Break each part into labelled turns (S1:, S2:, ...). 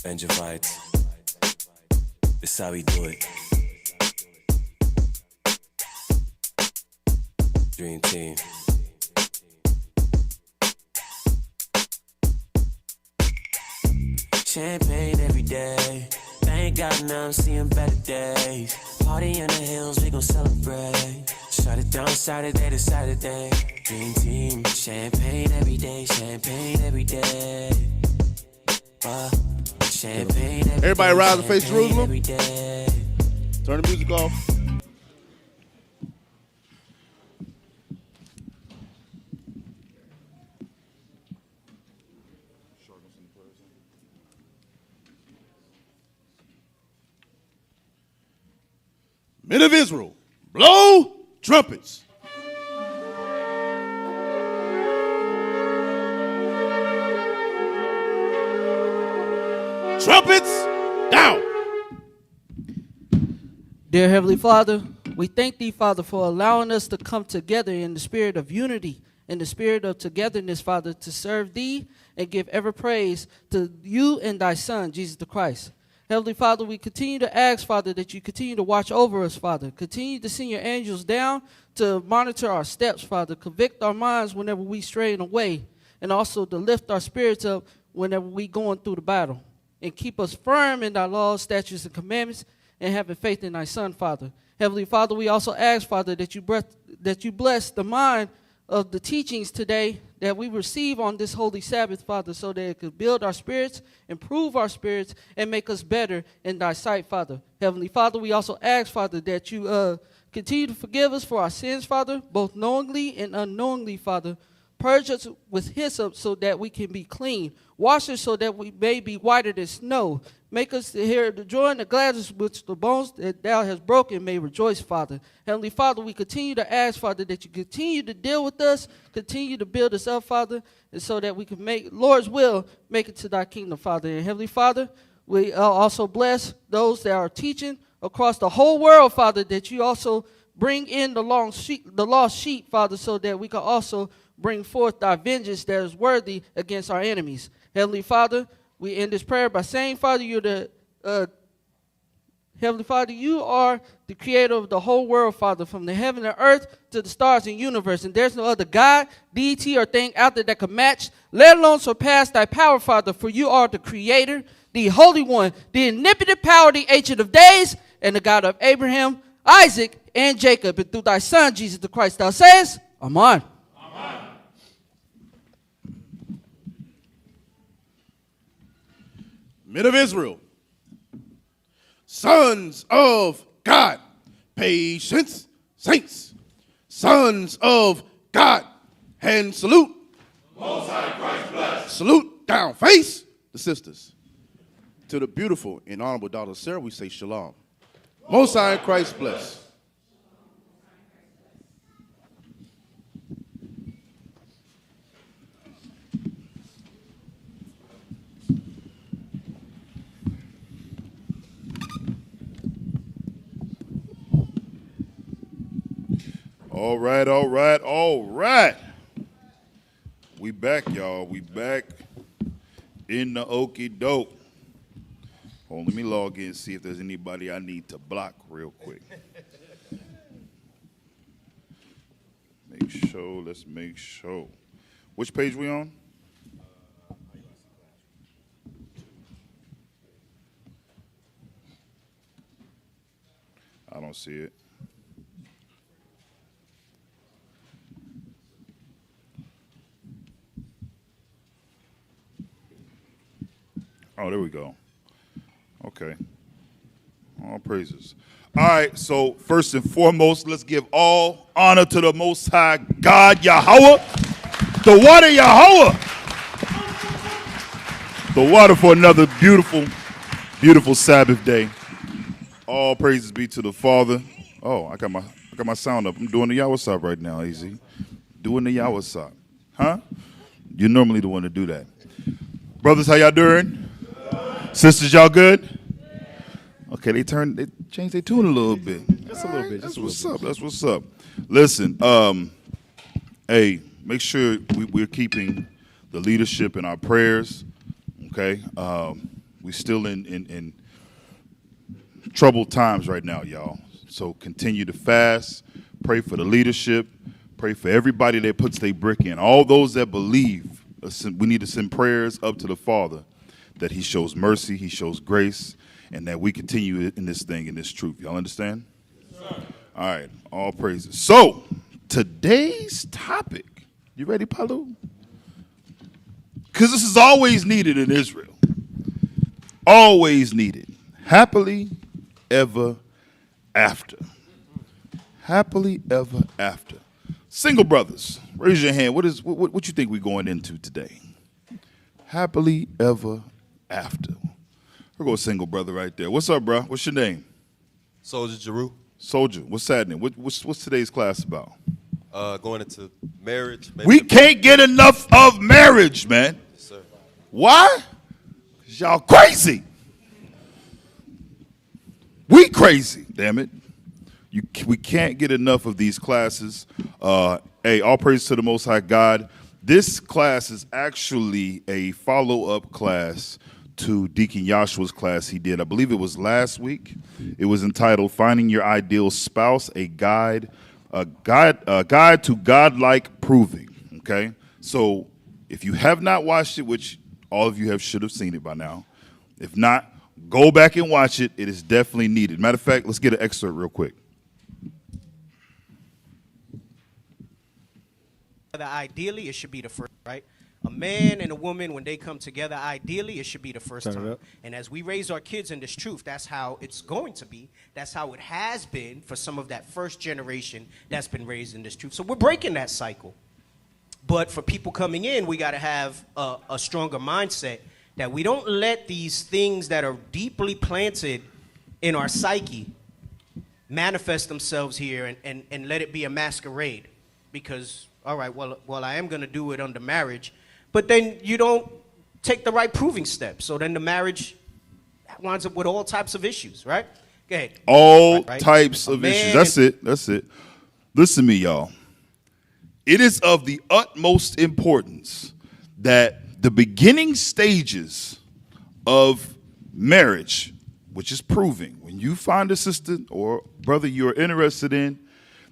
S1: Benjavite. This how we do it. Dream team. Champagne every day. Thank God now I'm seeing better days. Party in the hills, we gon' celebrate. Shut it down Saturday to Saturday. Dream team. Champagne every day. Champagne every day. Champagne every
S2: Everybody
S1: day,
S2: rise and face
S1: champagne
S2: Jerusalem.
S1: every day.
S2: Turn the music off. Men of Israel, blow trumpets. Trumpets down.
S3: Dear Heavenly Father, we thank Thee, Father, for allowing us to come together in the spirit of unity, in the spirit of togetherness, Father, to serve Thee and give ever praise to You and Thy Son, Jesus the Christ. Heavenly Father, we continue to ask, Father, that You continue to watch over us, Father. Continue to send Your angels down to monitor our steps, Father. Convict our minds whenever we strain away, and also to lift our spirits up whenever we going through the battle. And keep us firm in Thy laws, statutes, and commandments, and having faith in Thy Son, Father. Heavenly Father, we also ask, Father, that you bless the mind of the teachings today that we receive on this holy Sabbath, Father, so that it could build our spirits, improve our spirits, and make us better in Thy sight, Father. Heavenly Father, we also ask, Father, that You continue to forgive us for our sins, Father, both knowingly and unknowingly, Father. Purge us with hyssop so that we can be clean. Wash us so that we may be whiter than snow. Make us to hear the joy and the gladness which the bones that Thou hast broken may rejoice, Father. Heavenly Father, we continue to ask, Father, that You continue to deal with us, continue to build us up, Father, and so that we can make Lord's will, make it to Thy kingdom, Father. And Heavenly Father, we also bless those that are teaching across the whole world, Father, that You also bring in the lost sheep, Father, so that we can also bring forth Thy vengeance that is worthy against our enemies. Heavenly Father, we end this prayer by saying, Father, Heavenly Father, You are the creator of the whole world, Father, from the heaven and earth to the stars and universe. And there's no other God, deity, or thing out there that can match, let alone surpass Thy power, Father, for You are the creator, the Holy One, the omnipotent power, the Ancient of Days, and the God of Abraham, Isaac, and Jacob. And through Thy Son, Jesus the Christ, Thou sayest, Amen.
S2: Men of Israel, sons of God, patience, saints, sons of God, hand salute. Most High Christ bless. Salute, down, face the sisters. To the beautiful and honorable daughter Sarah, we say shalom. Most High Christ bless. All right. We back, y'all. We back in the okie doke. Hold on, let me log in and see if there's anybody I need to block real quick. Let's make sure. Which page we on? I don't see it. Oh, there we go. Okay. All praises. All right, so first and foremost, let's give all honor to the Most High God, Yahweh, the water, Yahweh, the water for another beautiful, beautiful Sabbath day. All praises be to the Father. Oh, I got my sound up. I'm doing the Yahweh right now, Easy. Doing the Yahweh. Huh? You're normally the one to do that. Brothers, how y'all doing? Sisters, y'all good? Okay, they changed their tune a little bit.
S4: Just a little bit.
S2: That's what's up. Listen, hey, make sure we're keeping the leadership in our prayers. Okay, We still in troubled times right now, y'all. So continue to fast, pray for the leadership, pray for everybody that puts their brick in. All those that believe, we need to send prayers up to the Father that he shows mercy, he shows grace, and that we continue in this thing, in this truth. Y'all understand? Yes, all right, all praises. So, today's topic, you ready, Palu? Because this is always needed in Israel. Always needed. Happily ever after. Happily ever after. Single brothers, raise your hand. What you think we're going into today? Happily ever after. We'll go single brother right there. What's up, bro? What's your name?
S4: Soldier Jeru.
S2: Soldier. What's happening? What's today's class about?
S4: Going into marriage.
S2: We can't get enough of marriage, man.
S4: Yes, sir.
S2: Why? 'Cause y'all crazy. We crazy, damn it. We can't get enough of these classes. Hey, all praise to the Most High God. This class is actually a follow-up class to Deacon Yahshua's class he did. I believe it was last week. It was entitled "Finding Your Ideal Spouse: A Guide to Godlike Proving." Okay, so if you have not watched it, which all of you should have seen it by now, if not, go back and watch it. It is definitely needed. Matter of fact, let's get an excerpt real quick.
S5: Ideally, it should be the first, right? A man and a woman, when they come together, ideally, it should be the first time. And as we raise our kids in this truth, that's how it's going to be. That's how it has been for some of that first generation that's been raised in this truth. So we're breaking that cycle. But for people coming in, we got to have a stronger mindset that we don't let these things that are deeply planted in our psyche manifest themselves here and let it be a masquerade. Because, all right, well, I am going to do it under marriage, but then you don't take the right proving steps. So then the marriage winds up with all types of issues, right? Go ahead.
S2: All types of issues. That's it. Listen to me, y'all. It is of the utmost importance that the beginning stages of marriage, which is proving, when you find a sister or brother you're interested in,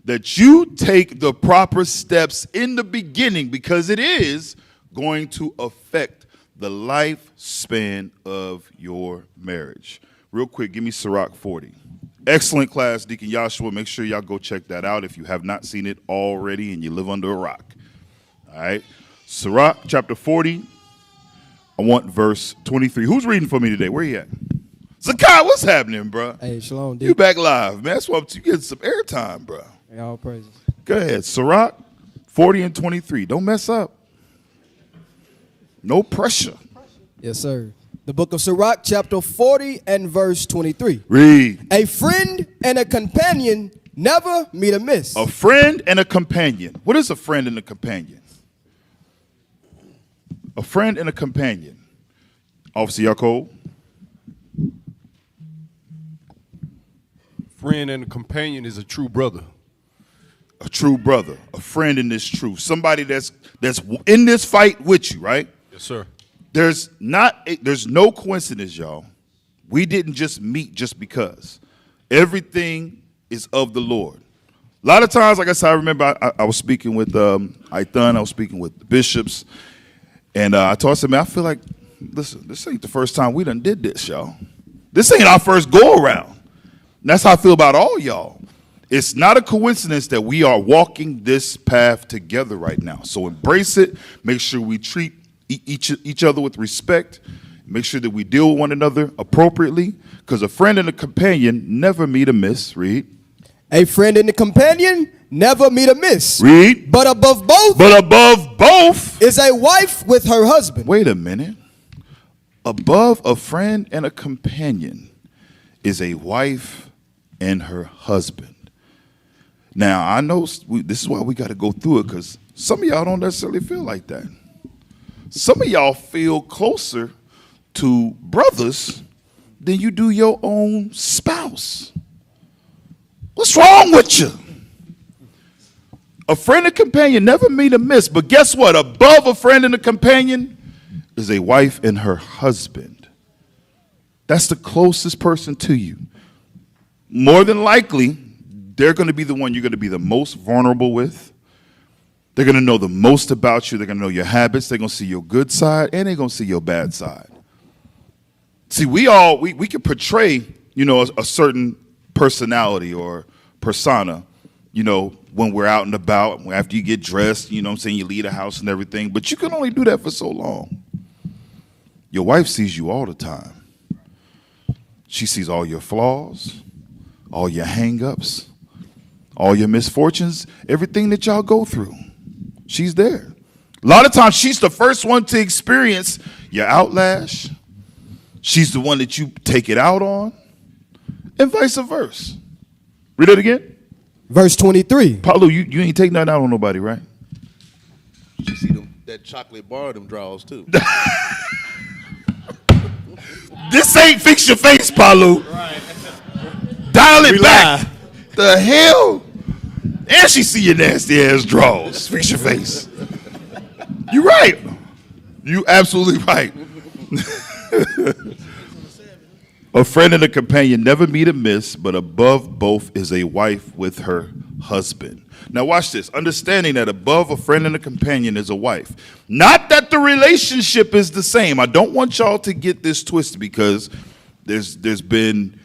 S2: that you take the proper steps in the beginning, because it is going to affect the lifespan of your marriage. Real quick, give me Sirach 40. Excellent class, Deacon Yahshua. Make sure y'all go check that out if you have not seen it already and you live under a rock. All right. Sirach chapter 40. I want verse 23. Who's reading for me today? Where you at? Zakai, what's happening, bro?
S6: Hey, shalom, D.
S2: You back live, man. That's why you getting some airtime, bro.
S6: Hey, all praises.
S2: Go ahead. Sirach 40 and 23. Don't mess up. No pressure.
S6: Yes, sir. The book of Sirach, chapter 40 and verse 23.
S2: Read.
S6: A friend and a companion never meet amiss.
S2: A friend and a companion. What is a friend and a companion? A friend and a companion. Officer Yaakov.
S7: Friend and a companion is a true brother.
S2: A true brother. A friend in this truth. Somebody that's in this fight with you, right?
S7: Yes, sir.
S2: There's no coincidence, y'all. We didn't just meet just because. Everything is of the Lord. A lot of times, like I said, I remember I was speaking with Aithan, I was speaking with the bishops, and I told them, man, I feel like, listen, this ain't the first time we done did this, y'all. This ain't our first go-around. And that's how I feel about all y'all. It's not a coincidence that we are walking this path together right now. So embrace it. Make sure we treat each other with respect. Make sure that we deal with one another appropriately, because a friend and a companion never meet amiss. Read.
S6: A friend and a companion never meet amiss.
S2: Read.
S6: But above both is a wife with her husband.
S2: Wait a minute. Above a friend and a companion is a wife and her husband. Now, I know this is why we got to go through it, because some of y'all don't necessarily feel like that. Some of y'all feel closer to brothers than you do your own spouse. What's wrong with you? A friend and companion never meet amiss, but guess what? Above a friend and a companion is a wife and her husband. That's the closest person to you. More than likely, they're going to be the one you're going to be the most vulnerable with. They're going to know the most about you. They're going to know your habits. They're going to see your good side, and they're going to see your bad side. See, we can portray, a certain personality or persona, when we're out and about, after you get dressed, you leave the house and everything. But you can only do that for so long. Your wife sees you all the time. She sees all your flaws, all your hang-ups, all your misfortunes, everything that y'all go through. She's there. A lot of times, she's the first one to experience your outlash. She's the one that you take it out on, and vice versa. Read it again.
S6: Verse 23.
S2: Paulo, you ain't take nothing out on nobody, right?
S8: You see that chocolate bar, them draws too.
S2: This ain't fix your face, Paulo. Right. Dial it back. The hell? And she see your nasty ass draws. Fix your face. You right. You absolutely right. A friend and a companion never meet amiss, but above both is a wife with her husband. Now watch this. Understanding that above a friend and a companion is a wife. Not that the relationship is the same. I don't want y'all to get this twisted, because there's been,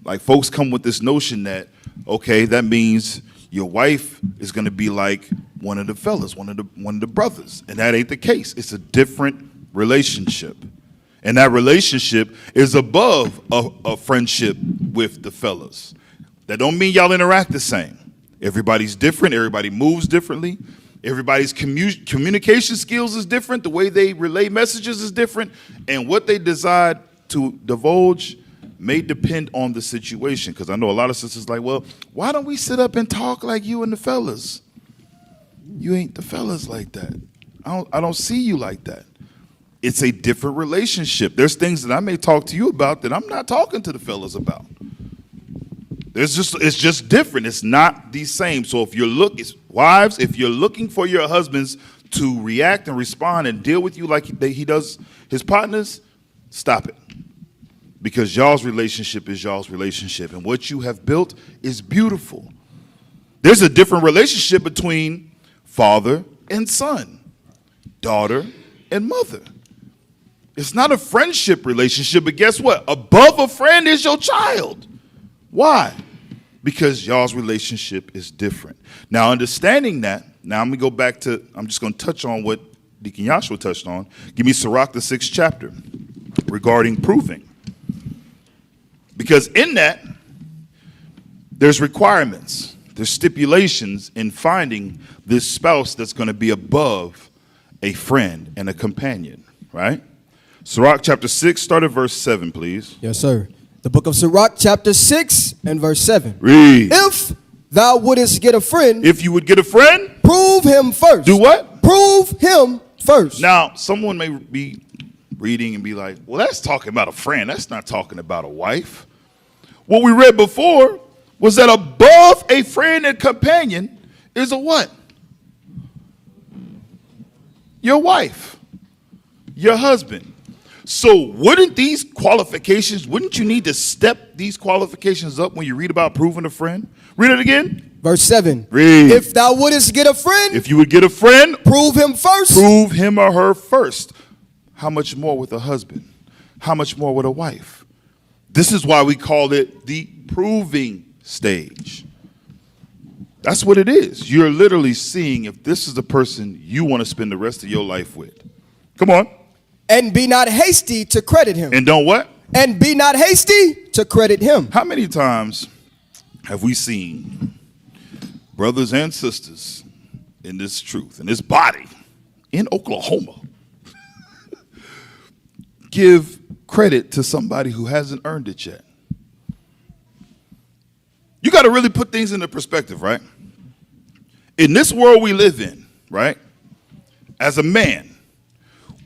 S2: like, folks come with this notion that, okay, that means your wife is going to be like one of the fellas, one of the brothers. And that ain't the case. It's a different relationship. And that relationship is above a friendship with the fellas. That don't mean y'all interact the same. Everybody's different. Everybody moves differently. Everybody's communication skills is different. The way they relay messages is different. And what they decide to divulge may depend on the situation. Because I know a lot of sisters like, well, why don't we sit up and talk like you and the fellas? You ain't the fellas like that. I don't see you like that. It's a different relationship. There's things that I may talk to you about that I'm not talking to the fellas about. It's just different. It's not the same. So if wives, if you're looking for your husbands to react and respond and deal with you like he does his partners, stop it. Because y'all's relationship is y'all's relationship. And what you have built is beautiful. There's a different relationship between father and son, daughter and mother. It's not a friendship relationship, but guess what? Above a friend is your child. Why? Because y'all's relationship is different. Now, understanding that, now I'm going to go back to, I'm just going to touch on what Deacon Joshua touched on. Give me Sirach, the 6th chapter, regarding proving. Because in that, there's requirements, there's stipulations in finding this spouse that's going to be above a friend and a companion, right? Sirach chapter 6, start at verse 7, please.
S6: Yes, sir. The book of Sirach chapter 6 and verse 7.
S2: Read.
S6: If thou wouldest get a friend,
S2: If you would get a friend,
S6: prove him first.
S2: do what?
S6: Prove him first.
S2: Now, someone may be reading and be like, well, that's talking about a friend. That's not talking about a wife. What we read before was that above a friend and companion is a what? Your wife, your husband. So wouldn't you need to step these qualifications up when you read about proving a friend? Read it again.
S6: Verse 7.
S2: Read.
S6: If thou wouldest get a friend,
S2: If you would get a friend,
S6: prove him first.
S2: prove him or her first. How much more with a husband? How much more with a wife? This is why we call it the proving stage. That's what it is. You're literally seeing if this is the person you want to spend the rest of your life with. Come on.
S6: And be not hasty to credit him.
S2: And don't what?
S6: And be not hasty to credit him.
S2: How many times have we seen brothers and sisters in this truth, in this body, in Oklahoma, give credit to somebody who hasn't earned it yet? You got to really put things into perspective, right? In this world we live in, right? As a man,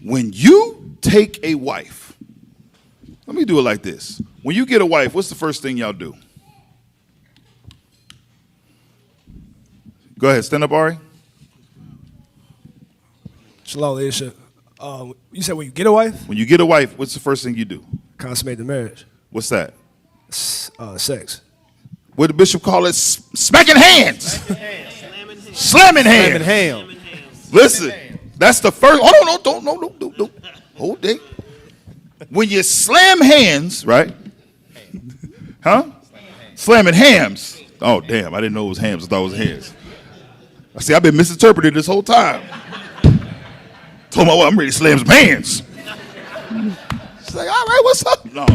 S2: when you take a wife, let me do it like this. When you get a wife, what's the first thing y'all do? Go ahead, stand up, Ari.
S9: Shalom, Leadership. You said when you get a wife?
S2: When you get a wife, what's the first thing you do?
S6: Consummate the marriage.
S2: What's that?
S6: Sex.
S2: What the bishop call it? Smacking hands. Slamming hands.
S6: Ham.
S2: Listen, that's the first. Oh, no. Hold it. When you slam hands, right? Huh? Slamming hams. Oh, damn. I didn't know it was hams. I thought it was hands. I see, I've been misinterpreted this whole time. Told my wife, I'm ready to slam some hands. She's like, all right, what's up? No.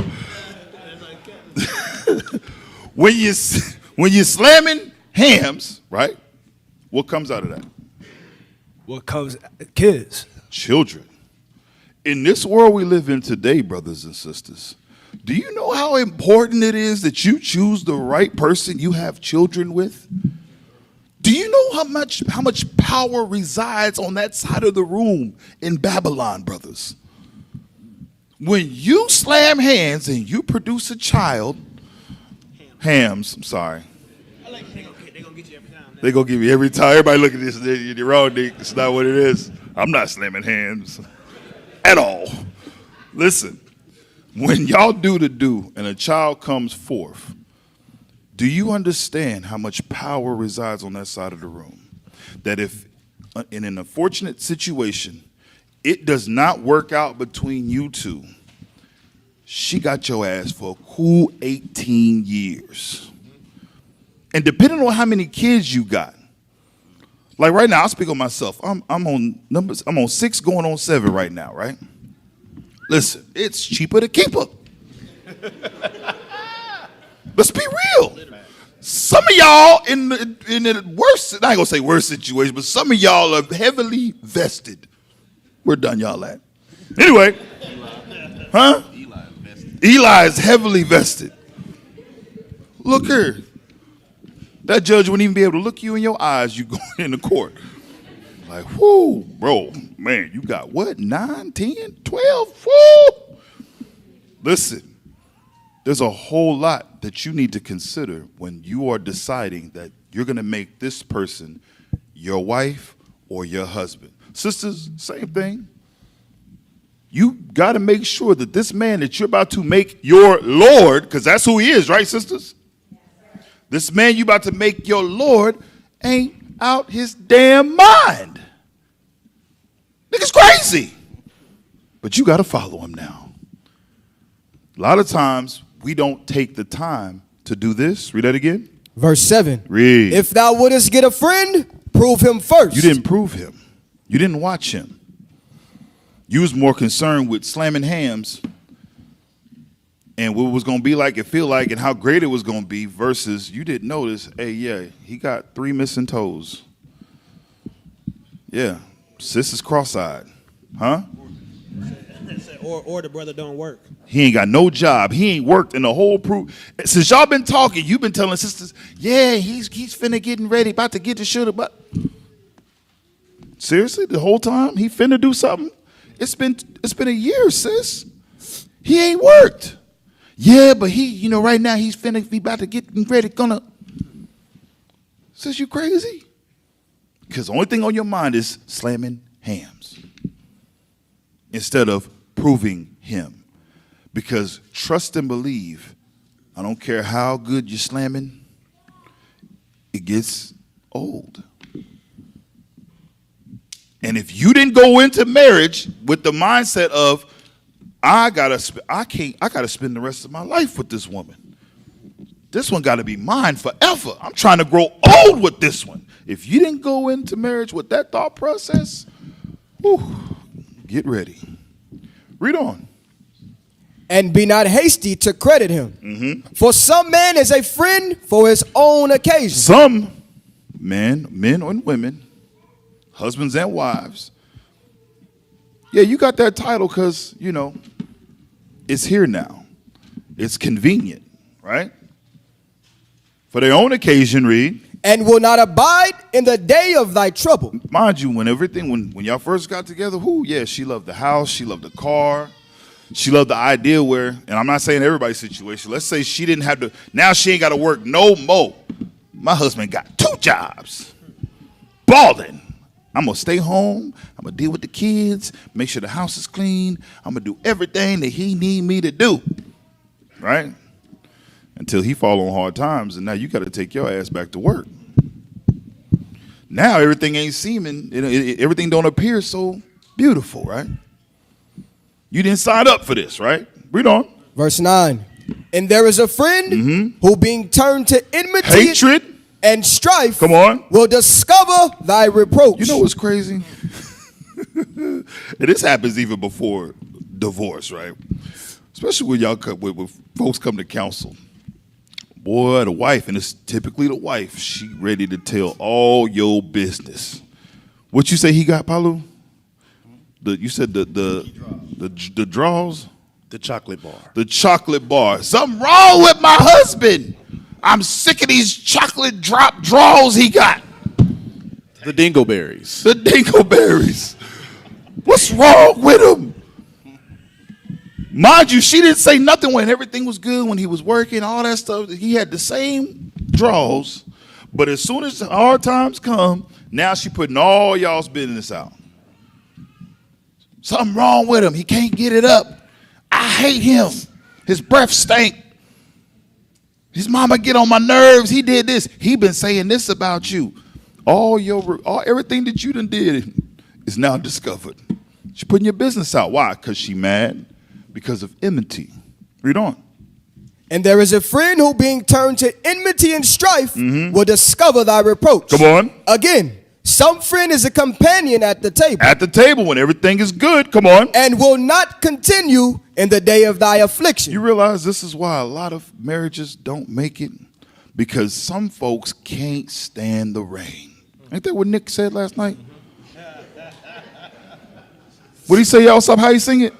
S2: When you're slamming hams, right? What comes out of that?
S6: What comes? Kids.
S2: Children. In this world we live in today, brothers and sisters, do you know how important it is that you choose the right person you have children with? Do you know how much power resides on that side of the room in Babylon, brothers? When you slam hands and you produce a child, hams, I'm sorry. They're going to give you every time. Everybody look at this, you're wrong, Nick. It's not what it is. I'm not slamming hands at all. Listen, when y'all do the do and a child comes forth, do you understand how much power resides on that side of the room? That if in an unfortunate situation, it does not work out between you two, she got your ass for a cool 18 years. And depending on how many kids you got, like right now, I'll speak on myself. I'm on numbers. I'm on 6 going on 7 right now, right? Listen, it's cheaper to keep her. Let's be real. Some of y'all in the worst, I ain't gonna say worst situation, but some of y'all are heavily vested. Where done y'all at? Anyway, huh? Eli is heavily vested. Look here. That judge wouldn't even be able to look you in your eyes, you going into court. Like, whoo, bro, man, you got what, 9, 10, 12? Whoo! Listen, there's a whole lot that you need to consider when you are deciding that you're going to make this person your wife or your husband. Sisters, same thing. You got to make sure that this man that you're about to make your Lord, because that's who he is, right, sisters? This man you about to make your Lord ain't out his damn mind. Nigga's crazy. But you got to follow him now. A lot of times we don't take the time to do this. Read that again.
S6: Verse 7.
S2: Read.
S6: If thou wouldest get a friend, prove him first.
S2: You didn't prove him. You didn't watch him. You was more concerned with slamming hams and what it was going to be like and feel like and how great it was going to be versus you didn't notice, hey, yeah, he got 3 missing toes. Yeah, sis is cross-eyed. Huh?
S9: Or the brother don't work.
S2: He ain't got no job. He ain't worked in the whole proof. Since y'all been talking, you've been telling sisters, yeah, he's finna getting ready, about to get the shoulda, but seriously, the whole time he finna do something? It's been a year, sis. He ain't worked. Yeah, but he, right now he's finna be about to get ready, gonna. Sis, you crazy? Because the only thing on your mind is slamming hams instead of proving him. Because trust and believe, I don't care how good you're slamming, it gets old. And if you didn't go into marriage with the mindset of, I gotta spend the rest of my life with this woman. This one gotta be mine forever. I'm trying to grow old with this one. If you didn't go into marriage with that thought process, get ready. Read on.
S6: And be not hasty to credit him.
S2: Mm-hmm.
S6: For some man is a friend for his own occasion.
S2: Some men and women, husbands and wives, yeah, you got that title because, it's here now. It's convenient, right? For their own occasion, read.
S6: And will not abide in the day of thy trouble.
S2: Mind you, when y'all first got together, yeah, she loved the house, she loved the car, she loved the idea where, and I'm not saying everybody's situation, let's say she didn't have to, now she ain't got to work no more. My husband got 2 jobs, balling. I'm going to stay home. I'm going to deal with the kids, make sure the house is clean. I'm going to do everything that he need me to do, right? Until he fall on hard times, and now you got to take your ass back to work. Now everything ain't seeming, everything don't appear so beautiful, right? You didn't sign up for this, right? Read on.
S6: Verse 9. And there is a friend who being turned to enmity
S2: Hatred.
S6: and strife,
S2: Come on.
S6: will discover thy reproach.
S2: You know what's crazy? And this happens even before divorce, right? Especially when when folks come to counsel. Boy, the wife, and it's typically the wife, she ready to tell all your business. What you say he got, Palu? You said the draws?
S8: The chocolate bar.
S2: The chocolate bar. Something wrong with my husband. I'm sick of these chocolate drop draws he got.
S8: The dingleberries.
S2: The dingleberries. What's wrong with him? Mind you, she didn't say nothing when everything was good, when he was working, all that stuff. He had the same draws, but as soon as the hard times come, now she putting all y'all's business out. Something wrong with him. He can't get it up. I hate him. His breath stank. His mama get on my nerves. He did this. He been saying this about you. Everything that you done did is now discovered. She putting your business out. Why? Because she mad. Because of enmity. Read on.
S6: And there is a friend who being turned to enmity and strife will discover thy reproach.
S2: Come on.
S6: Again, some friend is a companion at the table.
S2: At the table when everything is good. Come on.
S6: And will not continue in the day of thy affliction.
S2: You realize this is why a lot of marriages don't make it? Because some folks can't stand the rain. Ain't that what Nick said last night? What did he say, y'all? How you sing it?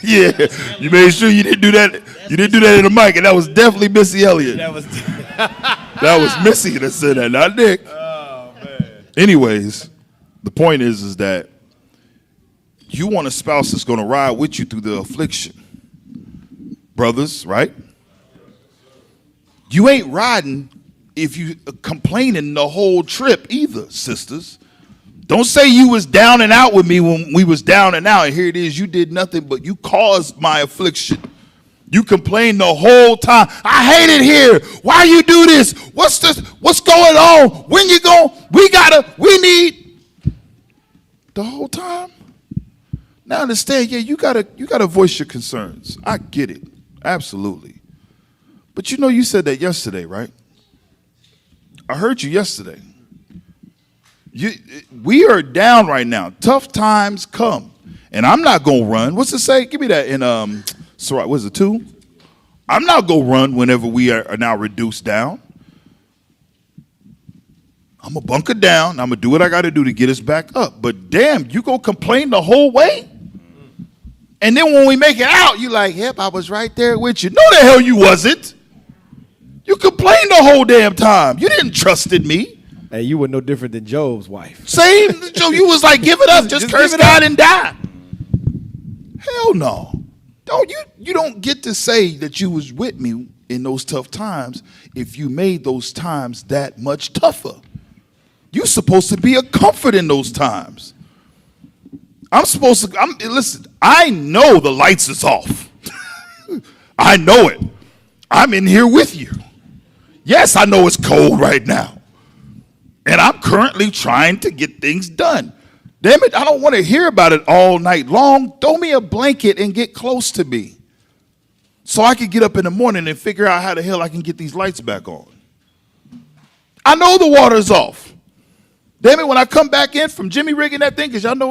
S2: Yeah, you made sure you didn't do that. You didn't do that in the mic, and that was definitely Missy Elliott. That was Missy that said that, not Nick. Oh man. Anyways, the point is that you want a spouse that's going to ride with you through the affliction, brothers, right? You ain't riding if you complaining the whole trip either, sisters. Don't say you was down and out with me when we was down and out, and here it is, you did nothing, but you caused my affliction. You complained the whole time. I hate it here. Why you do this? What's this? What's going on? When you going? We need. The whole time? Now understand, yeah, you gotta voice your concerns. I get it. Absolutely. But you said that yesterday, right? I heard you yesterday. We are down right now. Tough times come. And I'm not going to run. What's it say? Give me that in, what is it, 2? I'm not going to run whenever we are now reduced down. I'm going to bunker down. I'm going to do what I got to do to get us back up. But damn, you going to complain the whole way? And then when we make it out, you like, yep, I was right there with you. No, the hell you wasn't. You complained the whole damn time. You didn't trust in me.
S10: Hey, you were no different than Job's wife.
S2: Same, Joe. You was like, give it up, just curse God and die. Hell no. You don't get to say that you was with me in those tough times if you made those times that much tougher. You're supposed to be a comfort in those times. Listen, I know the lights is off. I know it. I'm in here with you. Yes, I know it's cold right now. And I'm currently trying to get things done. Damn it, I don't want to hear about it all night long. Throw me a blanket and get close to me so I can get up in the morning and figure out how the hell I can get these lights back on. I know the water's off. Damn it, when I come back in from Jimmy rigging that thing, because y'all know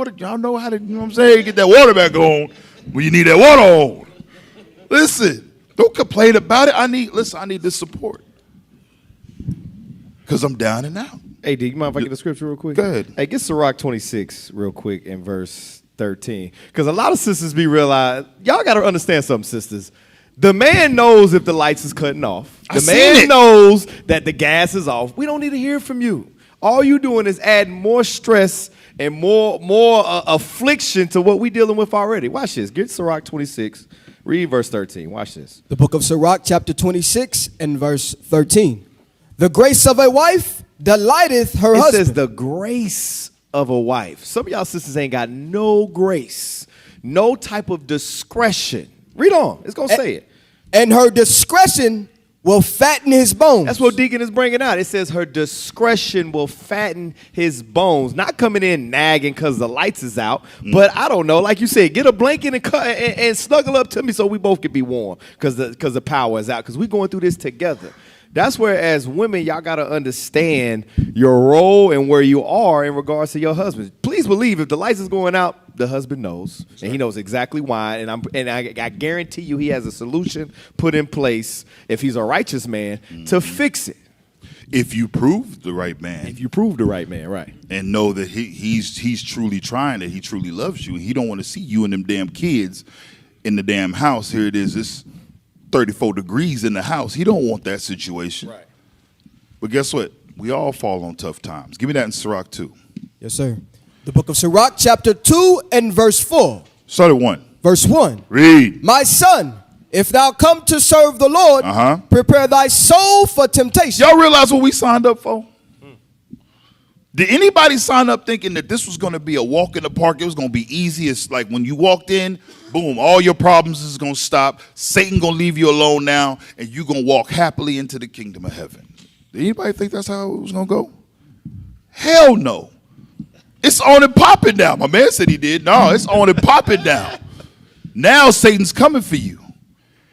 S2: how to, get that water back on when you need that water on. Listen, don't complain about it. I need this support because I'm down and out.
S10: Hey, D, you mind if I get the scripture real quick?
S2: Go ahead.
S10: Hey, get Sirach 26 real quick in verse 13. Because a lot of sisters y'all got to understand something, sisters. The man knows if the lights is cutting off. The man knows that the gas is off. We don't need to hear from you. All you doing is adding more stress and more affliction to what we dealing with already. Watch this. Get Sirach 26. Read verse 13. Watch this.
S6: The book of Sirach, chapter 26 and verse 13. The grace of a wife delighteth her
S10: It
S6: husband.
S10: says the grace of a wife. Some of y'all sisters ain't got no grace, no type of discretion. Read on. It's going to say it.
S6: And her discretion will fatten his bones.
S10: That's what Deacon is bringing out. It says her discretion will fatten his bones. Not coming in nagging because the lights is out, but I don't know. Like you said, get a blanket and snuggle up to me so we both can be warm because the power is out because we're going through this together. That's where, as women, y'all got to understand your role and where you are in regards to your husband. Please believe if the lights is going out, the husband knows, and he knows exactly why. And I guarantee you he has a solution put in place, if he's a righteous man, to fix it.
S2: If you prove the right man.
S10: If you prove the right man, right.
S2: And know that he's truly trying, that he truly loves you. He don't want to see you and them damn kids in the damn house. Here it is, it's 34 degrees in the house. He don't want that situation.
S10: Right.
S2: But guess what? We all fall on tough times. Give me that in Sirach 2.
S6: Yes, sir. The book of Sirach, chapter 2 and verse 4.
S2: Start at 1.
S6: Verse 1.
S2: Read.
S6: My son, if thou come to serve the Lord, prepare thy soul for temptation.
S2: Y'all realize what we signed up for? Did anybody sign up thinking that this was going to be a walk in the park? It was going to be easy. It's like when you walked in, boom, all your problems is going to stop. Satan going to leave you alone now, and you're going to walk happily into the kingdom of heaven. Did anybody think that's how it was going to go? Hell no. It's on and popping now. My man said he did. No, it's on and popping now. Now Satan's coming for you.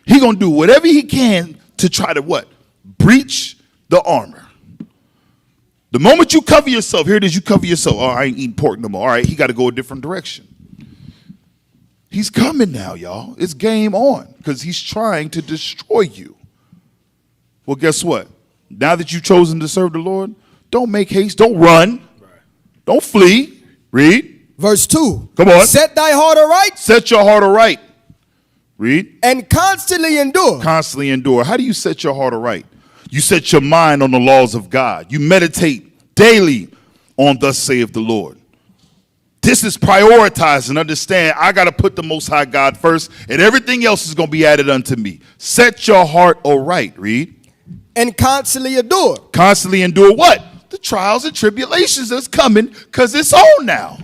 S2: He going to do whatever he can to try to what? Breach the armor. The moment you cover yourself, here it is, you cover yourself. Oh, I ain't eating pork no more. All right, he got to go a different direction. He's coming now, y'all. It's game on because he's trying to destroy you. Well, guess what? Now that you've chosen to serve the Lord, don't make haste. Don't run. Don't flee. Read.
S6: Verse 2.
S2: Come on.
S6: Set thy heart aright.
S2: Set your heart aright. Read.
S6: And constantly endure.
S2: Constantly endure. How do you set your heart aright? You set your mind on the laws of God. You meditate daily on thus saith the Lord. This is prioritize and understand I got to put the Most High God first, and everything else is going to be added unto me. Set your heart aright. Read.
S6: And constantly endure.
S2: Constantly endure what? The trials and tribulations that's coming because it's on now.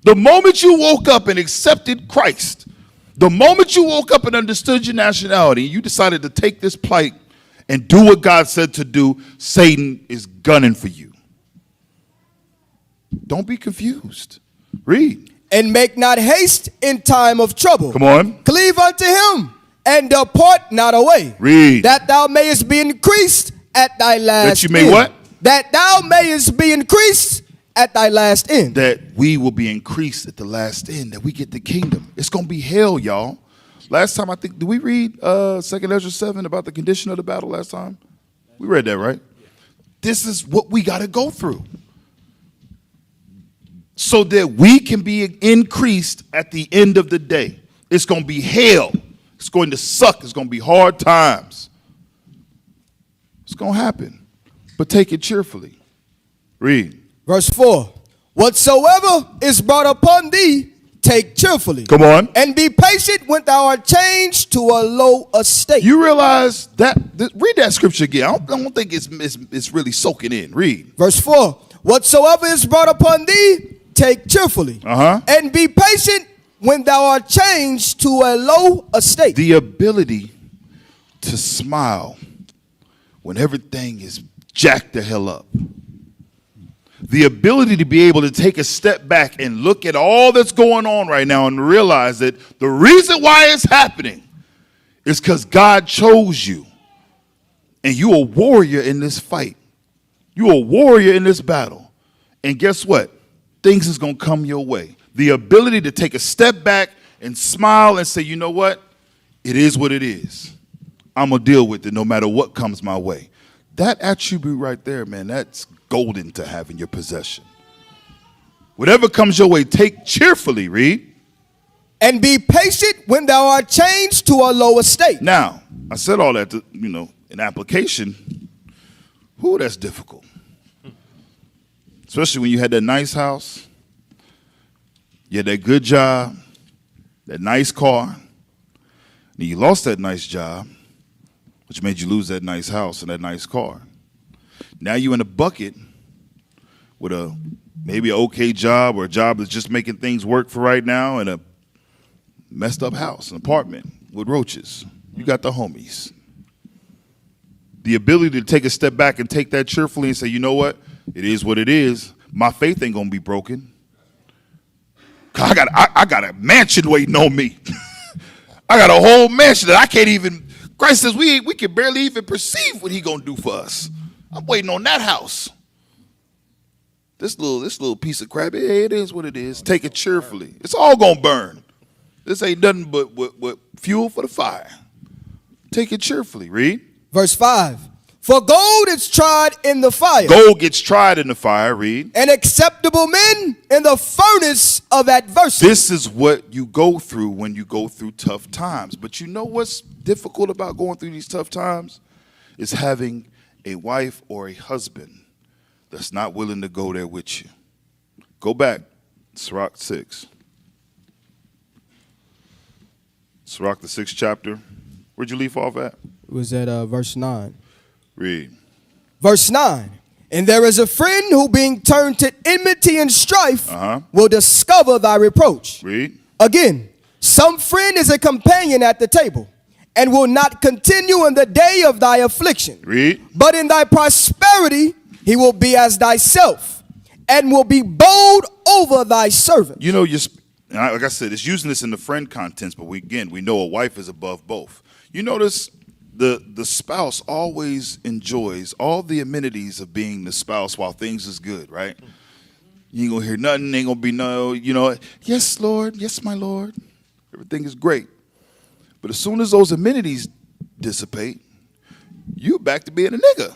S2: The moment you woke up and accepted Christ, the moment you woke up and understood your nationality, you decided to take this plight and do what God said to do, Satan is gunning for you. Don't be confused. Read.
S6: And make not haste in time of trouble.
S2: Come on.
S6: Cleave unto him and depart not away.
S2: Read.
S6: That thou mayest be increased at thy last
S2: That you may
S6: end.
S2: what?
S6: That thou mayest be increased at thy last end.
S2: That we will be increased at the last end, that we get the kingdom. It's going to be hell, y'all. Last time, I think, did we read 2 Ezra 7 about the condition of the battle last time? We read that, right? This is what we got to go through so that we can be increased at the end of the day. It's going to be hell. It's going to suck. It's going to be hard times. It's going to happen. But take it cheerfully. Read.
S6: Verse 4. Whatsoever is brought upon thee, take cheerfully.
S2: Come on.
S6: And be patient when thou art changed to a low estate.
S2: You realize that, read that scripture again. I don't think it's really soaking in. Read.
S6: Verse 4. Whatsoever is brought upon thee, take cheerfully. And be patient when thou art changed to a low estate.
S2: The ability to smile when everything is jacked the hell up. The ability to be able to take a step back and look at all that's going on right now and realize that the reason why it's happening is because God chose you. And you're a warrior in this fight. You're a warrior in this battle. And guess what? Things is going to come your way. The ability to take a step back and smile and say, you know what? It is what it is. I'm going to deal with it no matter what comes my way. That attribute right there, man, that's golden to have in your possession. Whatever comes your way, take cheerfully. Read.
S6: And be patient when thou art changed to a low estate.
S2: Now, I said all that to, in application. Whew, that's difficult. Especially when you had that nice house, you had that good job, that nice car, and you lost that nice job, which made you lose that nice house and that nice car. Now you in a bucket with a maybe an okay job or a job that's just making things work for right now, and a messed up house, an apartment with roaches. You got the homies. The ability to take a step back and take that cheerfully and say, you know what? It is what it is. My faith ain't gonna be broken. I got a mansion waiting on me. I got a whole mansion that I can't even. Christ says we can barely even perceive what he gonna do for us. I'm waiting on that house. This little piece of crap, it is what it is. Take it cheerfully. It's all gonna burn. This ain't nothing but fuel for the fire. Take it cheerfully. Read.
S6: Verse 5. For gold is tried in the fire.
S2: Gold gets tried in the fire. Read.
S6: And acceptable men in the furnace of adversity.
S2: This is what you go through when you go through tough times. But you know what's difficult about going through these tough times? Is having a wife or a husband that's not willing to go there with you. Go back. Sirach 6. Sirach the 6th chapter. Where'd you leave off at?
S6: It was at verse 9.
S2: Read.
S6: Verse 9. And there is a friend who, being turned to enmity and strife, will discover thy reproach.
S2: Read.
S6: Again, some friend is a companion at the table, and will not continue in the day of thy affliction.
S2: Read.
S6: But in thy prosperity he will be as thyself, and will be bold over thy servant.
S2: You know, like I said, it's using this in the friend contents, but we know a wife is above both. You notice the spouse always enjoys all the amenities of being the spouse while things is good, right? You ain't gonna hear nothing, ain't gonna be no, yes, Lord, yes, my Lord. Everything is great. But as soon as those amenities dissipate, you back to being a nigga.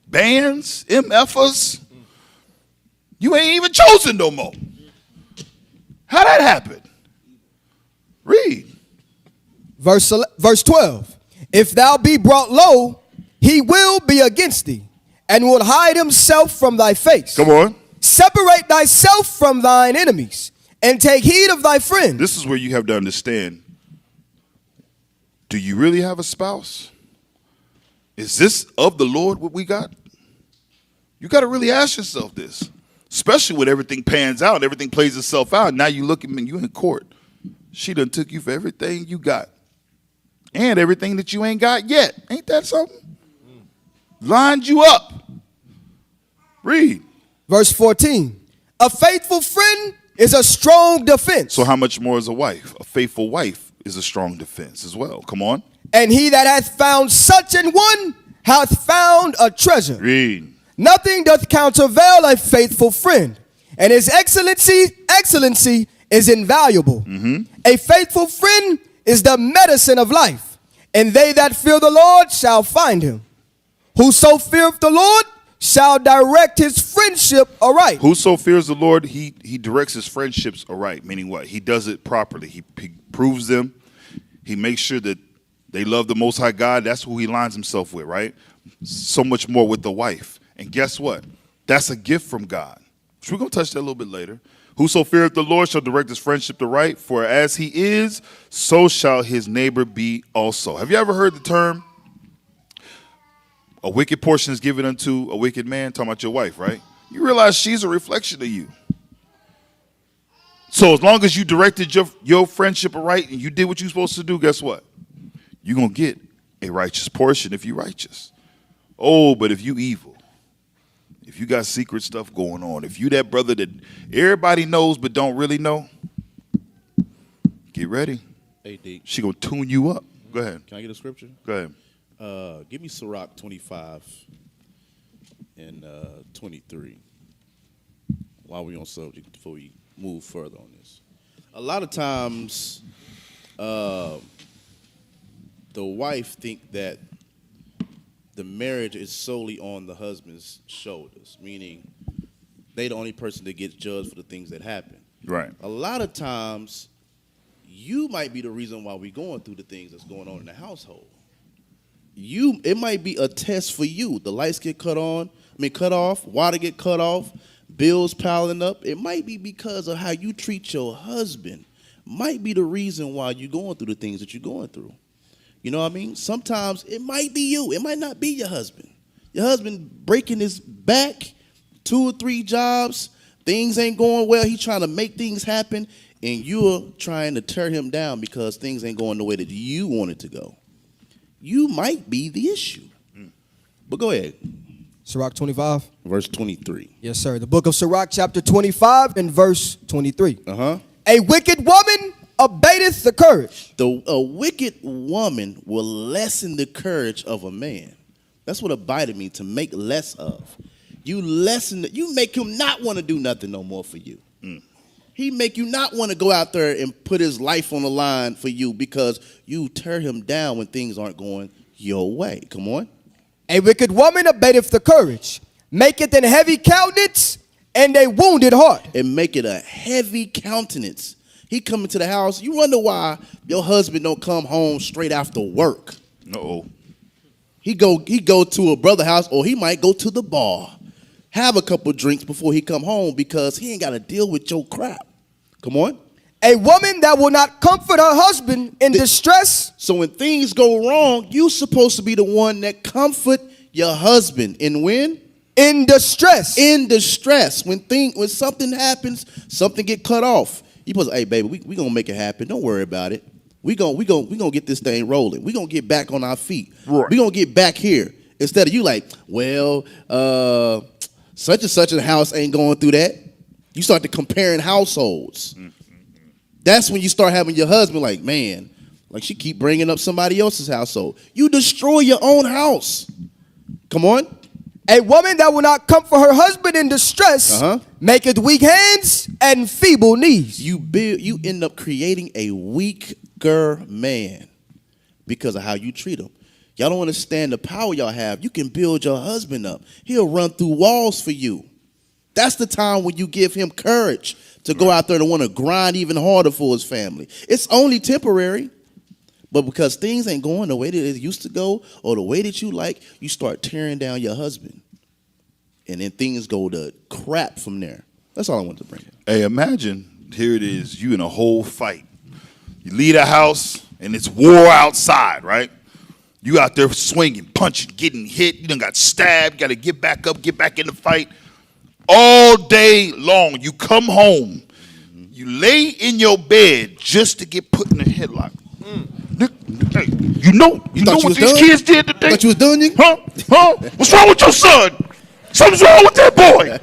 S2: Bands, MFers, you ain't even chosen no more. How that happen? Read.
S6: Verse 12. If thou be brought low, he will be against thee, and will hide himself from thy face.
S2: Come on.
S6: Separate thyself from thine enemies, and take heed of thy friend.
S2: This is where you have to understand, do you really have a spouse? Is this of the Lord what we got? You got to really ask yourself this, especially when everything pans out, everything plays itself out. Now you look at me, you in court. She done took you for everything you got and everything that you ain't got yet. Ain't that something? Lined you up. Read.
S6: Verse 14. A faithful friend is a strong defense.
S2: So how much more is a wife? A faithful wife is a strong defense as well. Come on.
S6: And he that hath found such an one hath found a treasure.
S2: Read.
S6: Nothing doth countervail a faithful friend, and his excellency is invaluable. A faithful friend is the medicine of life, and they that fear the Lord shall find him. Whoso feareth the Lord shall direct his friendship aright.
S2: Whoso fears the Lord, he directs his friendships aright. Meaning what? He does it properly. He proves them. He makes sure that they love the Most High God. That's who he lines himself with, right? So much more with the wife. And guess what? That's a gift from God. So we're going to touch that a little bit later. Whoso feareth the Lord shall direct his friendship to right, for as he is, so shall his neighbor be also. Have you ever heard the term, a wicked portion is given unto a wicked man? Talking about your wife, right? You realize she's a reflection of you. So as long as you directed your friendship right and you did what you're supposed to do, guess what? You're going to get a righteous portion if you're righteous. Oh, but if you evil, if you got secret stuff going on, if you that brother that everybody knows but don't really know, get ready.
S8: Hey, D.
S2: She gonna tune you up. Go ahead.
S8: Can I get a scripture?
S2: Go ahead.
S8: Give me Sirach 25 and 23. While we're on subject, before we move further on this. A lot of times, the wife think that the marriage is solely on the husband's shoulders, meaning they the only person that gets judged for the things that happen.
S2: Right.
S8: A lot of times, you might be the reason why we're going through the things that's going on in the household. It might be a test for you. The lights get cut off, water get cut off, bills piling up. It might be because of how you treat your husband. Might be the reason why you're going through the things that you're going through. You know what I mean? Sometimes it might be you. It might not be your husband. Your husband breaking his back, 2 or 3 jobs, things ain't going well. He's trying to make things happen, and you're trying to tear him down because things ain't going the way that you want it to go. You might be the issue. But go ahead.
S6: Sirach 25.
S8: Verse 23.
S6: Yes, sir. The book of Sirach, chapter 25 and verse 23.
S8: Uh-huh.
S6: A wicked woman abateth the courage.
S8: A wicked woman will lessen the courage of a man. That's what abated means, to make less of. You make him not want to do nothing no more for you. He make you not want to go out there and put his life on the line for you because you tear him down when things aren't going your way. Come on.
S6: A wicked woman abateth the courage, maketh an heavy countenance and a wounded heart.
S8: And make it a heavy countenance. He come into the house, you wonder why your husband don't come home straight after work.
S2: Uh-oh.
S8: He go to a brother house, or he might go to the bar, have a couple drinks before he come home because he ain't got to deal with your crap. Come on.
S6: A woman that will not comfort her husband in distress.
S8: So when things go wrong, you supposed to be the one that comfort your husband. And when?
S6: In distress.
S8: In distress. When something happens, something get cut off. You supposed to, hey baby, we gonna make it happen. Don't worry about it. We gonna get this thing rolling. We gonna get back on our feet.
S2: Right.
S8: We gonna get back here. Instead of you like, well, such and such a house ain't going through that. You start to comparing households. That's when you start having your husband like, man, like she keep bringing up somebody else's household. You destroy your own house. Come on.
S6: A woman that will not comfort her husband in distress maketh weak hands and feeble knees.
S8: You end up creating a weaker man because of how you treat him. Y'all don't understand the power y'all have. You can build your husband up. He'll run through walls for you. That's the time when you give him courage to go out there and want to grind even harder for his family. It's only temporary. But because things ain't going the way that it used to go or the way that you like, you start tearing down your husband. And then things go to crap from there. That's all I wanted to bring up.
S2: Hey, imagine, here it is, you in a whole fight. You leave the house, and it's war outside, right? You out there swinging, punching, getting hit. You done got stabbed, got to get back up, get back in the fight. All day long, you come home. You lay in your bed just to get put in a headlock. Hey, you know what these kids did today?
S8: Thought you was done, nigga?
S2: Huh? What's wrong with your son? Something's wrong with that boy.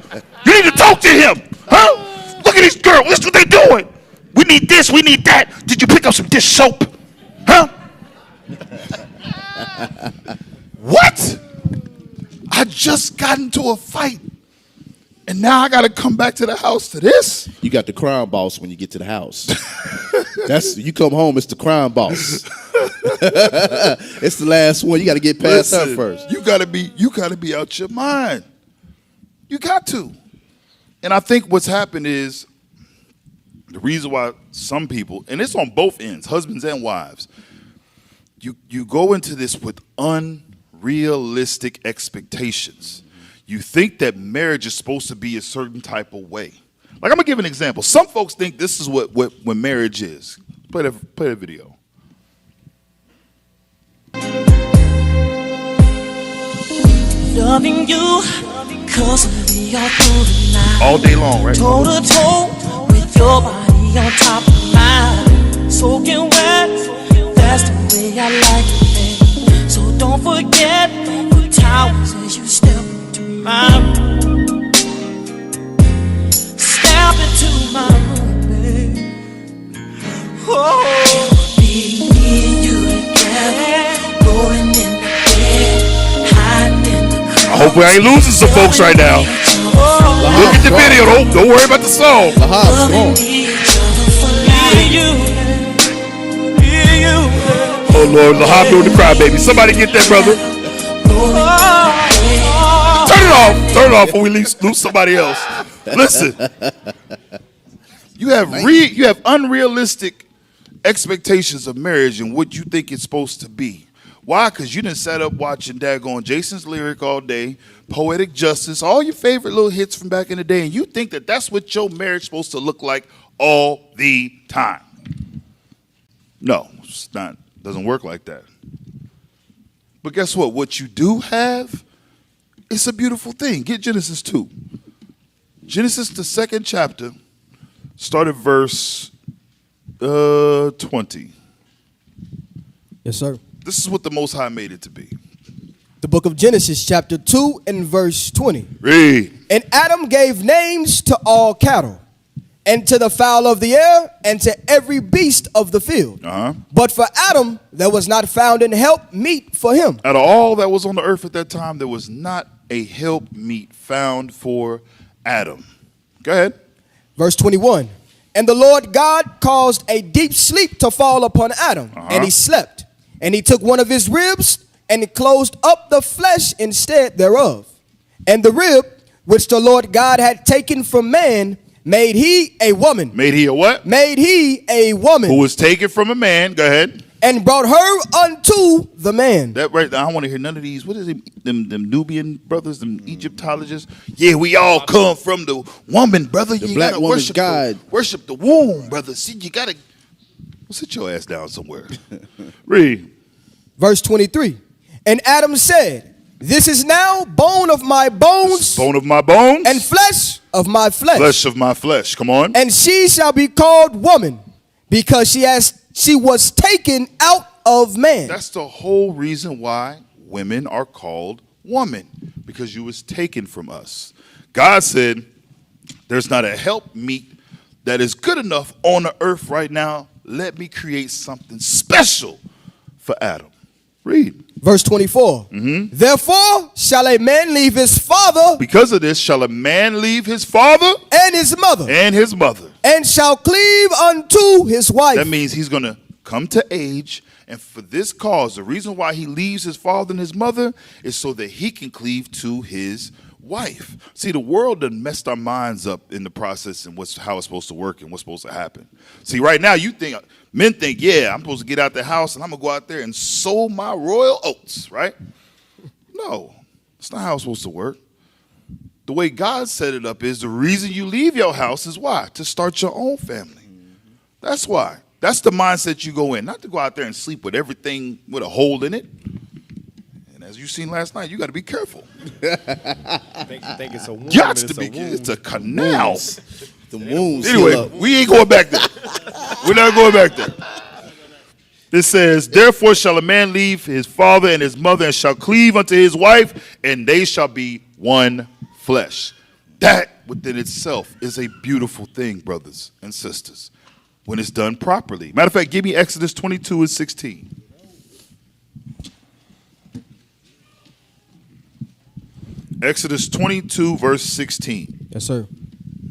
S2: You need to talk to him. Huh? Look at these girls. That's what they doing. We need this. We need that. Did you pick up some dish soap? Huh? What? I just got into a fight. And now I got to come back to the house to this?
S8: You got the crime boss when you get to the house. You come home, it's the crime boss. It's the last one. You got to get past her first.
S2: You gotta be out your mind. You got to. And I think what's happened is the reason why some people, and it's on both ends, husbands and wives, you go into this with unrealistic expectations. You think that marriage is supposed to be a certain type of way. Like, I'm gonna give an example. Some folks think this is what marriage is. Play the video.
S1: Loving you, constantly all through the night.
S2: All day long, right?
S1: Toe to toe, with your body on top of mine. Soaking wet, that's the way I like it, babe. So don't forget the towels as you step into my room. Step into my room, babe. Oh, me and you together, rolling in the bed, hiding in the closet.
S2: I hope we ain't losing some folks right now. Look at the video. Don't worry about the song. Oh Lord, Lahab doing the crybaby. Somebody get that, brother. Turn it off before we lose somebody else. Listen, you have unrealistic expectations of marriage and what you think it's supposed to be. Why? Because you done sat up watching daggone Jason's Lyric all day, Poetic Justice, all your favorite little hits from back in the day, and you think that that's what your marriage is supposed to look like all the time. No, it's not. Doesn't work like that. But guess what? What you do have It's a beautiful thing. Get Genesis 2. Genesis, the 2nd chapter, start at verse 20.
S6: Yes, sir.
S2: This is what the Most High made it to be.
S6: The book of Genesis, chapter 2 and verse 20.
S2: Read.
S6: And Adam gave names to all cattle, and to the fowl of the air, and to every beast of the field.
S2: Uh-huh.
S6: But for Adam, there was not found an help meet for him.
S2: Out of all that was on the earth at that time, there was not a help meet found for Adam. Go ahead.
S6: Verse 21. And the Lord God caused a deep sleep to fall upon Adam, and he slept. And he took one of his ribs, and he closed up the flesh instead thereof. And the rib which the Lord God had taken from man, made he a woman.
S2: Made he a what?
S6: Made he a woman.
S2: Who was taken from a man. Go ahead.
S6: And brought her unto the man.
S2: That right. I don't want to hear none of these. What is it? Them Nubian brothers, them Egyptologists. Yeah, we all come from the woman, brother.
S8: The
S2: You
S8: black
S2: gotta
S8: woman's
S2: worship
S8: God.
S2: worship the womb, brother. See, you gotta sit your ass down somewhere. Read.
S6: Verse 23. And Adam said, this is now bone of my bones,
S2: Bone of my bones,
S6: and flesh of my flesh.
S2: flesh of my flesh. Come on.
S6: And she shall be called woman, because she was taken out of man.
S2: That's the whole reason why women are called woman, because you was taken from us. God said, there's not a help meet that is good enough on the earth right now. Let me create something special for Adam. Read.
S6: Verse 24. Therefore shall a man leave his father
S2: Because of this, shall a man leave his father
S6: and his mother,
S2: and his mother.
S6: and shall cleave unto his wife.
S2: That means he's going to come to age, and for this cause, the reason why he leaves his father and his mother is so that he can cleave to his wife. See, the world done messed our minds up in the process and how it's supposed to work and what's supposed to happen. See, right now, men think, yeah, I'm supposed to get out the house and I'm going to go out there and sow my royal oats, right? No, that's not how it's supposed to work. The way God set it up is the reason you leave your house is why? To start your own family. That's why. That's the mindset you go in, not to go out there and sleep with everything with a hole in it. And as you seen last night, you got to be careful.
S10: think it's a womb.
S2: Got to be. It's a canal.
S8: The wounds.
S2: Anyway, we ain't going back there. We're not going back there. It says, therefore shall a man leave his father and his mother and shall cleave unto his wife, and they shall be one flesh. That within itself is a beautiful thing, brothers and sisters, when it's done properly. Matter of fact, give me Exodus 22 and 16. Exodus 22, verse 16.
S6: Yes, sir.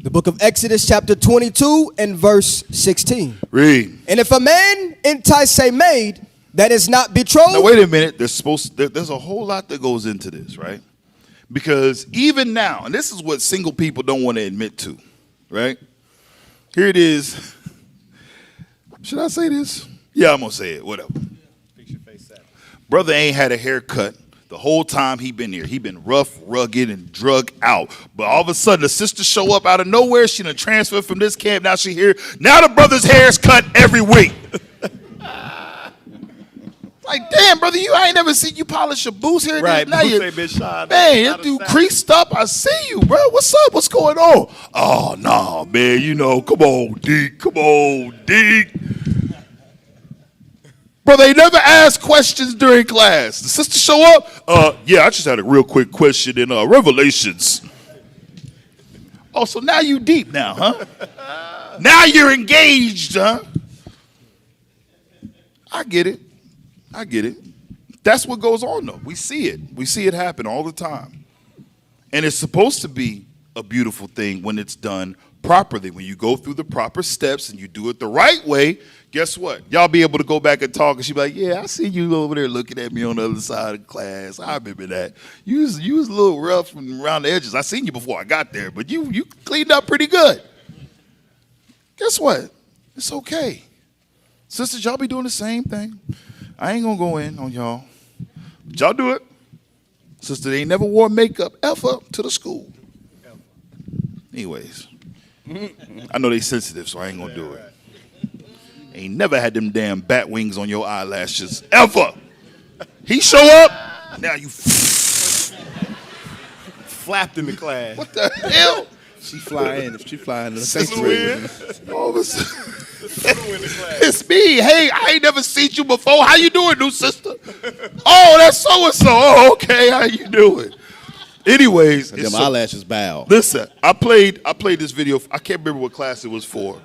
S6: The book of Exodus, chapter 22 and verse 16.
S2: Read.
S6: And if a man entice a maid that is not betrothed.
S2: Now, wait a minute. There's a whole lot that goes into this, right? Because even now, and this is what single people don't want to admit to, right? Here it is. Should I say this? Yeah, I'm going to say it. Whatever. Brother ain't had a haircut the whole time he been here. He been rough, rugged, and drug out. But all of a sudden, the sister show up out of nowhere. She done transferred from this camp. Now she here. Now the brother's hair is cut every week. Like, damn, brother, I ain't never seen you polish your boots here.
S10: Right,
S2: now
S10: boots
S2: you,
S10: ain't been shined.
S2: man, you do creased up. I see you, bro. What's up? What's going on? Oh, no, man, come on, Deke. Come on, Deke. Bro, they never ask questions during class. The sister show up. Yeah, I just had a real quick question in Revelations. Oh, so now you deep now, huh? Now you're engaged, huh? I get it. That's what goes on, though. We see it. We see it happen all the time. And it's supposed to be a beautiful thing when it's done properly. When you go through the proper steps and you do it the right way, guess what? Y'all be able to go back and talk, and she be like, yeah, I see you over there looking at me on the other side of class. I remember that. You was a little rough and around the edges. I seen you before I got there, but you cleaned up pretty good. Guess what? It's okay. Sisters, y'all be doing the same thing. I ain't going to go in on y'all. But y'all do it. Sister, they ain't never wore makeup ever to the school. Anyways, I know they sensitive, so I ain't going to do it. Ain't never had them damn bat wings on your eyelashes ever. He show up, now you.
S10: flapped in the class.
S2: What the hell?
S8: She fly in the
S2: Sister
S8: sanctuary.
S2: Win. All of a sudden, it's me. Hey, I ain't never seen you before. How you doing, new sister? Oh, that's so and so. Oh, okay. How you doing? Anyways,
S8: And them eyelashes bow.
S2: listen. I played this video. I can't remember what class it was for,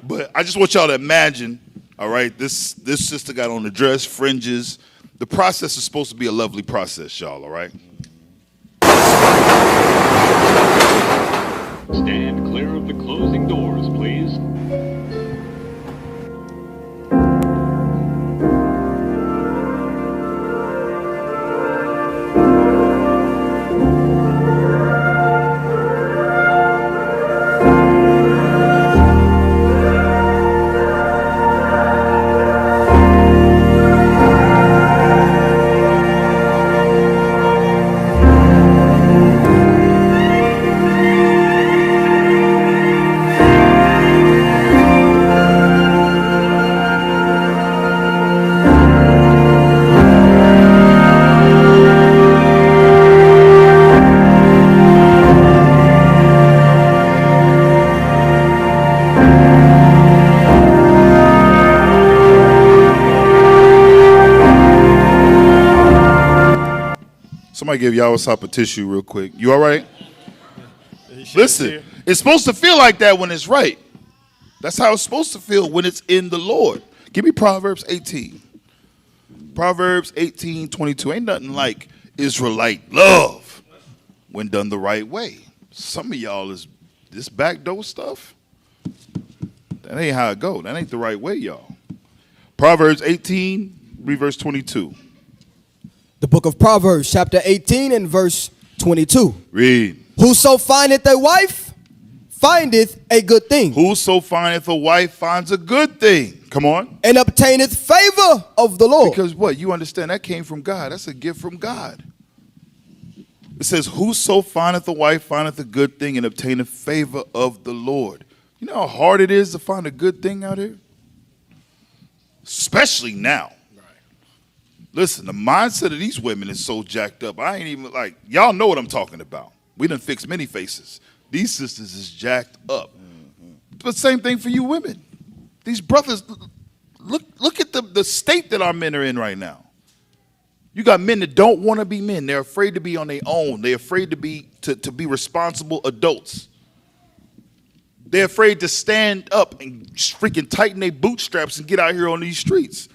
S2: but I just want y'all to imagine. All right, this sister got on the dress, fringes. The process is supposed to be a lovely process, y'all. All right.
S11: Stand clear of the closing doors, please.
S2: Somebody give Yawasop a tissue real quick. You all right? Listen, it's supposed to feel like that when it's right. That's how it's supposed to feel when it's in the Lord. Give me Proverbs 18. Proverbs 18:22. Ain't nothing like Israelite love when done the right way. Some of y'all is this backdoor stuff. That ain't how it go. That ain't the right way, y'all. Proverbs 18, read verse 22.
S6: The book of Proverbs, chapter 18 and verse 22.
S2: Read.
S6: Whoso findeth a wife, findeth a good thing,
S2: Whoso findeth a wife finds a good thing. Come on.
S6: and obtaineth favor of the Lord.
S2: Because what? You understand that came from God. That's a gift from God. It says, whoso findeth a wife findeth a good thing and obtaineth favor of the Lord. You know how hard it is to find a good thing out here? Especially now. Listen, the mindset of these women is so jacked up. I ain't even like, y'all know what I'm talking about. We done fixed many faces. These sisters is jacked up. But same thing for you women. These brothers, look at the state that our men are in right now. You got men that don't want to be men. They're afraid to be on their own. They're afraid to be responsible adults. They're afraid to stand up and freaking tighten their bootstraps and get out here on these streets.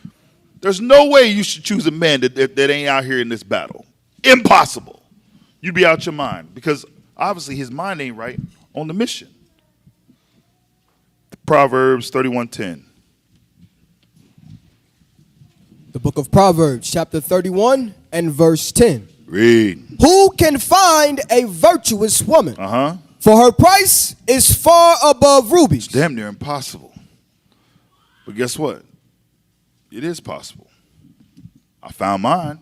S2: There's no way you should choose a man that ain't out here in this battle. Impossible. You'd be out your mind because obviously his mind ain't right on the mission. Proverbs 31:10.
S6: The book of Proverbs, chapter 31 and verse 10.
S2: Read.
S6: Who can find a virtuous woman?
S2: Uh-huh.
S6: For her price is far above rubies.
S2: Damn near impossible. But guess what? It is possible. I found mine.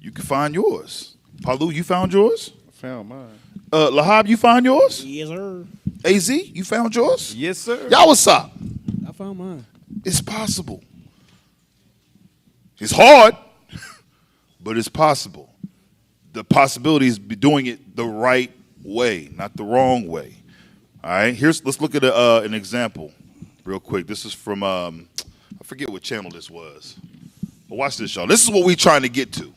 S2: You can find yours. Palu, you found yours?
S10: I found mine.
S2: Lahab, you found yours?
S9: Yes, sir.
S2: AZ, you found yours?
S10: Yes, sir.
S2: Y'all, what's up?
S9: I found mine.
S2: It's possible. It's hard, but it's possible. The possibility is doing it the right way, not the wrong way. All right, let's look at an example real quick. This is from, I forget what channel this was. But watch this, y'all. This is what we're trying to get to.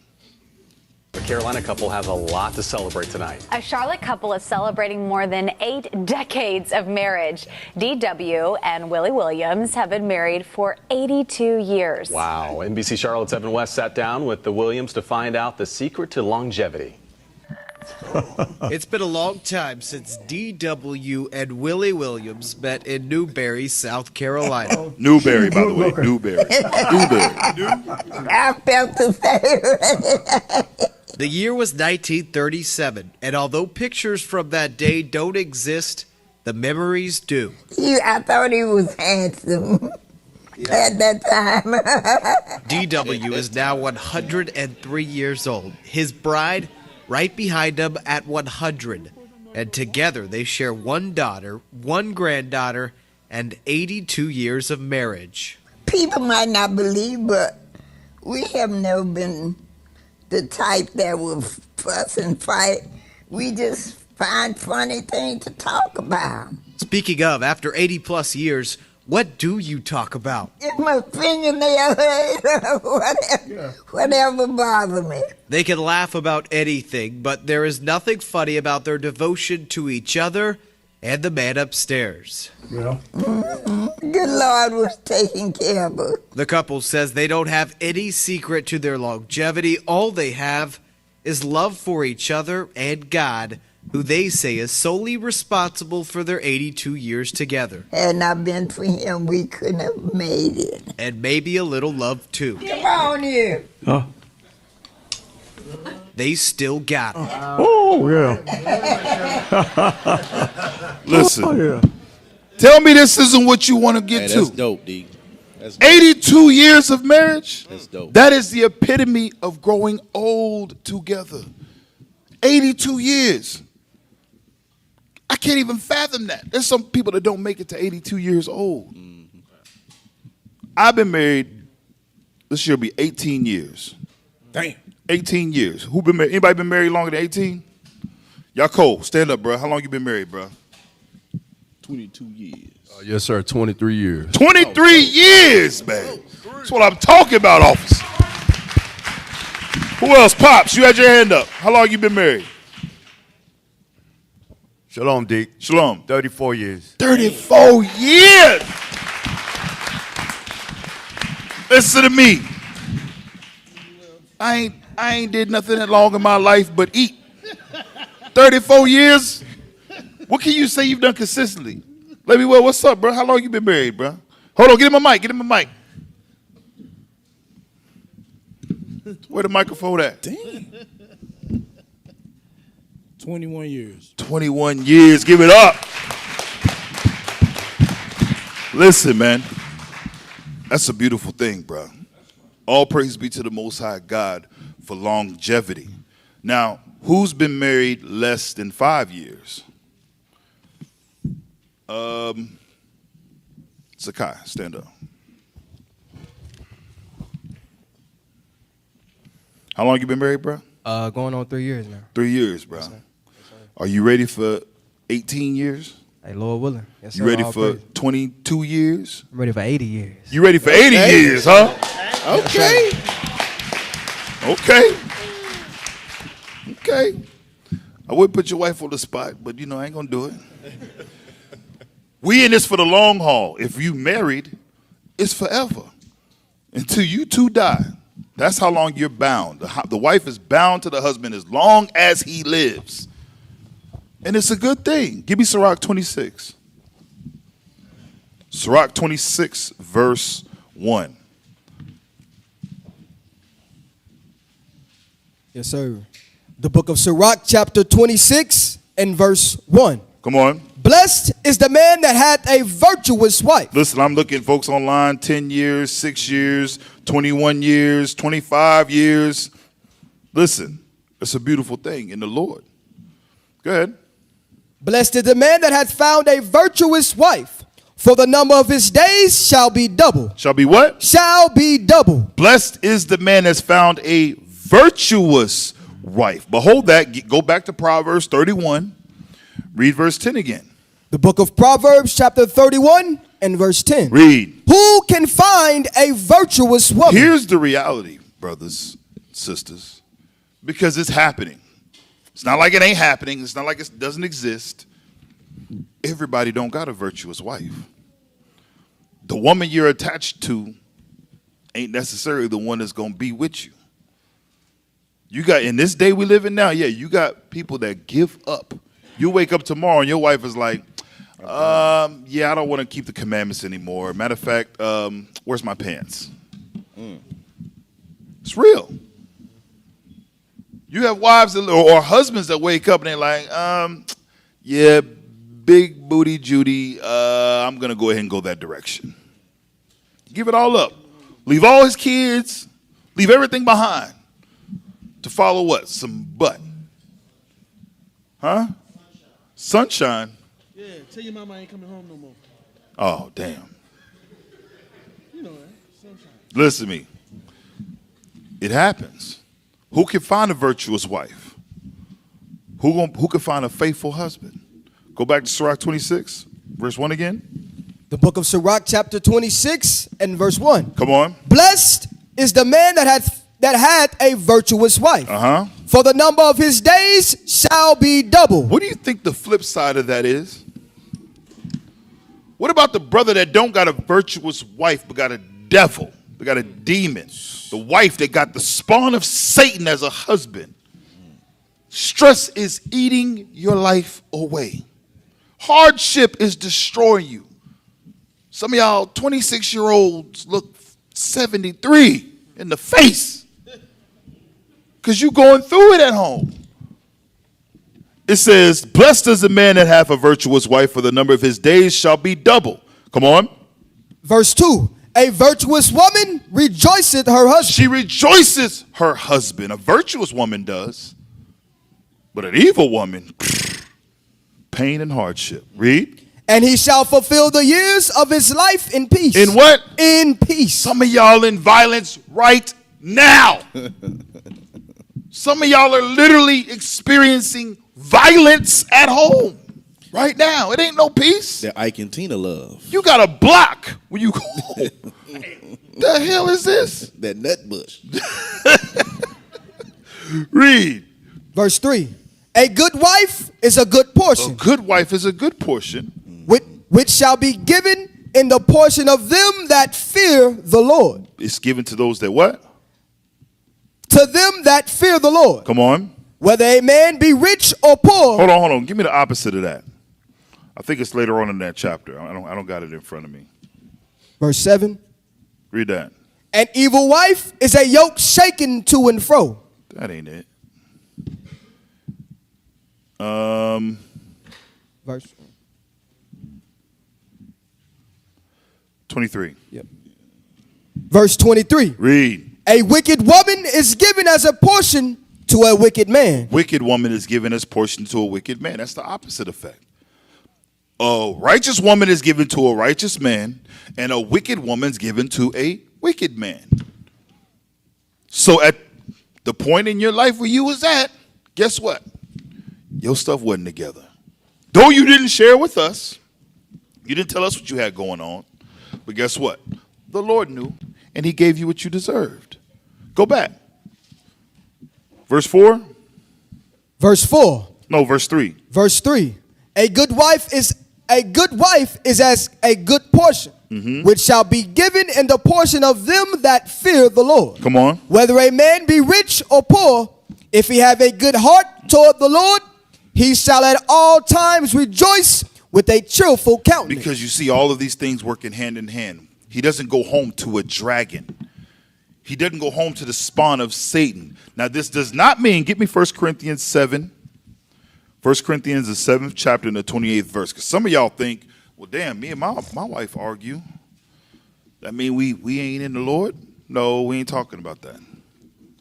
S12: The Carolina couple has a lot to celebrate tonight.
S13: A Charlotte couple is celebrating more than 8 decades of marriage. DW and Willie Williams have been married for 82 years.
S12: Wow. NBC Charlotte's Evan West sat down with the Williams to find out the secret to longevity.
S14: It's been a long time since DW and Willie Williams met in Newberry, South Carolina.
S2: Newberry, by the way. Newberry.
S15: I felt the same.
S14: The year was 1937, and although pictures from that day don't exist, the memories do.
S15: I thought he was handsome at that time.
S14: DW is now 103 years old. His bride right behind him at 100. And together they share one daughter, one granddaughter, and 82 years of marriage.
S15: People might not believe, but we have never been the type that will fuss and fight. We just find funny things to talk about.
S14: Speaking of, after 80 plus years, what do you talk about?
S15: It's my fingernail, whatever bothers me.
S14: They can laugh about anything, but there is nothing funny about their devotion to each other and the man upstairs.
S15: Good Lord was taking care of us.
S14: The couple says they don't have any secret to their longevity. All they have is love for each other and God, who they say is solely responsible for their 82 years together.
S15: Had not been for him, we couldn't have made it.
S14: And maybe a little love too.
S15: Come on here.
S7: Huh?
S14: They still got it.
S7: Oh, yeah.
S2: Listen.
S7: Oh, yeah.
S2: Tell me this isn't what you want to get
S8: Hey, that's
S2: to.
S8: dope, D. That's dope.
S2: 82 years of marriage?
S8: That's dope.
S2: That is the epitome of growing old together. 82 years. I can't even fathom that. There's some people that don't make it to 82 years old. I've been married, this year will be 18 years.
S9: Damn.
S2: 18 years. Who been married? Anybody been married longer than 18? Y'all Cole, stand up, bro. How long you been married, bro?
S8: 22 years.
S7: Yes, sir. 23 years.
S2: 23 years, man. That's what I'm talking about, officer. Who else? Pops, you had your hand up. How long you been married?
S16: Shalom, Dick.
S2: Shalom.
S16: 34 years.
S2: 34 years. Listen to me. I ain't did nothing that long in my life but eat. 34 years? What can you say you've done consistently? Let me well, what's up, bro? How long you been married, bro? Hold on, get him a mic. Get him a mic. Where the microphone at?
S9: Damn. 21 years.
S2: 21 years. Give it up. Listen, man. That's a beautiful thing, bro. All praise be to the Most High God for longevity. Now, who's been married less than 5 years? Zakai, stand up. How long you been married, bro?
S17: Going on 3 years now.
S2: 3 years, bro. Are you ready for 18 years?
S17: Hey, Lord willing. Yes,
S2: You
S17: sir,
S2: ready
S17: all
S2: for
S17: praise.
S2: 22 years?
S17: I'm ready for 80 years.
S2: You ready for 80 years, huh?
S8: Okay.
S2: Okay. Okay. I would put your wife on the spot, but I ain't gonna do it. We in this for the long haul. If you married, it's forever. Until you two die. That's how long you're bound. The wife is bound to the husband as long as he lives. And it's a good thing. Give me Sirach 26. Sirach 26, verse 1.
S6: Yes, sir. The book of Sirach, chapter 26 and verse 1.
S2: Come on.
S6: Blessed is the man that hath a virtuous wife.
S2: Listen, I'm looking, folks, online, 10 years, 6 years, 21 years, 25 years. Listen, it's a beautiful thing in the Lord. Go ahead.
S6: Blessed is the man that hath found a virtuous wife, for the number of his days shall be double.
S2: Shall be what?
S6: Shall be double.
S2: Blessed is the man that's found a virtuous wife. Behold that. Go back to Proverbs 31. Read verse 10 again.
S6: The book of Proverbs, chapter 31 and verse 10.
S2: Read.
S6: Who can find a virtuous woman?
S2: Here's the reality, brothers, sisters, because it's happening. It's not like it ain't happening. It's not like it doesn't exist. Everybody don't got a virtuous wife. The woman you're attached to ain't necessarily the one that's going to be with you. You got, in this day we live in now, you got people that give up. You wake up tomorrow and your wife is like, I don't want to keep the commandments anymore. Matter of fact, where's my pants? It's real. You have wives or husbands that wake up and they're like, big booty Judy, I'm going to go ahead and go that direction. Give it all up. Leave all his kids, leave everything behind to follow what? Some butt. Huh? Sunshine.
S9: Yeah, tell your mama I ain't coming home no more.
S2: Oh, damn.
S9: You know that. Sunshine.
S2: Listen to me. It happens. Who can find a virtuous wife? Who can find a faithful husband? Go back to Sirach 26, verse 1 again.
S6: The book of Sirach, chapter 26 and verse 1.
S2: Come on.
S6: Blessed is the man that had a virtuous wife.
S2: Uh-huh.
S6: For the number of his days shall be double.
S2: What do you think the flip side of that is? What about the brother that don't got a virtuous wife but got a devil? They got a demon. The wife that got the spawn of Satan as a husband. Stress is eating your life away. Hardship is destroying you. Some of y'all 26-year-olds look 73 in the face because you going through it at home. It says, blessed is the man that hath a virtuous wife, for the number of his days shall be double. Come on.
S6: Verse 2. A virtuous woman rejoiceth her husband.
S2: She rejoices her husband. A virtuous woman does. But an evil woman, pain and hardship. Read.
S6: And he shall fulfill the years of his life in peace.
S2: In what?
S6: In peace.
S2: Some of y'all in violence right now. Some of y'all are literally experiencing violence at home right now. It ain't no peace.
S8: That Ike and Tina love.
S2: You got a block when you go. The hell is this?
S8: That nut bush.
S2: Read.
S6: Verse 3. A good wife is a good portion.
S2: A good wife is a good portion.
S6: Which shall be given in the portion of them that fear the Lord.
S2: It's given to those that what?
S6: To them that fear the Lord.
S2: Come on.
S6: Whether a man be rich or poor.
S2: Hold on. Give me the opposite of that. I think it's later on in that chapter. I don't got it in front of me.
S6: Verse 7.
S2: Read that.
S6: An evil wife is a yoke shaken to and fro.
S2: That ain't it.
S6: Verse
S2: 23.
S6: Yep. Verse 23.
S2: Read.
S6: A wicked woman is given as a portion to a wicked man.
S2: Wicked woman is given as portion to a wicked man. That's the opposite effect. A righteous woman is given to a righteous man, and a wicked woman is given to a wicked man. So at the point in your life where you was at, guess what? Your stuff wasn't together. Though you didn't share with us, you didn't tell us what you had going on, but guess what? The Lord knew, and he gave you what you deserved. Go back. Verse 4?
S6: Verse 4.
S2: No, verse 3.
S6: Verse 3. A good wife is as a good portion, which shall be given in the portion of them that fear the Lord.
S2: Come on.
S6: Whether a man be rich or poor, if he have a good heart toward the Lord, he shall at all times rejoice with a cheerful countenance.
S2: Because you see all of these things working hand in hand. He doesn't go home to a dragon. He doesn't go home to the spawn of Satan. Now, this does not mean, give me 1 Corinthians 7. 1 Corinthians, the 7th chapter and the 28th verse. Because some of y'all think, well, damn, me and my wife argue. That mean we ain't in the Lord? No, we ain't talking about that.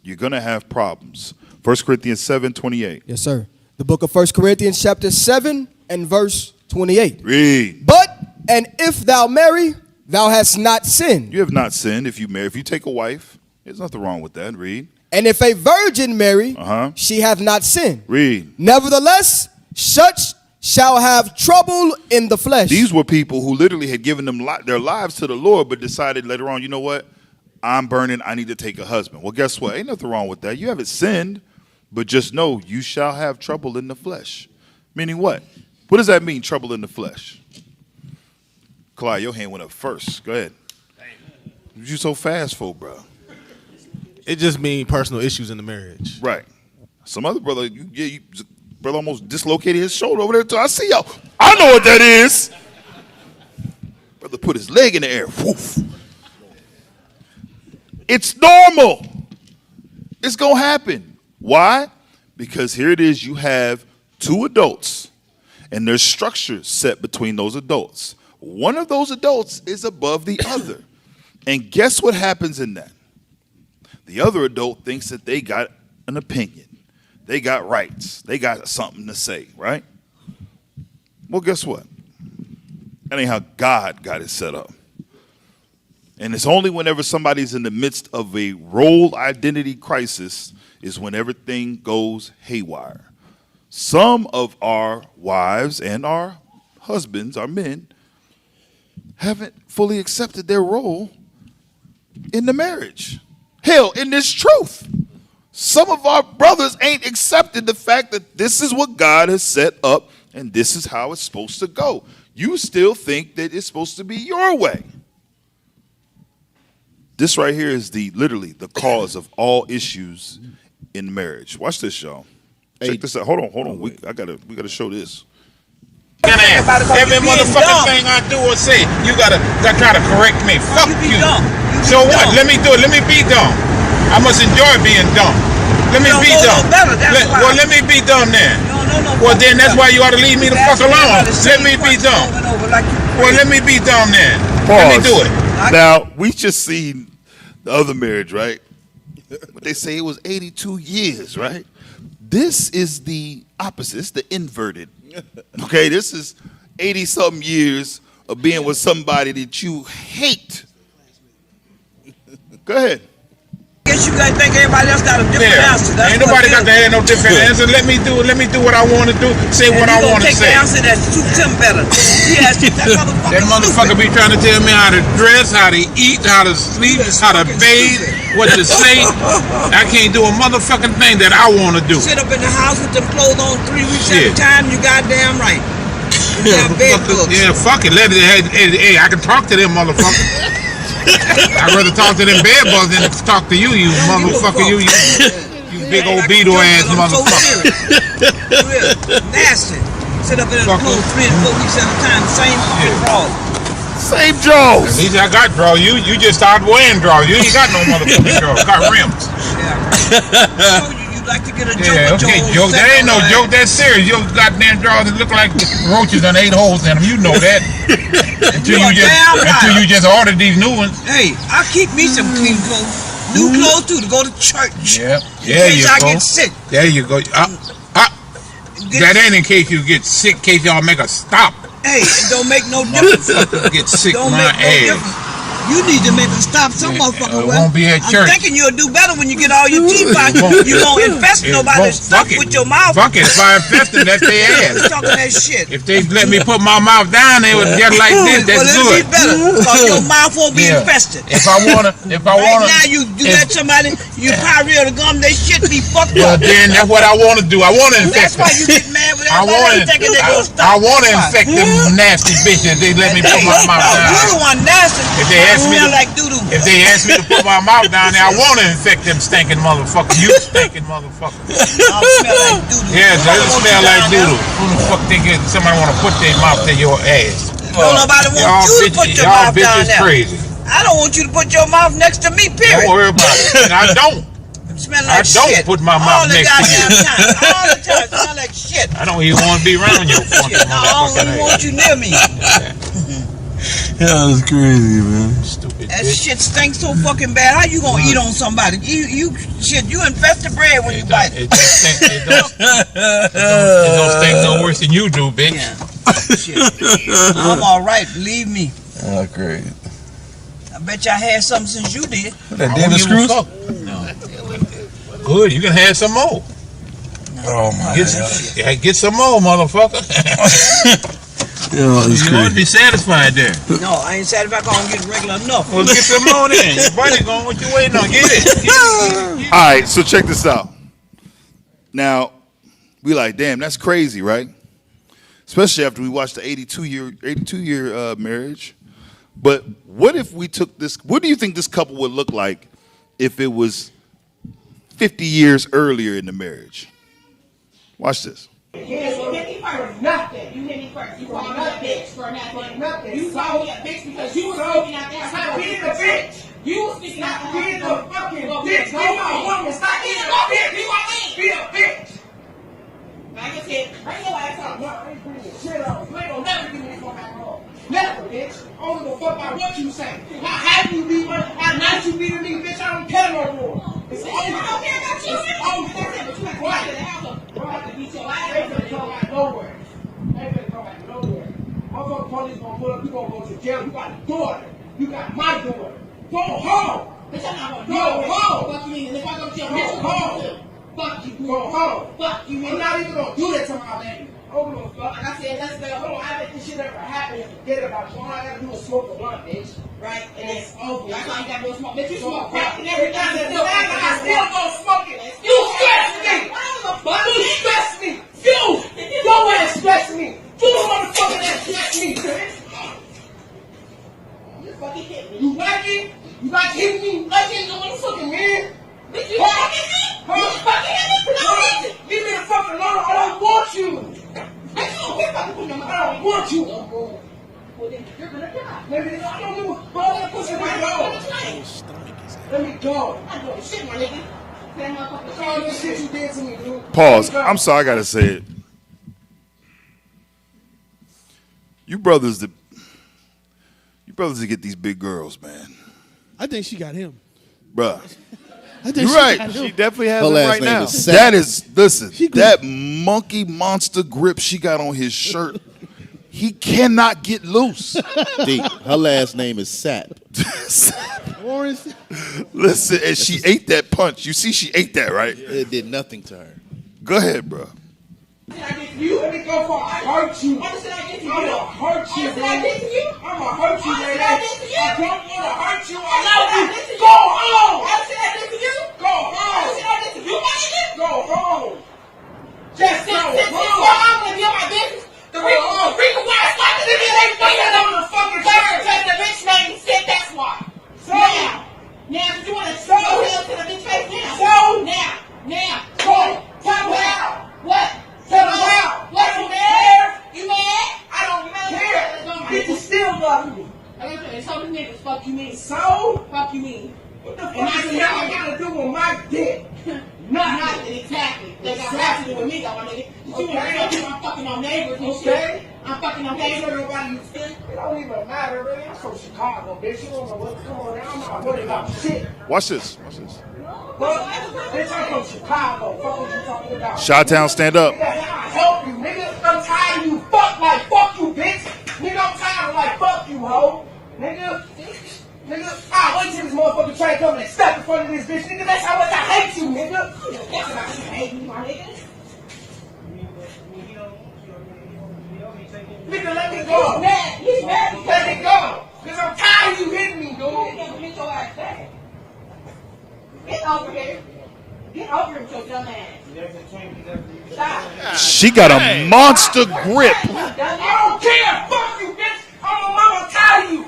S2: You're going to have problems. 1 Corinthians 7:28.
S6: Yes, sir. The book of 1 Corinthians chapter 7 and verse 28.
S2: Read.
S6: But, and if thou marry, thou hast not sinned.
S2: You have not sinned if you marry. If you take a wife, there's nothing wrong with that. Read.
S6: And if a virgin marry, she hath not sinned.
S2: Read.
S6: Nevertheless, such shall have trouble in the flesh.
S2: These were people who literally had given them their lives to the Lord, but decided later on, you know what? I'm burning. I need to take a husband. Well, guess what? Ain't nothing wrong with that. You haven't sinned, but just know you shall have trouble in the flesh. Meaning what? What does that mean, trouble in the flesh? Clyde, your hand went up first. Go ahead. What you so fast for, bro?
S16: It just means personal issues in the marriage.
S2: Right. Some other brother, brother almost dislocated his shoulder over there. Too. I see y'all. I know what that is. Brother put his leg in the air. Woof. It's normal. It's going to happen. Why? Because here it is. You have two adults, and there's structures set between those adults. One of those adults is above the other. And guess what happens in that? The other adult thinks that they got an opinion. They got rights. They got something to say, right? Well, guess what? That ain't how God got it set up. And it's only whenever somebody's in the midst of a role identity crisis is when everything goes haywire. some of our wives and our husbands, our men, haven't fully accepted their role in the marriage. Hell, in this truth. Some of our brothers ain't accepted the fact that this is what God has set up and this is how it's supposed to go. You still think that it's supposed to be your way. This right here is literally the cause of all issues in marriage. Watch this, y'all. Check this out. Hold on. We gotta show this.
S18: Every motherfucking thing I do or say, you gotta try to correct me. Fuck you. So what? Let me do it. Let me be dumb. I must enjoy being dumb. Let me be dumb. Well, let me be dumb then. Well, then that's why you ought to leave me the fuck alone. Let me be dumb. Well, let me be dumb then. Let me do it.
S2: Now, we just seen the other marriage, right? But they say it was 82 years, right? This is the opposite. It's the inverted. Okay, this is 80-something years of being with somebody that you hate. Go ahead.
S18: Guess you guys think everybody else got a different answer. Ain't nobody got to have no different answer. Let me do what I want to do. Say what I want to say.
S15: Answer that suits him better.
S18: That motherfucker be trying to tell me how to dress, how to eat, how to sleep, how to bathe, what to say. I can't do a motherfucking thing that I want to do.
S15: Sit up in the house with them clothes on 3 weeks at a time. You goddamn right.
S18: Yeah, fuck it. Hey, I can talk to them motherfuckers. I'd rather talk to them bed bugs than talk to you, you motherfucker. You big old Beetle ass motherfucker.
S15: Nasty. Sit up in the clothes 3 and 4 weeks at a time. Same draws.
S2: Same draws.
S18: At least I got draw. You just started wearing draws. You ain't got no motherfucking draws. Got rims.
S15: You like to get a joke.
S18: Okay, joke. That ain't no joke. That's serious. Your goddamn drawers that look like roaches done 8 holes in them. You know that. Until you just ordered these new ones.
S15: Hey, I keep me some clean clothes. New clothes too to go to church.
S18: Yeah.
S15: In case I get sick.
S18: There you go. That ain't in case you get sick. In case y'all make a stop.
S15: Hey, it don't make no difference.
S18: Get sick,
S15: don't
S18: my
S15: make no
S18: ass.
S15: difference. You need to make a stop some motherfucker.
S18: Won't be at church.
S15: I'm thinking you'll do better when you get all your teeth out. You won't infest nobody's stuff with your mouth.
S18: Fuck it. If I infest them, that's their ass.
S15: You talking that shit.
S18: If they let me put my mouth down, they would just like this. That's
S15: well,
S18: good.
S15: Be better, because your mouth won't be infested.
S18: If I wanna,
S15: right now you let somebody, you pyrrhea the gum, they shit be fucked up.
S18: Well, then that's what I want to do. I want to infect them.
S15: That's why you get mad with everybody thinking they gonna stop.
S18: I want to infect them nasty bitches. They let me put my mouth down.
S15: You're the one nasty.
S18: If they ask me
S15: like doo-doo.
S18: If they ask me to put my mouth down there, I want to infect them stinking motherfuckers. You stinking motherfucker. Yeah, they smell like doodle. Who the fuck think somebody want to put their mouth in your ass?
S15: Don't nobody want you to put your mouth down there.
S18: Y'all bitches crazy.
S15: I don't want you to put your mouth next to me, period.
S18: Don't worry about it. And I don't.
S15: Like
S18: I don't put my mouth next to you.
S15: All the time. Smell like shit.
S18: I don't even want to be around you.
S15: I don't even want you near me.
S16: Yeah, that's crazy, man.
S18: Stupid
S15: that shit stinks so fucking bad. How you gonna eat on somebody? You infest the bread when you bite it.
S18: It don't stink no worse than you do, bitch.
S15: Yeah. Shit. I'm all right. Believe me.
S16: Oh, great.
S15: I bet you I had something since you did.
S16: That David Screws?
S18: No. Good. You can have some more.
S16: Oh my God.
S18: Get some more, motherfucker.
S16: You
S18: ought to be satisfied there.
S15: No, I ain't satisfied. I don't get regular enough.
S18: Well, get some more then. Your buddy going, what you waiting on? Get it.
S2: All right, so check this out. Now, we like, damn, that's crazy, right? Especially after we watched the 82-year marriage. But what if we took this? What do you think this couple would look like if it was 50 years earlier in the marriage? Watch this.
S19: You hit me first. Nothing. You hit me first. You called me a bitch for nothing. You called me a bitch because you was speaking out there. Stop being a bitch. You was speaking out there. Being a fucking bitch. Be a woman. Stop being a bitch. Be what I mean. Be a bitch. Like I said, bring your ass up. No, I ain't bringing shit up. You ain't gonna never give me this one back home. Never, bitch. I don't give a fuck about what you say. How happy you be, how nice you be to me, bitch. I don't care no more. It's over. I don't care about you. It's over. That's it. But you ain't going to the house. You don't have to beat your ass. They ain't come back nowhere. They ain't come back nowhere. Motherfucking police gonna pull up. You gonna go to jail. You got a daughter. You got my daughter. Go home. Bitch, I'm not gonna go home. What you mean? If I go to jail, bitch, go home. Fuck you. Go home. Fuck you. I'm not even gonna do that to my baby. Hold on, fuck. Like I said, let's go. Hold on. I let this shit ever happen and forget about it. All I gotta do is smoke a blunt, bitch. Right? And it's over. That's all you gotta do is smoke. Bitch, you smoke crack and everything. I still gonna smoke it. You stress me. You stress me. You. Your way to stress me. You the motherfucker that stress me, bitch. You fucking hit me. You wacky? You about to hit me? Like you motherfucking man. Bitch, you fucking hit me? You fucking hit me? No, leave me the fuck alone. I don't want you. I don't want you. Well, then you're gonna die. Maybe I don't know. Hold that pussy right now. Let me go. I'm doing shit, my nigga. All this shit you did to me, dude.
S2: Pause. I'm sorry, I gotta say it. You brothers that get these big girls, man.
S9: I think she got him.
S2: Bruh.
S9: I think
S2: You're
S9: she
S2: right.
S9: got him.
S10: She definitely has
S8: Her
S10: him
S8: last
S10: right
S8: name
S10: now.
S8: is Sap.
S2: That is, listen, that monkey monster grip she got on his shirt, he cannot get loose.
S8: D, her last name is Sap.
S9: Orange.
S2: Listen, and she ate that punch. You see she ate that, right?
S8: It did nothing to her.
S2: Go ahead, bro.
S19: You let me go for I hurt you. I'm gonna hurt you, baby. I'm gonna hurt you, baby. I don't want to hurt you. I love you. Go home. Go home. Go home. Just go home. I'm gonna be on my business. The reason why it's like this is they waiting on the fucking church because the bitch made me sick. That's why. So now, if you want to go to the bitch face now. So now, go. Tell me out. What? Tell me out. What, you mad? You mad? I don't care. Bitches still love me. Okay, so the niggas, fuck you mean? So? Fuck you mean? What the fuck does that got to do with my dick? Nothing. Exactly. They got nothing to do with me, though, my nigga. You know I'm fucking on neighbors and shit. I'm fucking on neighbors. It don't even matter, man. I'm from Chicago, bitch. You don't know what's going on. I'm not worried about shit.
S2: Watch this. Watch this.
S19: But, bitch, I'm from Chicago. Fuck what you talking about.
S2: Chi-Town, stand up.
S19: Nigga, I help you, nigga. I'm tired of you. Fuck you, bitch. Nigga, I'm tired of like, fuck you, hoe. Nigga, I wait till this motherfucking train come and step in front of this bitch. Nigga, that's how much I hate you, nigga. That's how much I hate you, my nigga. Nigga, let me go. He's mad. Let me go. Because I'm tired of you hitting me, dude. Get your ass back. Get over here. Get over here with your dumb ass. Stop.
S2: She got a monster grip.
S19: I don't care. Fuck you, bitch. I'm mama tired of you.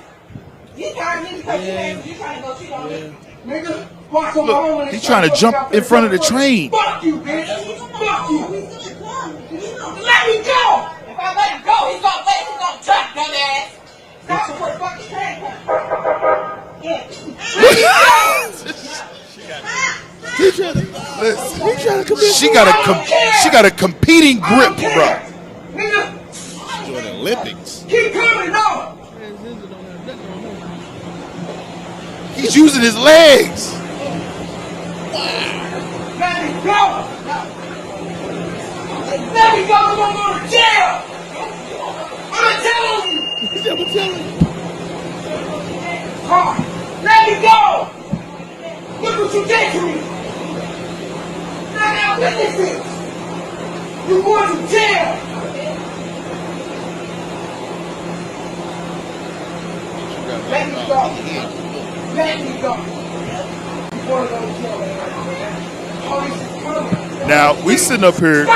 S19: You tired of me because you trying to go cheat on me. Nigga, walk on my own.
S2: Look, he's trying to jump in front of the train.
S19: Fuck you, bitch. Fuck you. Let me go. If I let him go, he's gonna jump, dumbass. Stop before the fucking train comes.
S2: She got a competing grip, bro.
S19: Nigga,
S8: Doing the Olympics.
S19: keep coming on.
S2: He's using his legs.
S19: Let me go. Let me go. I'm gonna go to jail. I'm telling you. Let me go. Look what you did to me. Now witnesses. You going to jail. Let me go. Let me go. You want to go to jail, man. All this is coming.
S2: Now we sitting up here.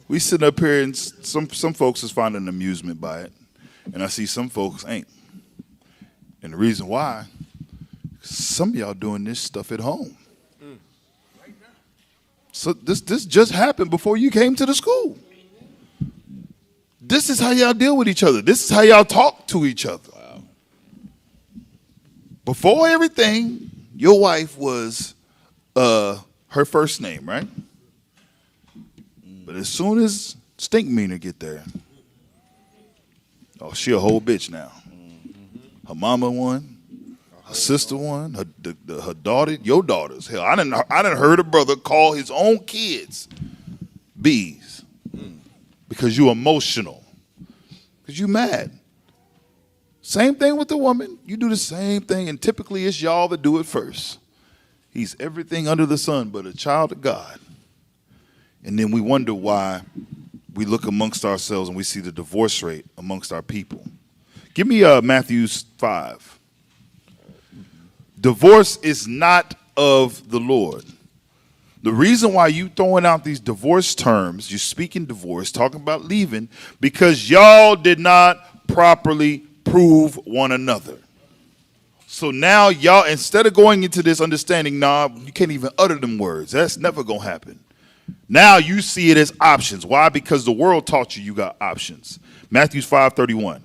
S2: We sitting up here, and some folks is finding amusement by it, and I see some folks ain't. And the reason why, some of y'all doing this stuff at home. So this just happened before you came to the school. This is how y'all deal with each other. This is how y'all talk to each other. Wow. Before everything, your wife was her first name, right? But as soon as Stinkmeaner get there, oh, she a whole bitch now. Her mama won, her sister won, her daughter, your daughters. Hell, I didn't heard a brother call his own kids bees because you emotional, because you mad. Same thing with the woman. You do the same thing, and typically it's y'all that do it first. He's everything under the sun but a child of God. And then we wonder why we look amongst ourselves and we see the divorce rate amongst our people. Give me Matthew 5. Divorce is not of the Lord. The reason why you throwing out these divorce terms, you're speaking divorce, talking about leaving, because y'all did not properly prove one another. So now y'all, instead of going into this understanding, nah, you can't even utter them words. That's never going to happen. Now you see it as options. Why? Because the world taught you got options. Matthew 5:31.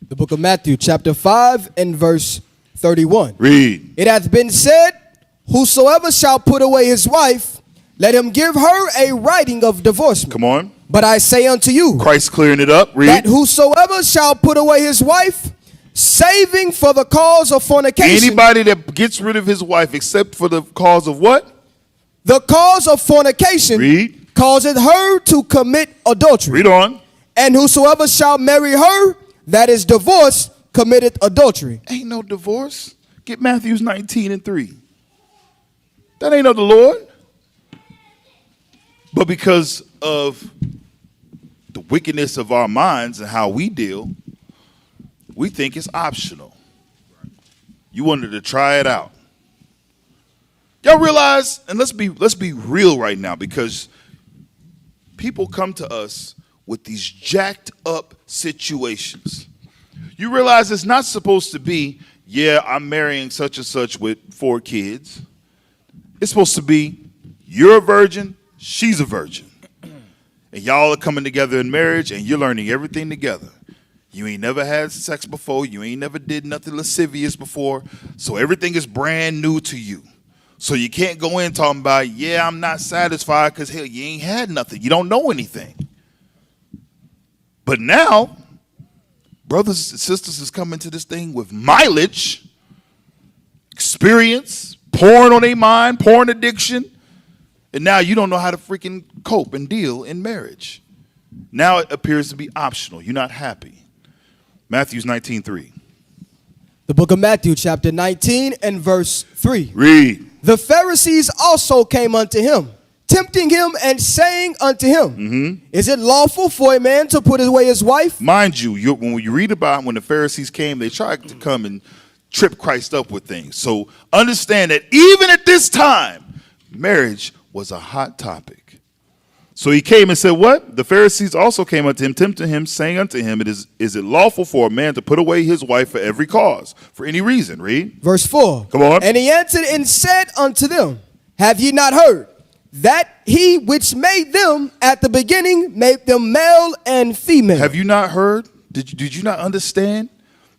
S6: The book of Matthew, chapter 5 and verse 31.
S2: Read.
S6: It hath been said, whosoever shall put away his wife, let him give her a writing of divorcement.
S2: Come on.
S6: But I say unto you,
S2: Christ clearing it up. Read.
S6: that whosoever shall put away his wife, saving for the cause of fornication.
S2: Anybody that gets rid of his wife except for the cause of what?
S6: The cause of fornication.
S2: Read.
S6: Causeth her to commit adultery.
S2: Read on.
S6: And whosoever shall marry her that is divorced committeth adultery.
S2: Ain't no divorce. Get Matthew 19:3. That ain't of the Lord. But because of the wickedness of our minds and how we deal, we think it's optional. You wanted to try it out. Y'all realize, and let's be real right now, because people come to us with these jacked up situations. You realize it's not supposed to be, yeah, I'm marrying such and such with 4 kids. It's supposed to be, you're a virgin, she's a virgin. And y'all are coming together in marriage and you're learning everything together. You ain't never had sex before. You ain't never did nothing lascivious before. So everything is brand new to you. So you can't go in talking about, yeah, I'm not satisfied because, hell, you ain't had nothing. You don't know anything. But now, brothers and sisters is coming to this thing with mileage, experience, porn on their mind, porn addiction. And now you don't know how to freaking cope and deal in marriage. Now it appears to be optional. You're not happy. Matthew 19:3.
S6: The book of Matthew, chapter 19 and verse 3.
S2: Read.
S6: The Pharisees also came unto him, tempting him and saying unto him, Is it lawful for a man to put away his wife?
S2: Mind you, when you read about when the Pharisees came, they tried to come and trip Christ up with things. So understand that even at this time, marriage was a hot topic. So he came and said, what? The Pharisees also came unto him, tempting him, saying unto him, is it lawful for a man to put away his wife for every cause, for any reason? Read.
S6: Verse 4.
S2: Come on.
S6: And he answered and said unto them, Have ye not heard that he which made them at the beginning made them male and female?
S2: Have you not heard? Did you not understand?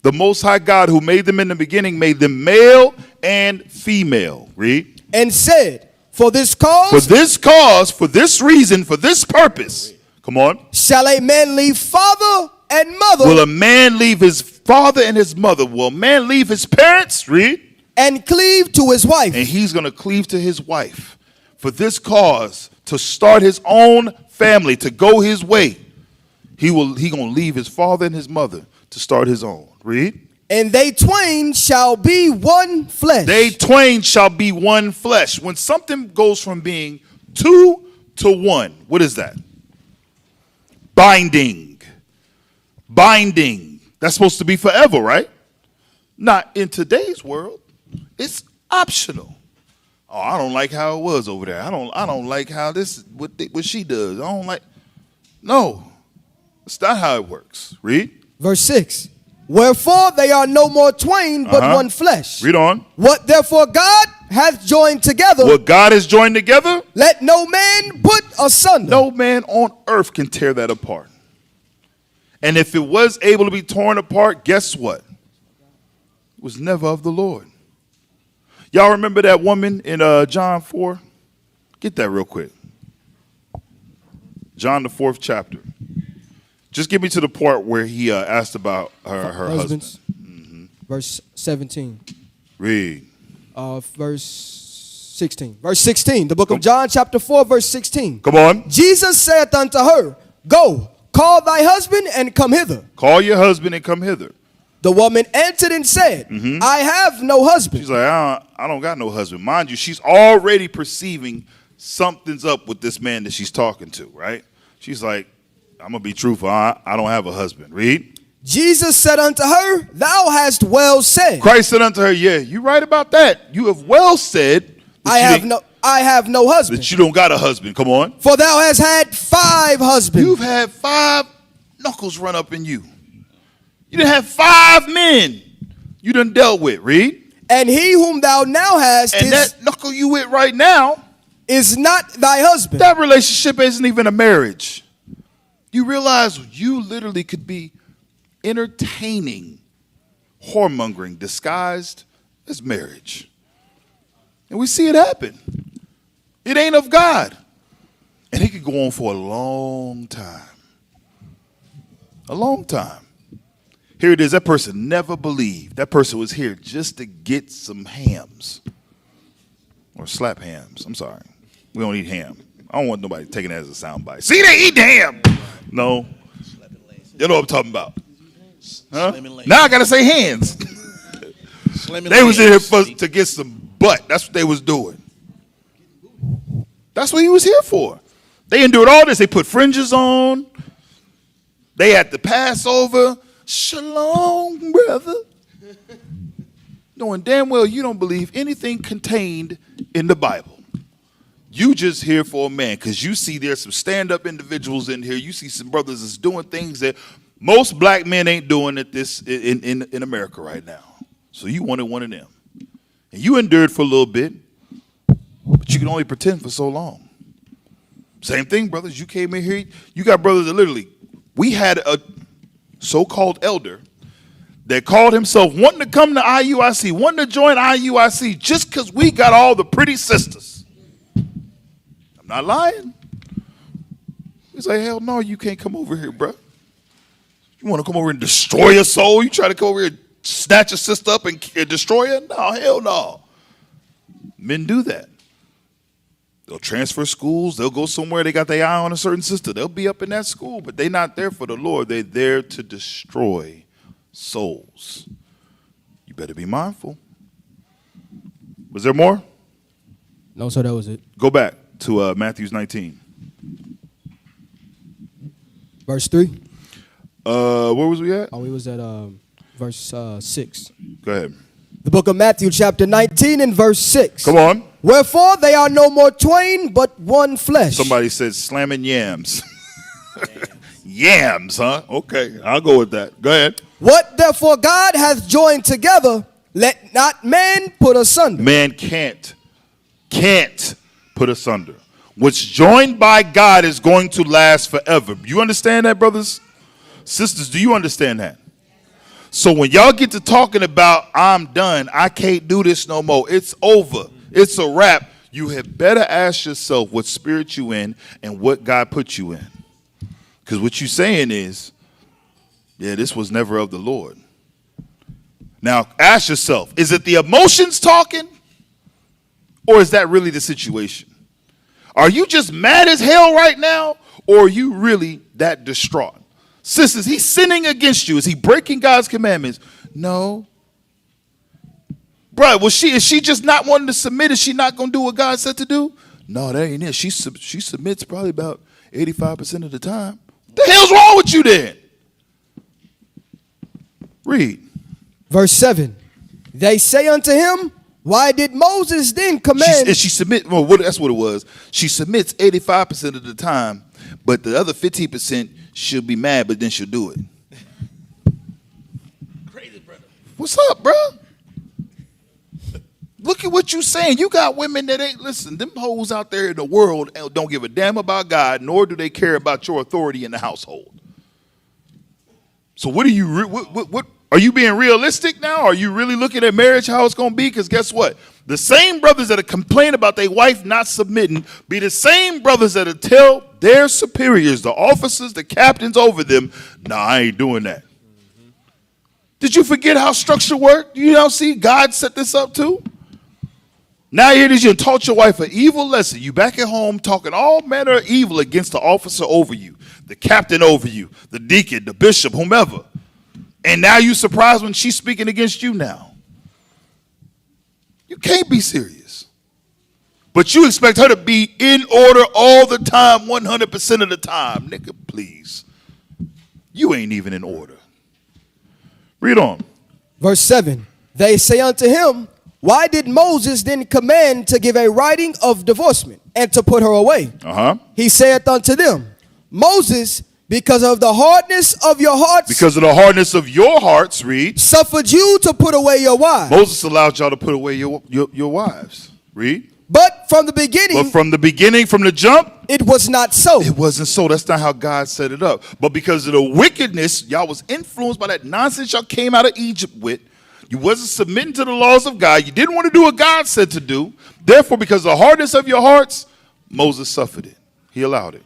S2: The Most High God who made them in the beginning made them male and female. Read.
S6: And said, For this cause,
S2: for this reason, for this purpose. Come on.
S6: Shall a man leave father and mother?
S2: Will a man leave his father and his mother? Will a man leave his parents? Read.
S6: And cleave to his wife.
S2: And he's going to cleave to his wife. For this cause, to start his own family, to go his way. He going to leave his father and his mother to start his own. Read.
S6: And they twain shall be one flesh.
S2: They twain shall be one flesh. When something goes from being 2 to 1, what is that? Binding. Binding. That's supposed to be forever, right? Not in today's world. It's optional. Oh, I don't like how it was over there. I don't like how this what she does. I don't like. No, it's not how it works. Read.
S6: Verse 6. Wherefore they are no more twain, but one flesh.
S2: Read on.
S6: What therefore God hath joined together.
S2: What God has joined together.
S6: Let no man put asunder.
S2: No man on earth can tear that apart. And if it was able to be torn apart, guess what? It was never of the Lord. Y'all remember that woman in John 4? Get that real quick. John the 4th chapter. Just get me to the part where he asked about her husband.
S6: Verse 17.
S2: Read.
S6: Verse 16. Verse 16. The book of John chapter 4 verse 16.
S2: Come on.
S6: Jesus saith unto her, Go, call thy husband and come hither.
S2: Call your husband and come hither.
S6: The woman answered and said, I have no husband.
S2: She's like, I don't got no husband. Mind you, she's already perceiving something's up with this man that she's talking to, right? She's like, I'm going to be truthful. I don't have a husband. Read.
S6: Jesus said unto her, Thou hast well said.
S2: Christ said unto her, yeah, you right about that. You have well said
S6: I have no husband.
S2: that you don't got a husband. Come on.
S6: For thou hast had 5 husbands.
S2: You've had 5 knuckles run up in you. You done have 5 men you done dealt with. Read.
S6: And he whom thou now hast
S2: and that knuckle you with right now
S6: is not thy husband.
S2: That relationship isn't even a marriage. You realize you literally could be entertaining whoremongering disguised as marriage. And we see it happen. It ain't of God. And it could go on for a long time. A long time. Here it is. That person never believed. That person was here just to get some hams. Or slap hams. I'm sorry. We don't eat ham. I don't want nobody taking that as a soundbite. See, they eat the ham. No. You know what I'm talking about. Huh? Now I got to say hands. They was in here to get some butt. That's what they was doing. That's what he was here for. They endured all this. They put fringes on. They had the Passover. Shalom, brother. Knowing damn well you don't believe anything contained in the Bible. You just here for a man because you see there's some stand-up individuals in here. You see some brothers that's doing things that most black men ain't doing at this in America right now. So you wanted one of them. And you endured for a little bit, but you can only pretend for so long. Same thing, brothers. You came in here. You got brothers that literally, we had a so-called elder that called himself wanting to come to IUIC, wanting to join IUIC just because we got all the pretty sisters. I'm not lying. He's like, hell no, you can't come over here, bro. You want to come over and destroy your soul? You try to come over here and snatch a sister up and destroy her? No, hell no. Men do that. They'll transfer schools. They'll go somewhere. They got their eye on a certain sister. They'll be up in that school, but they're not there for the Lord. They're there to destroy souls. You better be mindful. Was there more?
S17: No, sir, that was it.
S2: Go back to Matthew 19.
S6: Verse 3.
S2: Where was we at?
S17: Oh, we was at verse 6.
S2: Go ahead.
S6: The book of Matthew chapter 19 and verse 6.
S2: Come on.
S6: Wherefore they are no more twain, but one flesh.
S2: Somebody said slamming yams. Yams, huh? Okay, I'll go with that. Go ahead.
S6: What therefore God hath joined together, let not man put asunder.
S2: Man can't put asunder. What's joined by God is going to last forever. You understand that, brothers? Sisters, do you understand that? So when y'all get to talking about, I'm done, I can't do this no more, it's over, it's a wrap, you had better ask yourself what spirit you in and what God put you in. Because what you're saying is, yeah, this was never of the Lord. Now, ask yourself, is it the emotions talking? Or is that really the situation? Are you just mad as hell right now? Or are you really that distraught? Sisters, he's sinning against you. Is he breaking God's commandments? No. Bro, is she just not wanting to submit? Is she not going to do what God said to do? No, that ain't it. She submits probably about 85% of the time. What the hell's wrong with you then? Read.
S6: Verse 7. They say unto him, why did Moses then command?
S2: She submit. Well, that's what it was. She submits 85% of the time, but the other 15% she'll be mad, but then she'll do it.
S18: Crazy, brother.
S2: What's up, bro? Look at what you saying. You got women that ain't, listen, them hoes out there in the world don't give a damn about God, nor do they care about your authority in the household. So what are you, what are you being realistic now? Are you really looking at marriage, how it's going to be? Because guess what? The same brothers that are complaining about their wife not submitting be the same brothers that will tell their superiors, the officers, the captains over them, nah, I ain't doing that. Did you forget how structure worked? You don't see God set this up too? Now here it is, you taught your wife an evil lesson. You back at home talking all manner of evil against the officer over you, the captain over you, the deacon, the bishop, whomever. And now you surprised when she's speaking against you now. You can't be serious. But you expect her to be in order all the time, 100% of the time. Nigga, please. You ain't even in order. Read on.
S6: Verse 7. They say unto him, why did Moses then command to give a writing of divorcement and to put her away? He saith unto them, Moses, because of the hardness of your hearts.
S2: Because of the hardness of your hearts, read.
S6: Suffered you to put away your wives.
S2: Moses allowed y'all to put away your wives. Read.
S6: But from the beginning.
S2: But from the beginning, from the jump.
S6: It was not so.
S2: It wasn't so. That's not how God set it up. But because of the wickedness, y'all was influenced by that nonsense y'all came out of Egypt with. You wasn't submitting to the laws of God. You didn't want to do what God said to do. Therefore, because of the hardness of your hearts, Moses suffered it. He allowed it.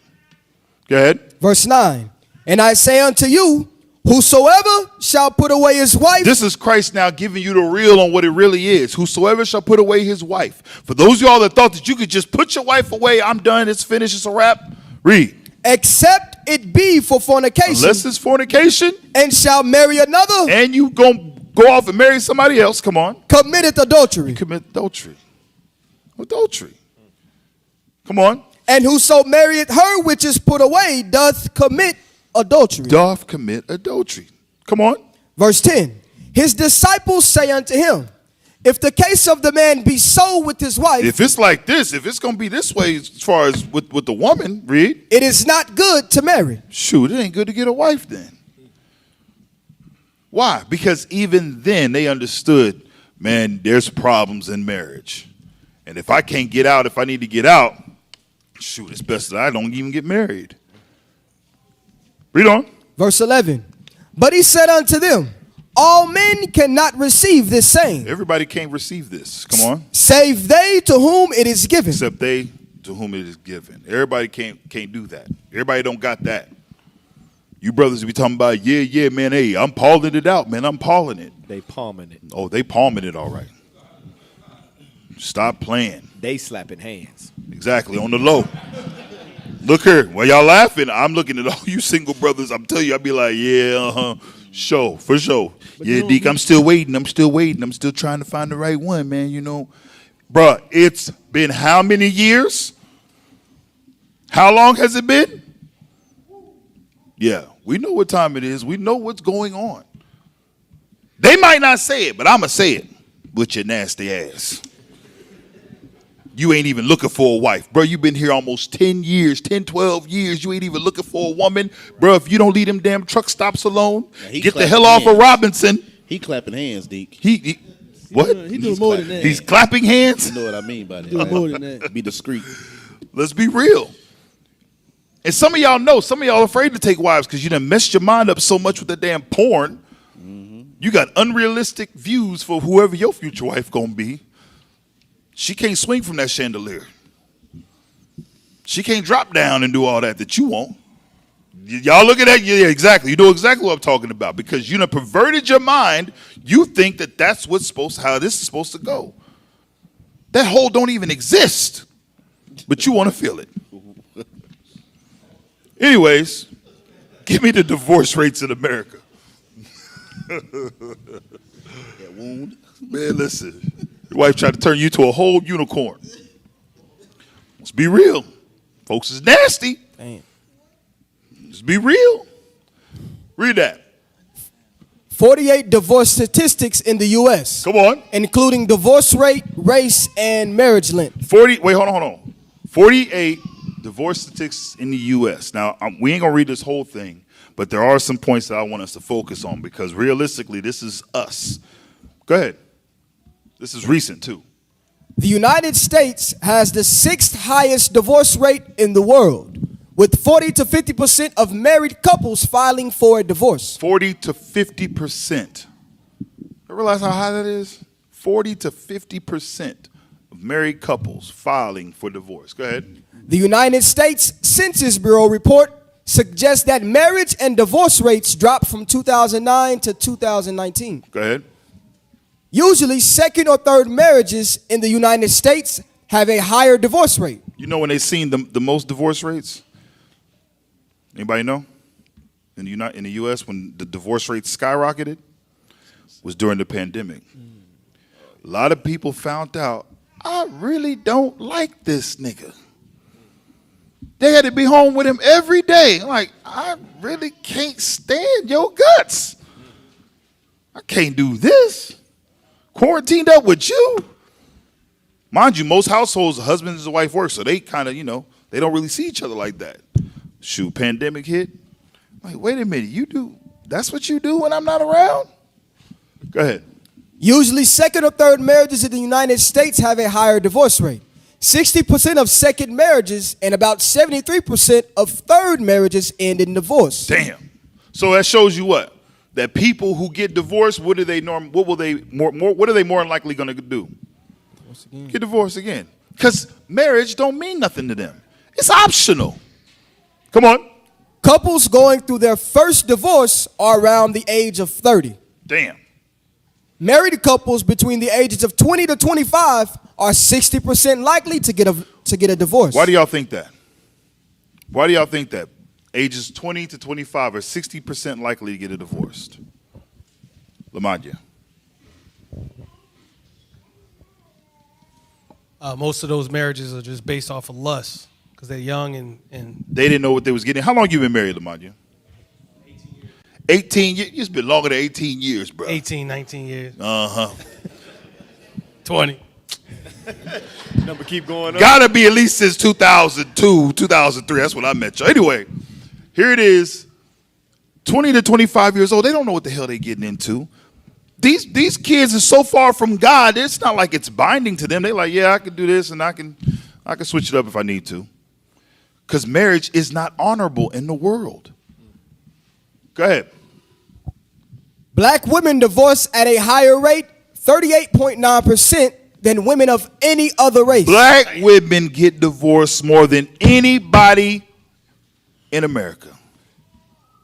S2: Go ahead.
S6: Verse 9. And I say unto you, whosoever shall put away his wife.
S2: This is Christ now giving you the real on what it really is. Whosoever shall put away his wife. For those of y'all that thought that you could just put your wife away, I'm done, it's finished, it's a wrap. Read.
S6: Except it be for fornication.
S2: Unless it's fornication.
S6: And shall marry another.
S2: And you gonna go off and marry somebody else. Come on.
S6: Committeth adultery.
S2: Commit adultery. Adultery. Come on.
S6: And whoso marrieth her which is put away doth commit adultery.
S2: Doth commit adultery. Come on.
S6: Verse 10. His disciples say unto him, if the case of the man be so with his wife.
S2: If it's like this, if it's going to be this way as far as with the woman, read.
S6: It is not good to marry.
S2: Shoot, it ain't good to get a wife then. Why? Because even then they understood, man, there's problems in marriage. And if I can't get out, if I need to get out, shoot, it's best that I don't even get married. Read on.
S6: Verse 11. But he said unto them, all men cannot receive this saying.
S2: Everybody can't receive this. Come on.
S6: Save they to whom it is given.
S2: Except they to whom it is given. Everybody can't do that. Everybody don't got that. You brothers be talking about, yeah, man, hey, I'm palming it out, man. I'm palming it.
S10: They palming it.
S2: Oh, they palming it all right. Stop playing.
S10: They slapping hands.
S2: Exactly, on the low. Look here, while y'all laughing, I'm looking at all you single brothers. I'm telling you, I'll be like, yeah, sure, for sure. Yeah, Deke, I'm still waiting. I'm still trying to find the right one, man, you know. Bruh, it's been how many years? How long has it been? Yeah, we know what time it is. We know what's going on. They might not say it, but I'm going to say it with your nasty ass. You ain't even looking for a wife. Bro, you've been here almost 10 years, 10, 12 years. You ain't even looking for a woman. Bro, if you don't leave them damn truck stops alone, get the hell off of Robinson.
S8: He clapping hands, Deke.
S2: He what?
S9: He doing more than that.
S2: He's clapping hands?
S8: You know what I mean by that.
S9: Doing more than that.
S8: Be discreet.
S2: Let's be real. And some of y'all know, some of y'all afraid to take wives because you done messed your mind up so much with the damn porn. You got unrealistic views for whoever your future wife gonna be. She can't swing from that chandelier. She can't drop down and do all that you want. Y'all look at that? Yeah, exactly. You know exactly what I'm talking about because you done perverted your mind. You think that that's what's how this is supposed to go. That hole don't even exist, but you want to feel it. Anyways, give me the divorce rates in America.
S8: That wound.
S2: Man, listen. Your wife tried to turn you to a whole unicorn. Let's be real. Folks is nasty.
S6: Damn.
S2: Let's be real. Read that.
S6: 48 divorce statistics in the U.S.
S2: Come on.
S6: Including divorce rate, race, and marriage length.
S2: 40. Wait, hold on. 48 divorce statistics in the U.S. Now, we ain't going to read this whole thing, but there are some points that I want us to focus on because realistically, this is us. Go ahead. This is recent, too.
S6: The United States has the 6th highest divorce rate in the world, with 40 to 50% of married couples filing for a divorce.
S2: 40 to 50%. You realize how high that is? 40 to 50% of married couples filing for divorce. Go ahead.
S6: The United States Census Bureau report suggests that marriage and divorce rates dropped from 2009 to 2019.
S2: Go ahead.
S6: Usually, second or third marriages in the United States have a higher divorce rate.
S2: You know when they seen the most divorce rates? Anybody know? in the U.S. when the divorce rate skyrocketed was during the pandemic. A lot of people found out, I really don't like this nigga. They had to be home with him every day. I'm like, I really can't stand your guts. I can't do this. Quarantined up with you. Mind you, most households, the husband and the wife work, so they kind of, they don't really see each other like that. Shoot, pandemic hit. I'm like, wait a minute, that's what you do when I'm not around? Go ahead.
S6: Usually second or third marriages in the United States have a higher divorce rate. 60% of second marriages and about 73% of third marriages end in divorce.
S2: Damn. So that shows you what? That people who get divorced, what are they more likely going to do? Get divorced again. Because marriage don't mean nothing to them. It's optional. Come on.
S6: Couples going through their first divorce are around the age of 30.
S2: Damn.
S6: Married couples between the ages of 20 to 25 are 60% likely to get a divorce.
S2: Why do y'all think that? Why do y'all think that? Ages 20 to 25 are 60% likely to get a divorce. Lamagna.
S16: Most of those marriages are just based off of lust because they're young and
S2: they didn't know what they was getting. How long you been married, Lamagna? 18 years. It's been longer than 18 years, bro.
S16: 18, 19 years.
S10: 20. Number keep going up.
S2: Gotta be at least since 2002, 2003. That's when I met you. Anyway, here it is. 20 to 25 years old. They don't know what the hell they're getting into. These kids are so far from God. It's not like it's binding to them. They're like, yeah, I can do this and I can switch it up if I need to. Because marriage is not honorable in the world. Go ahead.
S6: Black women divorce at a higher rate, 38.9%, than women of any other race.
S2: Black women get divorced more than anybody in America.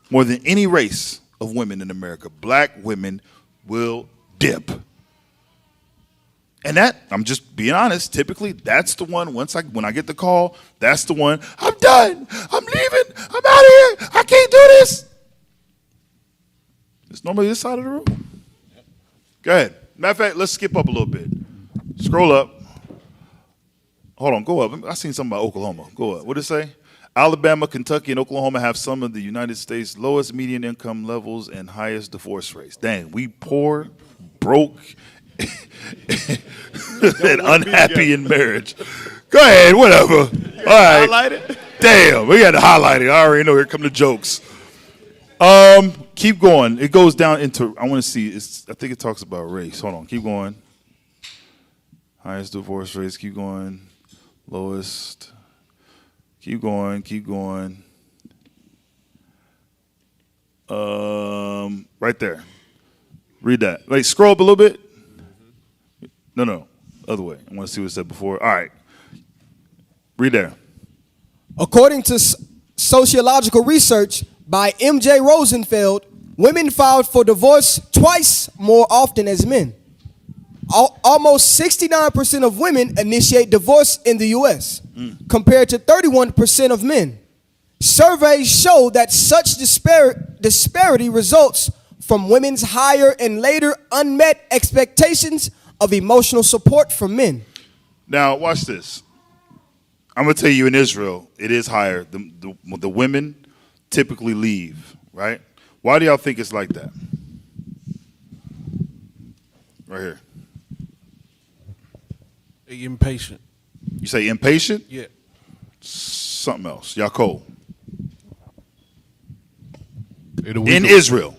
S2: More than any race of women in America. Black women will dip. And that, I'm just being honest, typically that's the one, when I get the call, that's the one, I'm done, I'm leaving, I'm out of here, I can't do this. It's normally this side of the room. Go ahead. Matter of fact, let's skip up a little bit. Scroll up. Hold on, go up. I seen something about Oklahoma. Go up. What did it say? Alabama, Kentucky, and Oklahoma have some of the United States' lowest median income levels and highest divorce rates. Dang, we poor, broke, and unhappy in marriage. Go ahead, whatever. All right.
S10: Highlight it?
S2: Damn, we got to highlight it. I already know. Here come the jokes. Keep going. It goes down into, I want to see, I think it talks about race. Hold on, keep going. Highest divorce rates, keep going. Lowest. Keep going, keep going. Right there. Read that. Like, scroll up a little bit. No, other way. I want to see what it said before. All right. Read there.
S6: According to sociological research by M.J. Rosenfeld, women filed for divorce twice more often as men. Almost 69% of women initiate divorce in the U.S., compared to 31% of men. Surveys show that such disparity results from women's higher and later unmet expectations of emotional support from men.
S2: Now, watch this. I'm going to tell you, in Israel, it is higher. The women typically leave, right? Why do y'all think it's like that? Right here.
S16: They impatient.
S2: You say impatient?
S16: Yeah.
S2: Something else. Yaakov.
S7: In
S2: Israel.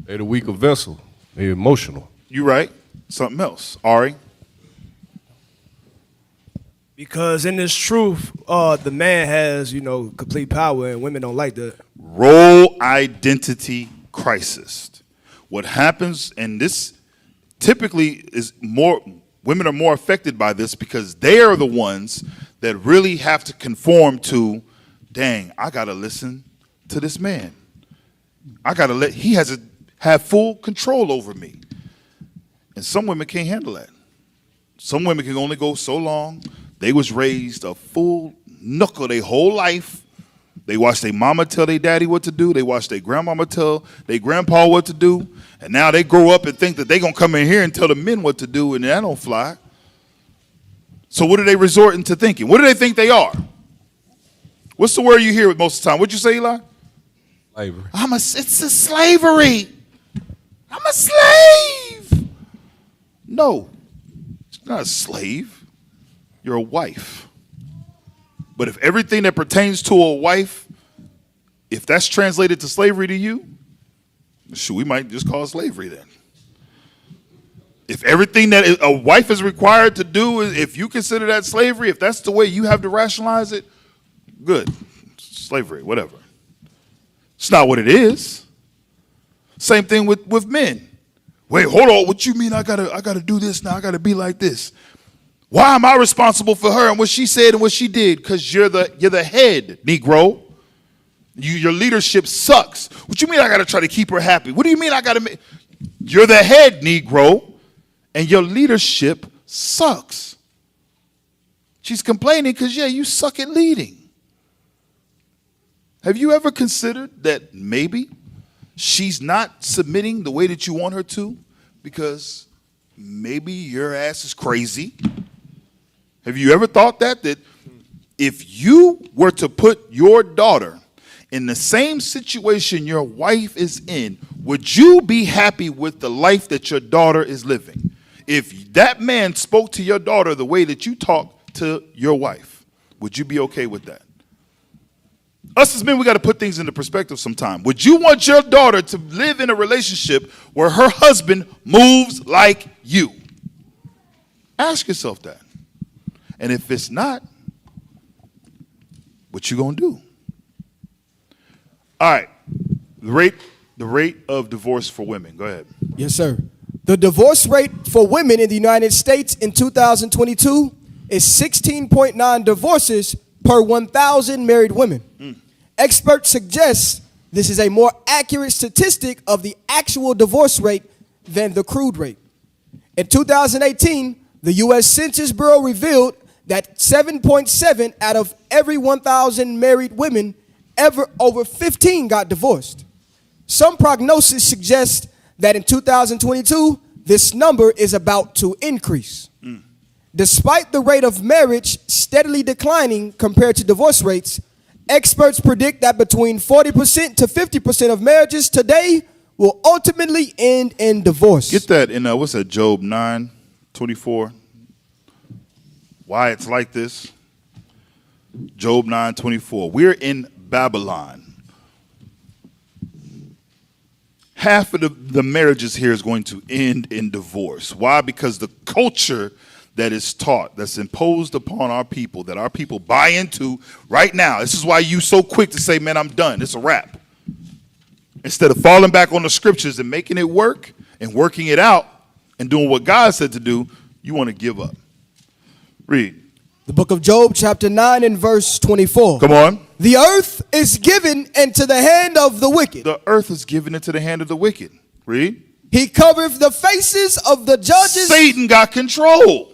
S7: They're the weaker vessel. They're emotional.
S2: You right. Something else. Ari?
S17: Because in this truth, the man has, complete power, and women don't like that.
S2: Role identity crisis. What happens, and this typically is more, women are more affected by this because they are the ones that really have to conform to, dang, I got to listen to this man. He has to have full control over me. And some women can't handle that. Some women can only go so long. They was raised a full knuckle their whole life. They watch their mama tell their daddy what to do. They watch their grandmama tell their grandpa what to do. And now they grow up and think that they're going to come in here and tell the men what to do, and that don't fly. So what are they resorting to thinking? What do they think they are? What's the word you hear most of the time? What'd you say, Eli?
S4: Slavery.
S2: It's a slavery. I'm a slave. No, it's not a slave. You're a wife. But if everything that pertains to a wife, if that's translated to slavery to you, shoot, we might just call it slavery then. If everything that a wife is required to do, if you consider that slavery, if that's the way you have to rationalize it, good. Slavery, whatever. It's not what it is. Same thing with men. Wait, hold on. What you mean I gotta do this now? I gotta be like this. Why am I responsible for her and what she said and what she did? Because you're the head, Negro. Your leadership sucks. What you mean I gotta try to keep her happy? What do you mean I gotta make? You're the head, Negro, and your leadership sucks. She's complaining because, yeah, you suck at leading. Have you ever considered that maybe she's not submitting the way that you want her to because maybe your ass is crazy? Have you ever thought that if you were to put your daughter in the same situation your wife is in, would you be happy with the life that your daughter is living? If that man spoke to your daughter the way that you talk to your wife, would you be okay with that? Us as men, we got to put things into perspective sometime. Would you want your daughter to live in a relationship where her husband moves like you? Ask yourself that. And if it's not, what you gonna do? All right, the rate of divorce for women. Go ahead.
S6: Yes, sir. The divorce rate for women in the United States in 2022 is 16.9 divorces per 1,000 married women. Experts suggest this is a more accurate statistic of the actual divorce rate than the crude rate. In 2018, the U.S. Census Bureau revealed that 7.7 out of every 1,000 married women over 15 got divorced. Some prognosis suggests that in 2022, this number is about to increase. Despite the rate of marriage steadily declining compared to divorce rates, experts predict that between 40% to 50% of marriages today will ultimately end in divorce.
S2: Get that in what's that, Job 9:24? Why it's like this? Job 9:24. We're in Babylon. Half of the marriages here is going to end in divorce. Why? Because the culture that is taught, that's imposed upon our people, that our people buy into right now. This is why you so quick to say, man, I'm done. It's a wrap. Instead of falling back on the scriptures and making it work and working it out and doing what God said to do, you want to give up. Read.
S6: The book of Job, chapter 9 and verse 24.
S2: Come on.
S6: The earth is given into the hand of the wicked.
S2: The earth is given into the hand of the wicked. Read.
S6: He covereth the faces of the judges.
S2: Satan got control.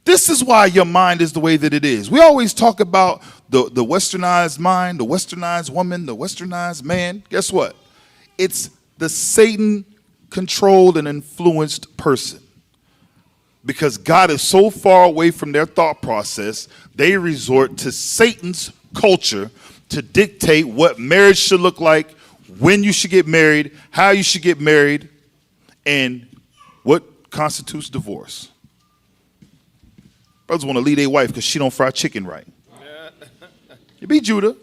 S2: This is why your mind is the way that it is. We always talk about the westernized mind, the westernized woman, the westernized man. Guess what? It's the Satan-controlled and influenced person. Because God is so far away from their thought process, they resort to Satan's culture to dictate what marriage should look like, when you should get married, how you should get married, and what constitutes divorce. Brothers want to leave their wife because she don't fry chicken right. You be Judah.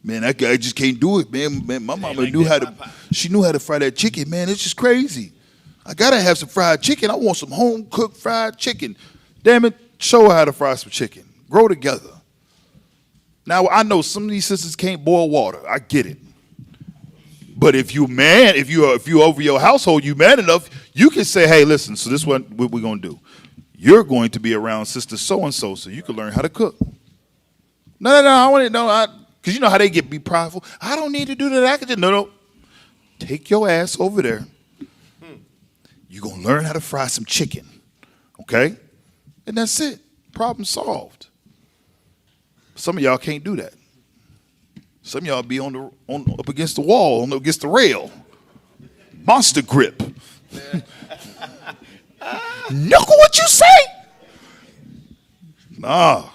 S2: Man, that guy just can't do it, man. My mama knew how to fry that chicken, man. It's just crazy. I gotta have some fried chicken. I want some home cooked fried chicken. Damn it, show her how to fry some chicken. Grow together. Now I know some of these sisters can't boil water. I get it. But if you over your household, you man enough, you can say, hey, listen, so this is what we're gonna do. You're going to be around sister so-and-so so you can learn how to cook. No, I want to know, because you know how they be prideful. I don't need to do that. I can just, no. Take your ass over there. You're going to learn how to fry some chicken, okay? And that's it. Problem solved. Some of y'all can't do that. Some of y'all be on up against the wall, against the rail. Monster grip. Knuckle what you say? Nah.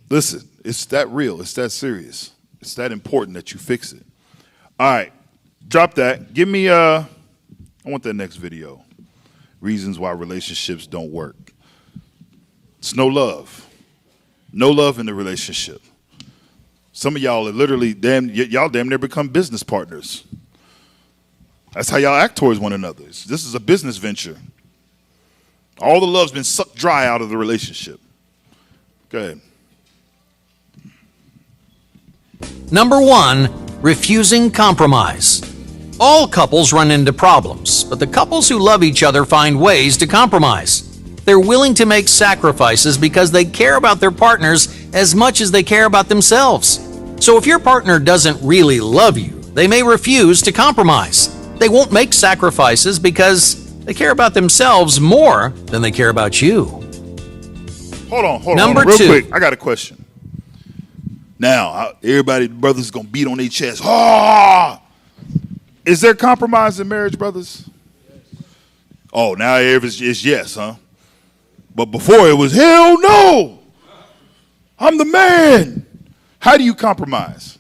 S2: Listen, it's that real. It's that serious. It's that important that you fix it. All right. Drop that. Give me, I want that next video. Reasons why relationships don't work. It's no love. No love in the relationship. Some of y'all are literally y'all damn near become business partners. That's how y'all act towards one another. This is a business venture. All the love's been sucked dry out of the relationship. Go ahead.
S20: Number 1, refusing compromise. All couples run into problems, but the couples who love each other find ways to compromise. They're willing to make sacrifices because they care about their partners as much as they care about themselves. So if your partner doesn't really love you, they may refuse to compromise. They won't make sacrifices because they care about themselves more than they care about you.
S2: Hold on.
S20: Number
S2: Real
S20: 2.
S2: quick, I got a question. Now, everybody, brothers, gonna beat on their chest. Ah! Is there compromise in marriage, brothers? Oh, now it's yes, huh? But before it was hell no. I'm the man. How do you compromise?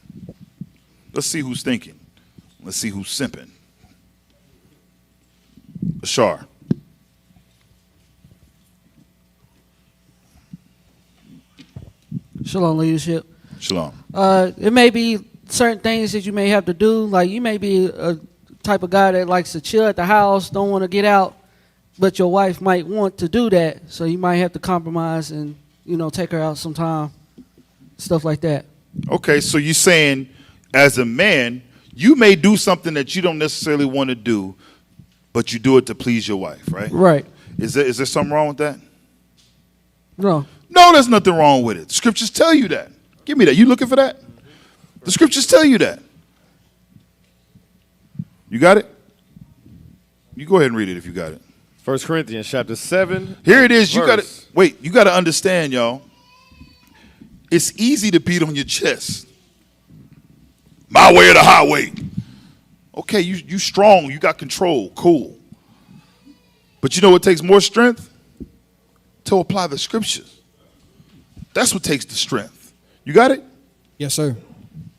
S2: Let's see who's thinking. Let's see who's simping. Ashar.
S3: Shalom, leadership.
S2: Shalom.
S3: It may be certain things that you may have to do. Like you may be a type of guy that likes to chill at the house, don't want to get out, but your wife might want to do that. So you might have to compromise and, take her out sometime, stuff like that.
S2: Okay, so you're saying as a man, you may do something that you don't necessarily want to do, but you do it to please your wife, right?
S3: Right.
S2: Is there something wrong with that?
S3: No.
S2: No, there's nothing wrong with it. The scriptures tell you that. Give me that. You looking for that? The scriptures tell you that. You got it? You go ahead and read it if you got it.
S10: 1 Corinthians chapter 7.
S2: Here it is. You got to wait. You got to understand, y'all. It's easy to beat on your chest. My way or the highway. Okay, you strong. You got control. Cool. But you know what takes more strength? To apply the scriptures. That's what takes the strength. You got it?
S6: Yes, sir.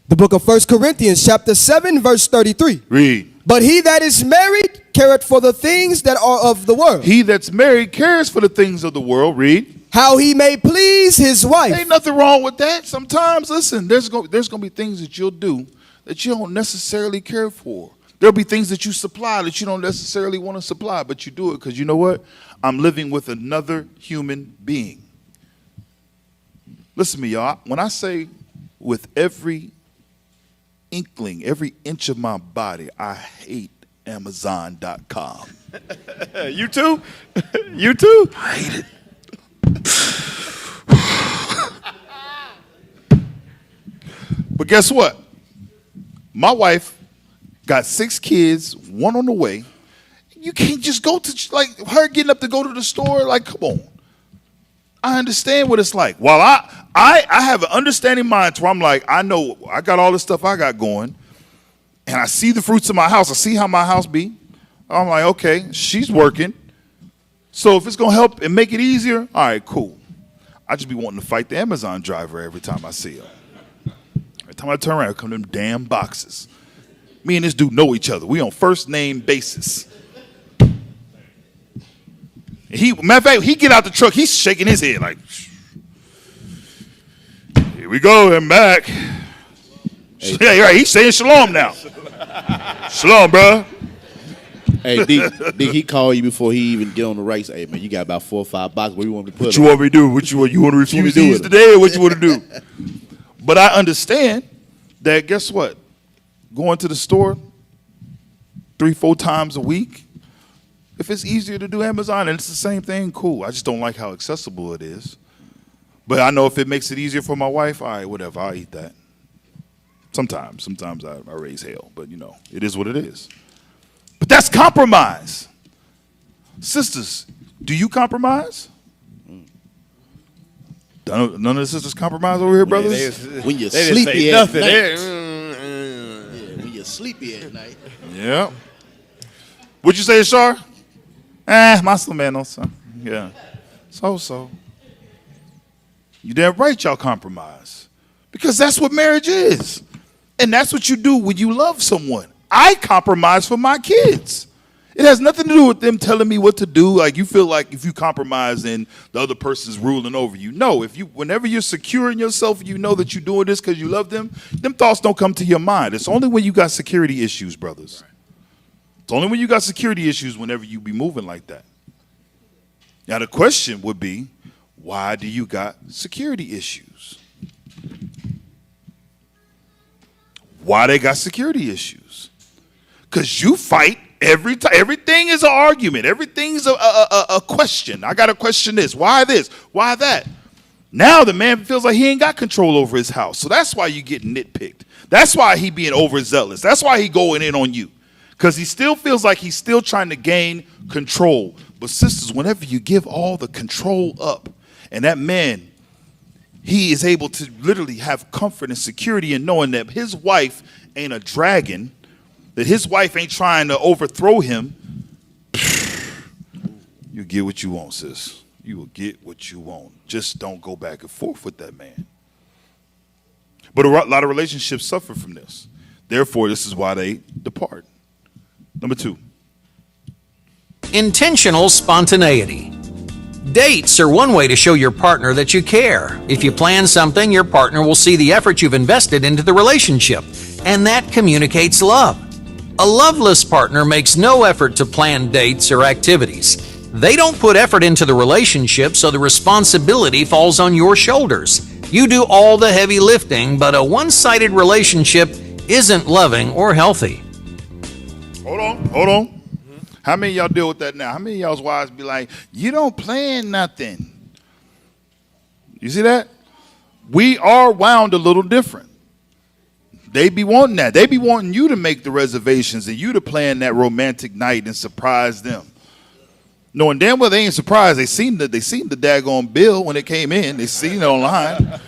S6: The book of 1 Corinthians chapter 7 verse 33.
S2: Read.
S6: But he that is married careth for the things that are of the world.
S2: He that's married cares for the things of the world. Read.
S6: How he may please his wife.
S2: Ain't nothing wrong with that. Sometimes, listen, there's going to be things that you'll do that you don't necessarily care for. There'll be things that you supply that you don't necessarily want to supply, but you do it because you know what? I'm living with another human being. Listen to me, y'all. When I say with every inkling, every inch of my body, I hate Amazon.com.
S10: You too? You too?
S2: I hate it. But guess what? My wife got 6 kids, 1 on the way. You can't just go to, like, her getting up to go to the store. Like, come on. I understand what it's like. While I have an understanding mind to where I'm like, I know I got all the stuff I got going, and I see the fruits of my house. I see how my house be. I'm like, okay, she's working. So if it's going to help and make it easier, all right, cool. I just be wanting to fight the Amazon driver every time I see her. Every time I turn around, come them damn boxes. Me and this dude know each other. We on first name basis. Matter of fact, he get out the truck, he's shaking his head like, here we go, I'm back. Yeah, you're right. He's saying shalom now. Shalom, bro.
S8: Hey, did he call you before he even get on the right? Say, hey, man, you got about 4 or 5 boxes. What do you want me to put?
S2: What you want me to do? What you want to refuse these today, or what you want to do? But I understand that. Guess what? Going to the store 3-4 times a week. If it's easier to do Amazon and it's the same thing, cool. I just don't like how accessible it is. But I know if it makes it easier for my wife, all right, whatever, I'll eat that. Sometimes I raise hell, but it is what it is. But that's compromise. Sisters, do you compromise? None of the sisters compromise over here, brothers?
S8: When you're
S10: They didn't say
S8: sleepy at
S10: nothing.
S8: night.
S10: They-
S8: When you're sleepy at night.
S2: Yeah. What'd you say, Ashar? Muslim man, no son. Yeah. So. You damn right y'all compromise. Because that's what marriage is. And that's what you do when you love someone. I compromise for my kids. It has nothing to do with them telling me what to do. Like you feel like if you compromise, then the other person's ruling over you. No, whenever you're secure in yourself, you know that you're doing this because you love them thoughts don't come to your mind. It's only when you got security issues, brothers. It's only when you got security issues whenever you be moving like that. Now the question would be, why do you got security issues? Why they got security issues? Because you fight every time. Everything is an argument. Everything's a question. I got to question this. Why this? Why that? Now the man feels like he ain't got control over his house. So that's why you get nitpicked. That's why he being overzealous. That's why he going in on you. Because he still feels like he's still trying to gain control. But sisters, whenever you give all the control up, and that man, he is able to literally have comfort and security in knowing that his wife ain't a dragon, that his wife ain't trying to overthrow him, you get what you want, sis. You will get what you want. Just don't go back and forth with that man. But a lot of relationships suffer from this. Therefore, this is why they depart. Number 2.
S20: Intentional spontaneity. Dates are one way to show your partner that you care. If you plan something, your partner will see the effort you've invested into the relationship, and that communicates love. A loveless partner makes no effort to plan dates or activities. They don't put effort into the relationship, so the responsibility falls on your shoulders. You do all the heavy lifting, but a one-sided relationship isn't loving or healthy.
S2: Hold on. How many of y'all deal with that now? How many of y'all's wives be like, you don't plan nothing? You see that? We are wound a little different. They be wanting that. They be wanting you to make the reservations and you to plan that romantic night and surprise them. Knowing damn well they ain't surprised. They seen the daggone bill when it came in. They seen it online.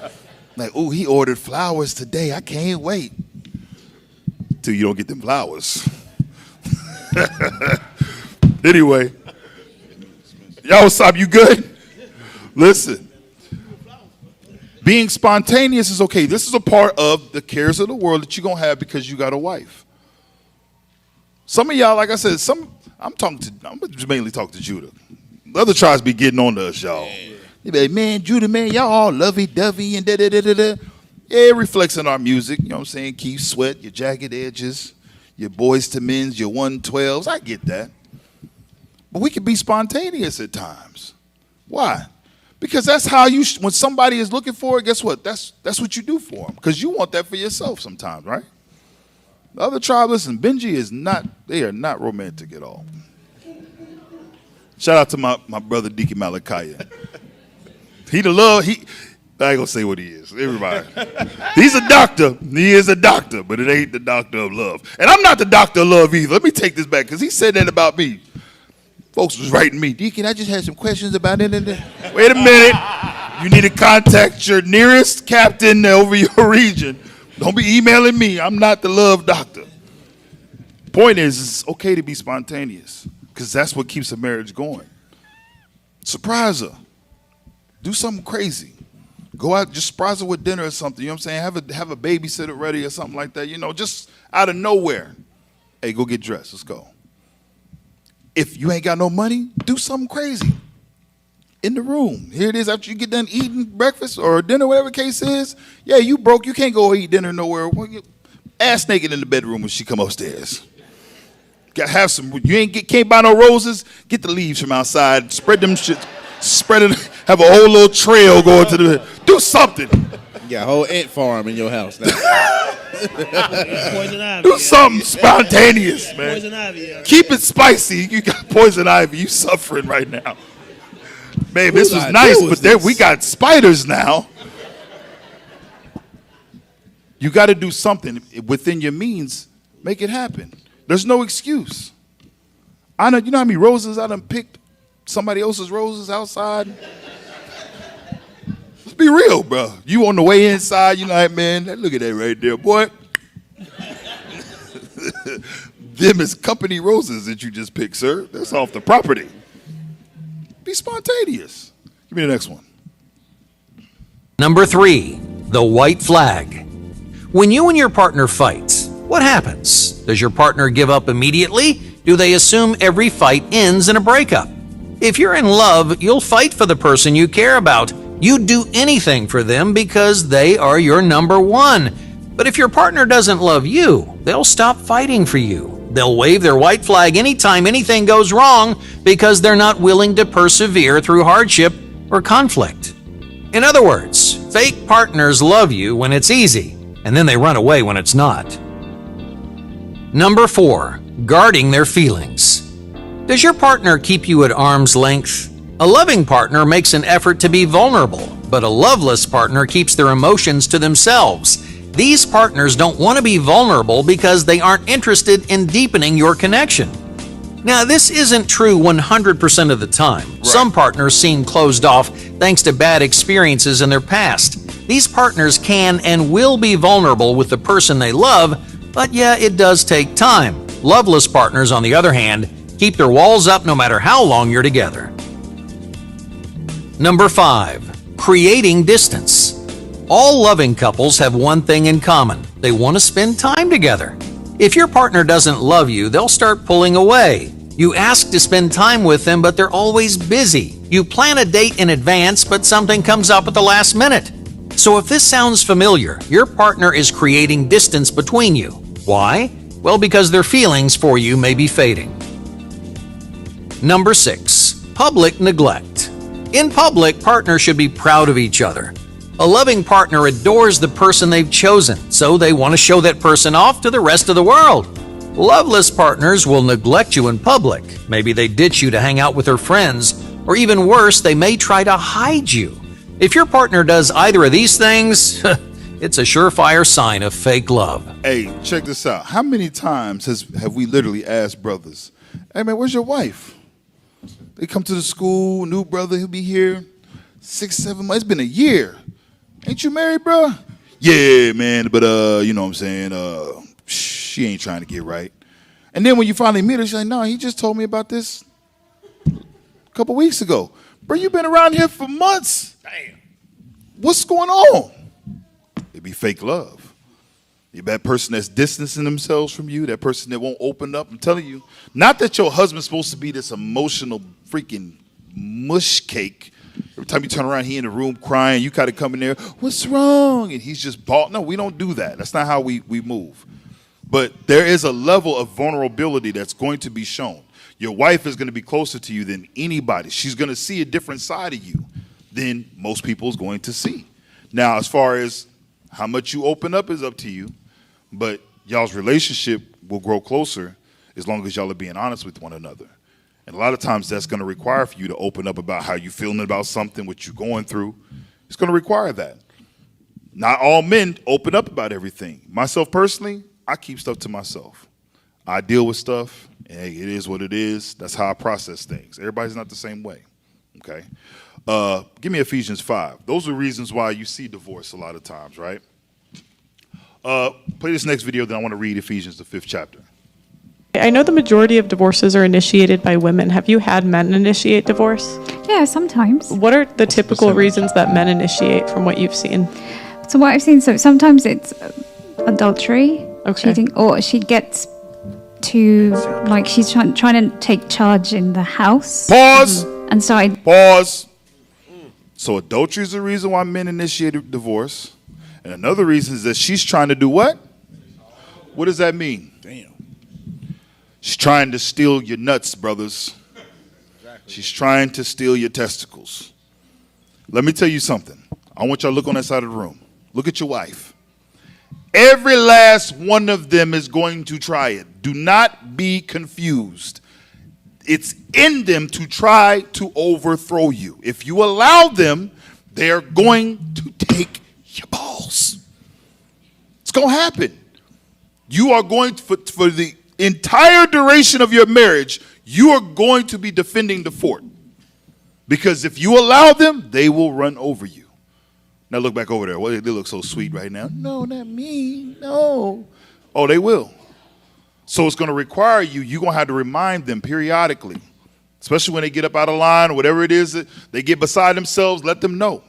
S2: Like, ooh, he ordered flowers today. I can't wait. Till you don't get them flowers. Anyway, y'all, what's up? You good? Listen, being spontaneous is okay. This is a part of the cares of the world that you're going to have because you got a wife. Some of y'all, like I said, I'm just mainly talking to Judah. The other tribes be getting on to us, y'all. They be like, man, Judah, man, y'all all lovey-dovey and da-da-da-da-da. Yeah, it reflects in our music. You know what I'm saying? Keith Sweat, your Jagged Edges, your Boys to Men's, your 112s. I get that. But we can be spontaneous at times. Why? Because that's how when somebody is looking for it, guess what? That's what you do for them. Because you want that for yourself sometimes, right? The other tribe, listen, Benji they are not romantic at all. Shout out to my brother Deacon Malachi. I ain't gonna say what he is. Everybody. He's a doctor. He is a doctor, but it ain't the doctor of love. And I'm not the doctor of love either. Let me take this back, because he said that about me. Folks was writing me, Deacon, I just had some questions about it. Wait a minute. You need to contact your nearest captain over your region. Don't be emailing me. I'm not the love doctor. Point is, it's okay to be spontaneous, because that's what keeps a marriage going. Surprise her. Do something crazy. Go out, just surprise her with dinner or something. You know what I'm saying? Have a babysitter ready or something like that. You know, just out of nowhere. Hey, go get dressed. Let's go. If you ain't got no money, do something crazy. In the room. Here it is after you get done eating breakfast or dinner, whatever the case is. Yeah, you broke. You can't go eat dinner nowhere. Ass naked in the bedroom when she come upstairs. Got to have some. Can't buy no roses. Get the leaves from outside. Spread them shit. Spread it. Have a whole little trail going to the. Do something.
S8: You got a whole ant farm in your house now.
S9: Poison ivy.
S2: Do something spontaneous, man.
S9: Poison ivy. Yeah.
S2: Keep it spicy. You got poison ivy. You suffering right now. Man, this was nice, but we got spiders now. You got to do something within your means. Make it happen. There's no excuse. I know. You know how many roses I done picked? Somebody else's roses outside. Let's be real, bro. You on the way inside, you like, man, look at that right there, boy. Them is company roses that you just picked, sir. That's off the property. Be spontaneous. Give me the next one.
S20: Number 3, the white flag. When you and your partner fight, what happens? Does your partner give up immediately? Do they assume every fight ends in a breakup? If you're in love, you'll fight for the person you care about. You'd do anything for them because they are your number one. But if your partner doesn't love you, they'll stop fighting for you. They'll wave their white flag anytime anything goes wrong because they're not willing to persevere through hardship or conflict. In other words, fake partners love you when it's easy, and then they run away when it's not. Number 4, guarding their feelings. Does your partner keep you at arm's length? A loving partner makes an effort to be vulnerable, but a loveless partner keeps their emotions to themselves. These partners don't want to be vulnerable because they aren't interested in deepening your connection. Now, this isn't true 100% of the time. Right. Some partners seem closed off thanks to bad experiences in their past. These partners can and will be vulnerable with the person they love, but yeah, it does take time. Loveless partners, on the other hand, keep their walls up no matter how long you're together. Number 5, creating distance. All loving couples have one thing in common. They want to spend time together. If your partner doesn't love you, they'll start pulling away. You ask to spend time with them, but they're always busy. You plan a date in advance, but something comes up at the last minute. So if this sounds familiar, your partner is creating distance between you. Why? Well, because their feelings for you may be fading. Number 6, public neglect. In public, partners should be proud of each other. A loving partner adores the person they've chosen, so they want to show that person off to the rest of the world. Loveless partners will neglect you in public. Maybe they ditch you to hang out with their friends, or even worse, they may try to hide you. If your partner does either of these things, it's a surefire sign of fake love.
S2: Hey, check this out. How many times have we literally asked brothers, hey man, where's your wife? They come to the school, new brother, he'll be here 6, 7 months. It's been a year. Ain't you married, bro? Yeah, man, but you know what I'm saying? She ain't trying to get right. And then when you finally meet her, she's like, no, he just told me about this a couple weeks ago. Bro, you been around here for months. Damn. What's going on? It'd be fake love. You're that person that's distancing themselves from you, that person that won't open up. I'm telling you, not that your husband's supposed to be this emotional freaking mush cake. Every time you turn around, he in the room crying. You got to come in there, what's wrong? And he's just bald. No, we don't do that. That's not how we move. But there is a level of vulnerability that's going to be shown. Your wife is going to be closer to you than anybody. She's going to see a different side of you than most people is going to see. Now, as far as how much you open up is up to you, but y'all's relationship will grow closer as long as y'all are being honest with one another. And a lot of times that's going to require for you to open up about how you're feeling about something, what you're going through. It's going to require that. Not all men open up about everything. Myself personally, I keep stuff to myself. I deal with stuff, and hey, it is what it is. That's how I process things. Everybody's not the same way, okay? Give me Ephesians 5. Those are reasons why you see divorce a lot of times, right? Play this next video, then I want to read Ephesians, the 5th chapter.
S21: I know the majority of divorces are initiated by women. Have you had men initiate divorce?
S22: Yeah, sometimes.
S21: What are the typical reasons that men initiate from what you've seen?
S22: So what I've seen, so sometimes it's adultery, cheating, or she gets to, like, she's trying to take charge in the house.
S2: Pause.
S22: And so
S2: Pause. So adultery is the reason why men initiated divorce. And another reason is that she's trying to do what? What does that mean? Damn. She's trying to steal your nuts, brothers. Exactly. She's trying to steal your testicles. Let me tell you something. I want y'all to look on that side of the room. Look at your wife. Every last one of them is going to try it. Do not be confused. It's in them to try to overthrow you. If you allow them, they're going to take your balls. It's going to happen. You are going to, for the entire duration of your marriage, you are going to be defending the fort. Because if you allow them, they will run over you. Now look back over there. Well, they look so sweet right now. No, not me. No. Oh, they will. So it's going to require you're going to have to remind them periodically, especially when they get up out of line or whatever it is that they get beside themselves, let them know.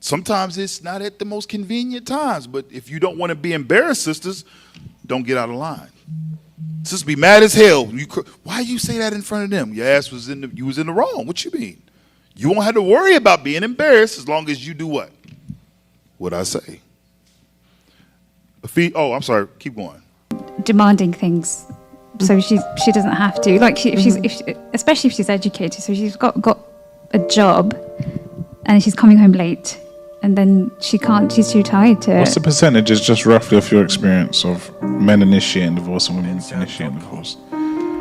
S2: Sometimes it's not at the most convenient times, but if you don't want to be embarrassed, sisters, don't get out of line. Sisters be mad as hell. Why you say that in front of them? Your ass was you was in the wrong. What you mean? You won't have to worry about being embarrassed as long as you do what? What I say. Oh, I'm sorry. Keep going.
S22: Demanding things, so she doesn't have to. Like especially if she's educated, so she's got a job, and she's coming home late, and then she can't. She's too tired to.
S1: What's the percentages, just roughly, of your experience of men initiating divorce and women initiating divorce?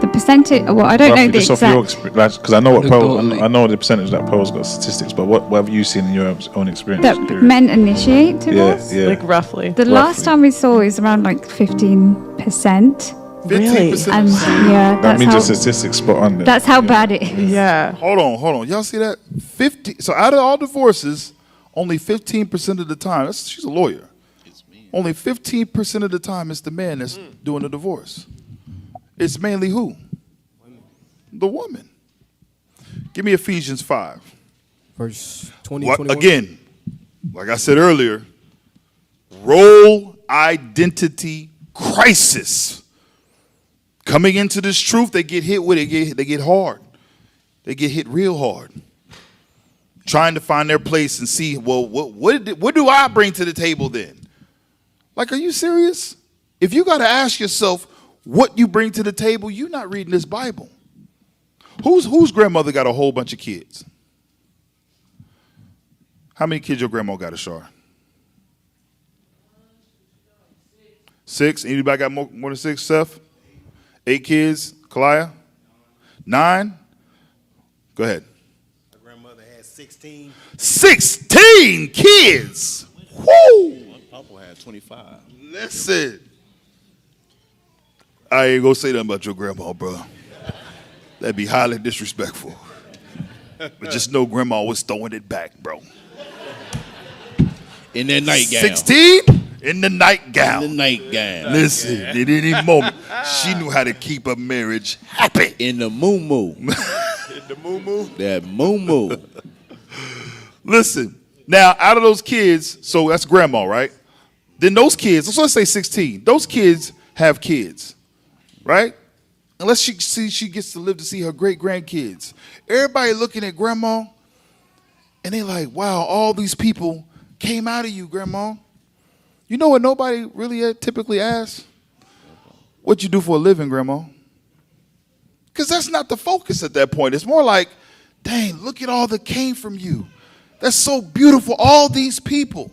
S22: The percentage. Well, I don't know the
S1: just
S22: exact.
S1: off your experience, because I know what I know the percentage that Pearl's got statistics, but what have you seen in your own experience?
S22: That men initiate divorce.
S1: Yeah.
S21: Like roughly.
S22: The last time we saw is around like 15%.
S21: Really?
S22: And yeah,
S1: that means your statistics spot on there.
S22: That's how bad it is.
S21: Yeah.
S2: Hold on. Y'all see that? 50. So out of all divorces, only 15% of the time. She's a lawyer. Only 15% of the time it's the man that's doing the divorce. It's mainly who? The woman. Give me Ephesians 5.
S6: Verse 20, 21.
S2: Again, like I said earlier, role identity crisis. Coming into this truth, they get hit with it. They get hard. They get hit real hard. Trying to find their place and see, well, what do I bring to the table then? Like, are you serious? If you got to ask yourself what you bring to the table, you're not reading this Bible. Whose grandmother got a whole bunch of kids? How many kids your grandma got, Ashar? 6. Anybody got more than 6, Seth? 8 kids? Kalia? 9? Go ahead.
S8: My grandmother had 16.
S2: 16 kids! Woo!
S8: My papa had 25.
S2: Listen. I ain't gonna say nothing about your grandma, bro. That'd be highly disrespectful. But just know grandma was throwing it back, bro.
S8: In that nightgown.
S2: 16? In the nightgown.
S8: In the nightgown.
S2: Listen, at any moment, she knew how to keep a marriage happy.
S8: In the moo-moo.
S2: In the moo-moo?
S8: That moo-moo.
S2: Listen, now out of those kids, so that's grandma, right? Then those kids, let's say 16. Those kids have kids, right? Unless she gets to live to see her great-grandkids. Everybody looking at grandma, and they like, wow, all these people came out of you, grandma. You know what nobody really typically asks? What you do for a living, grandma? Because that's not the focus at that point. It's more like, dang, look at all that came from you. That's so beautiful. All these people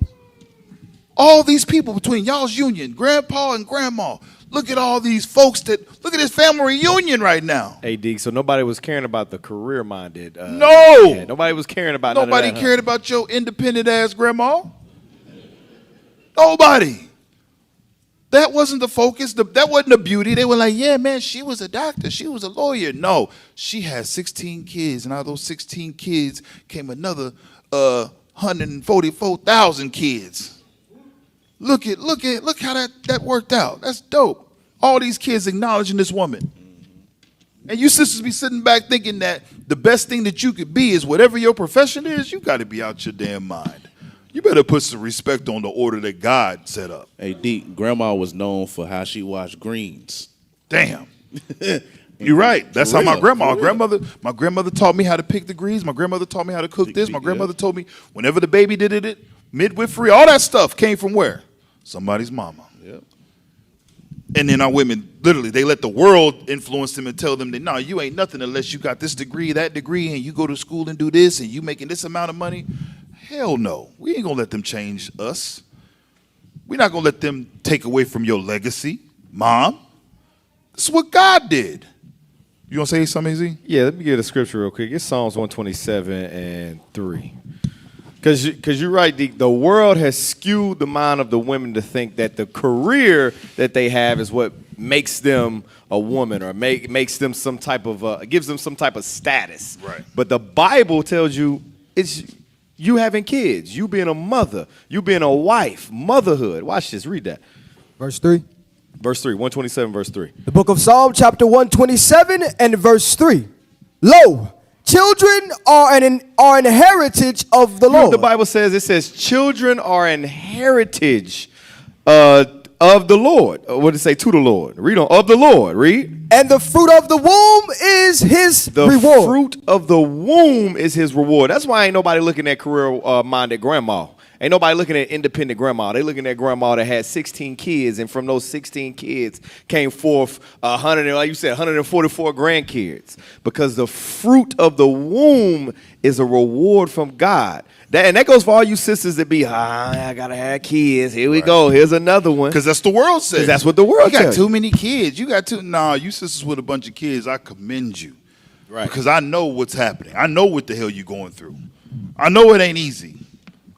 S2: between y'all's union, grandpa and grandma. Look at all these folks look at this family reunion right now.
S10: Hey, D, so nobody was caring about the career-minded.
S2: No.
S10: Yeah, nobody was caring about
S2: Nobody cared about your independent-ass grandma. Nobody. That wasn't the focus. That wasn't the beauty. They were like, yeah, man, she was a doctor. She was a lawyer. No, she had 16 kids, and out of those 16 kids came another 144,000 kids. Look how that worked out. That's dope. All these kids acknowledging this woman. And you sisters be sitting back thinking that the best thing that you could be is whatever your profession is, you got to be out your damn mind. You better put some respect on the order that God set up.
S8: Hey, D, grandma was known for how she washed greens.
S2: Damn. You're right. That's how my grandmother taught me how to pick the greens. My grandmother taught me how to cook this. My grandmother told me whenever the baby did it, midwifery, all that stuff came from where? Somebody's mama.
S8: Yep.
S2: And then our women, literally, they let the world influence them and tell them that, no, you ain't nothing unless you got this degree, that degree, and you go to school and do this, and you making this amount of money. Hell no. We ain't going to let them change us. We're not going to let them take away from your legacy, Mom. This is what God did. You going to say something, Z?
S10: Yeah, let me get a scripture real quick. It's Psalms 127:3. Because you're right, the world has skewed the mind of the women to think that the career that they have is what makes them a woman or makes them some type of gives them some type of status.
S2: Right.
S10: But the Bible tells you You having kids, you being a mother, you being a wife, motherhood. Watch this, read that.
S6: Verse 3.
S10: Verse 3, 127, verse 3.
S6: The book of Psalm, chapter 127 and verse 3. Lo, children are an heritage of the
S10: You know what
S6: Lord.
S10: the Bible says? It says children are an heritage of the Lord. What did it say? To the Lord. Read on. Of the Lord. Read.
S6: And the fruit of the womb is his reward.
S10: The fruit of the womb is his reward. That's why ain't nobody looking at career-minded grandma. Ain't nobody looking at independent grandma. They looking at grandma that had 16 kids, and from those 16 kids came forth 100, like you said, 144 grandkids. Because the fruit of the womb is a reward from God. And that goes for all you sisters that be, I gotta have kids. Here we go. Here's another one.
S2: Because that's the world says.
S10: That's what the world
S2: You got
S10: tells
S2: too many kids. You got too. Nah, you sisters with a bunch of kids, I commend you.
S10: Right.
S2: Because I know what's happening. I know what the hell you're going through. I know it ain't easy.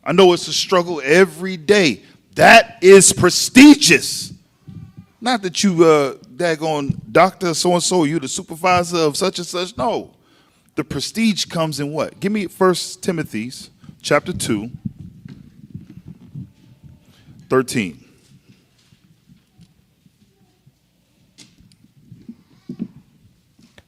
S2: I know it's a struggle every day. That is prestigious. Not that you, daggone doctor so-and-so, you the supervisor of such and such. No. The prestige comes in what? Give me 1 Timothy chapter 2, 13.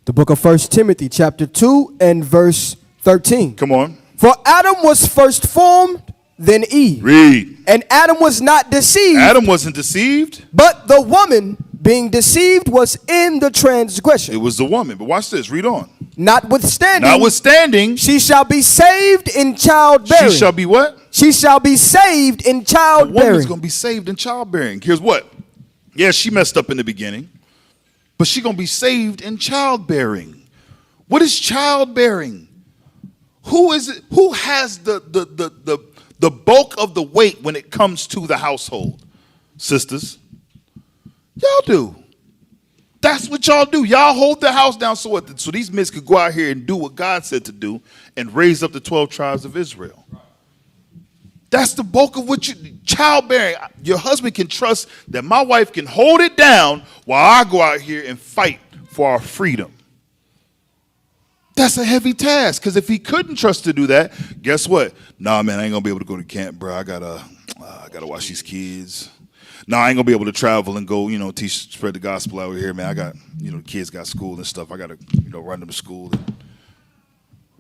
S6: The book of 1 Timothy, chapter 2 and verse 13.
S2: Come on.
S6: For Adam was first formed, then Eve.
S2: Read.
S6: And Adam was not deceived.
S2: Adam wasn't deceived.
S6: But the woman, being deceived, was in the transgression.
S2: It was the woman. But watch this. Read on.
S6: Notwithstanding, she shall be saved in childbearing.
S2: She shall be what?
S6: She shall be saved in
S2: A
S6: childbearing.
S2: woman's going to be saved in childbearing. Here's what. Yeah, she messed up in the beginning. But she's going to be saved in childbearing. What is childbearing? Who is it? Who has the bulk of the weight when it comes to the household? Sisters. Y'all do. That's what y'all do. Y'all hold the house down so these men could go out here and do what God said to do and raise up the 12 tribes of Israel. That's the bulk of what childbearing. Your husband can trust that my wife can hold it down while I go out here and fight for our freedom. That's a heavy task, because if he couldn't trust to do that, guess what? Nah, man, I ain't gonna be able to go to camp, bro. I gotta watch these kids. Nah, I ain't gonna be able to travel and go, spread the gospel out here, man. I got, the kids got school and stuff. I gotta, run them to school.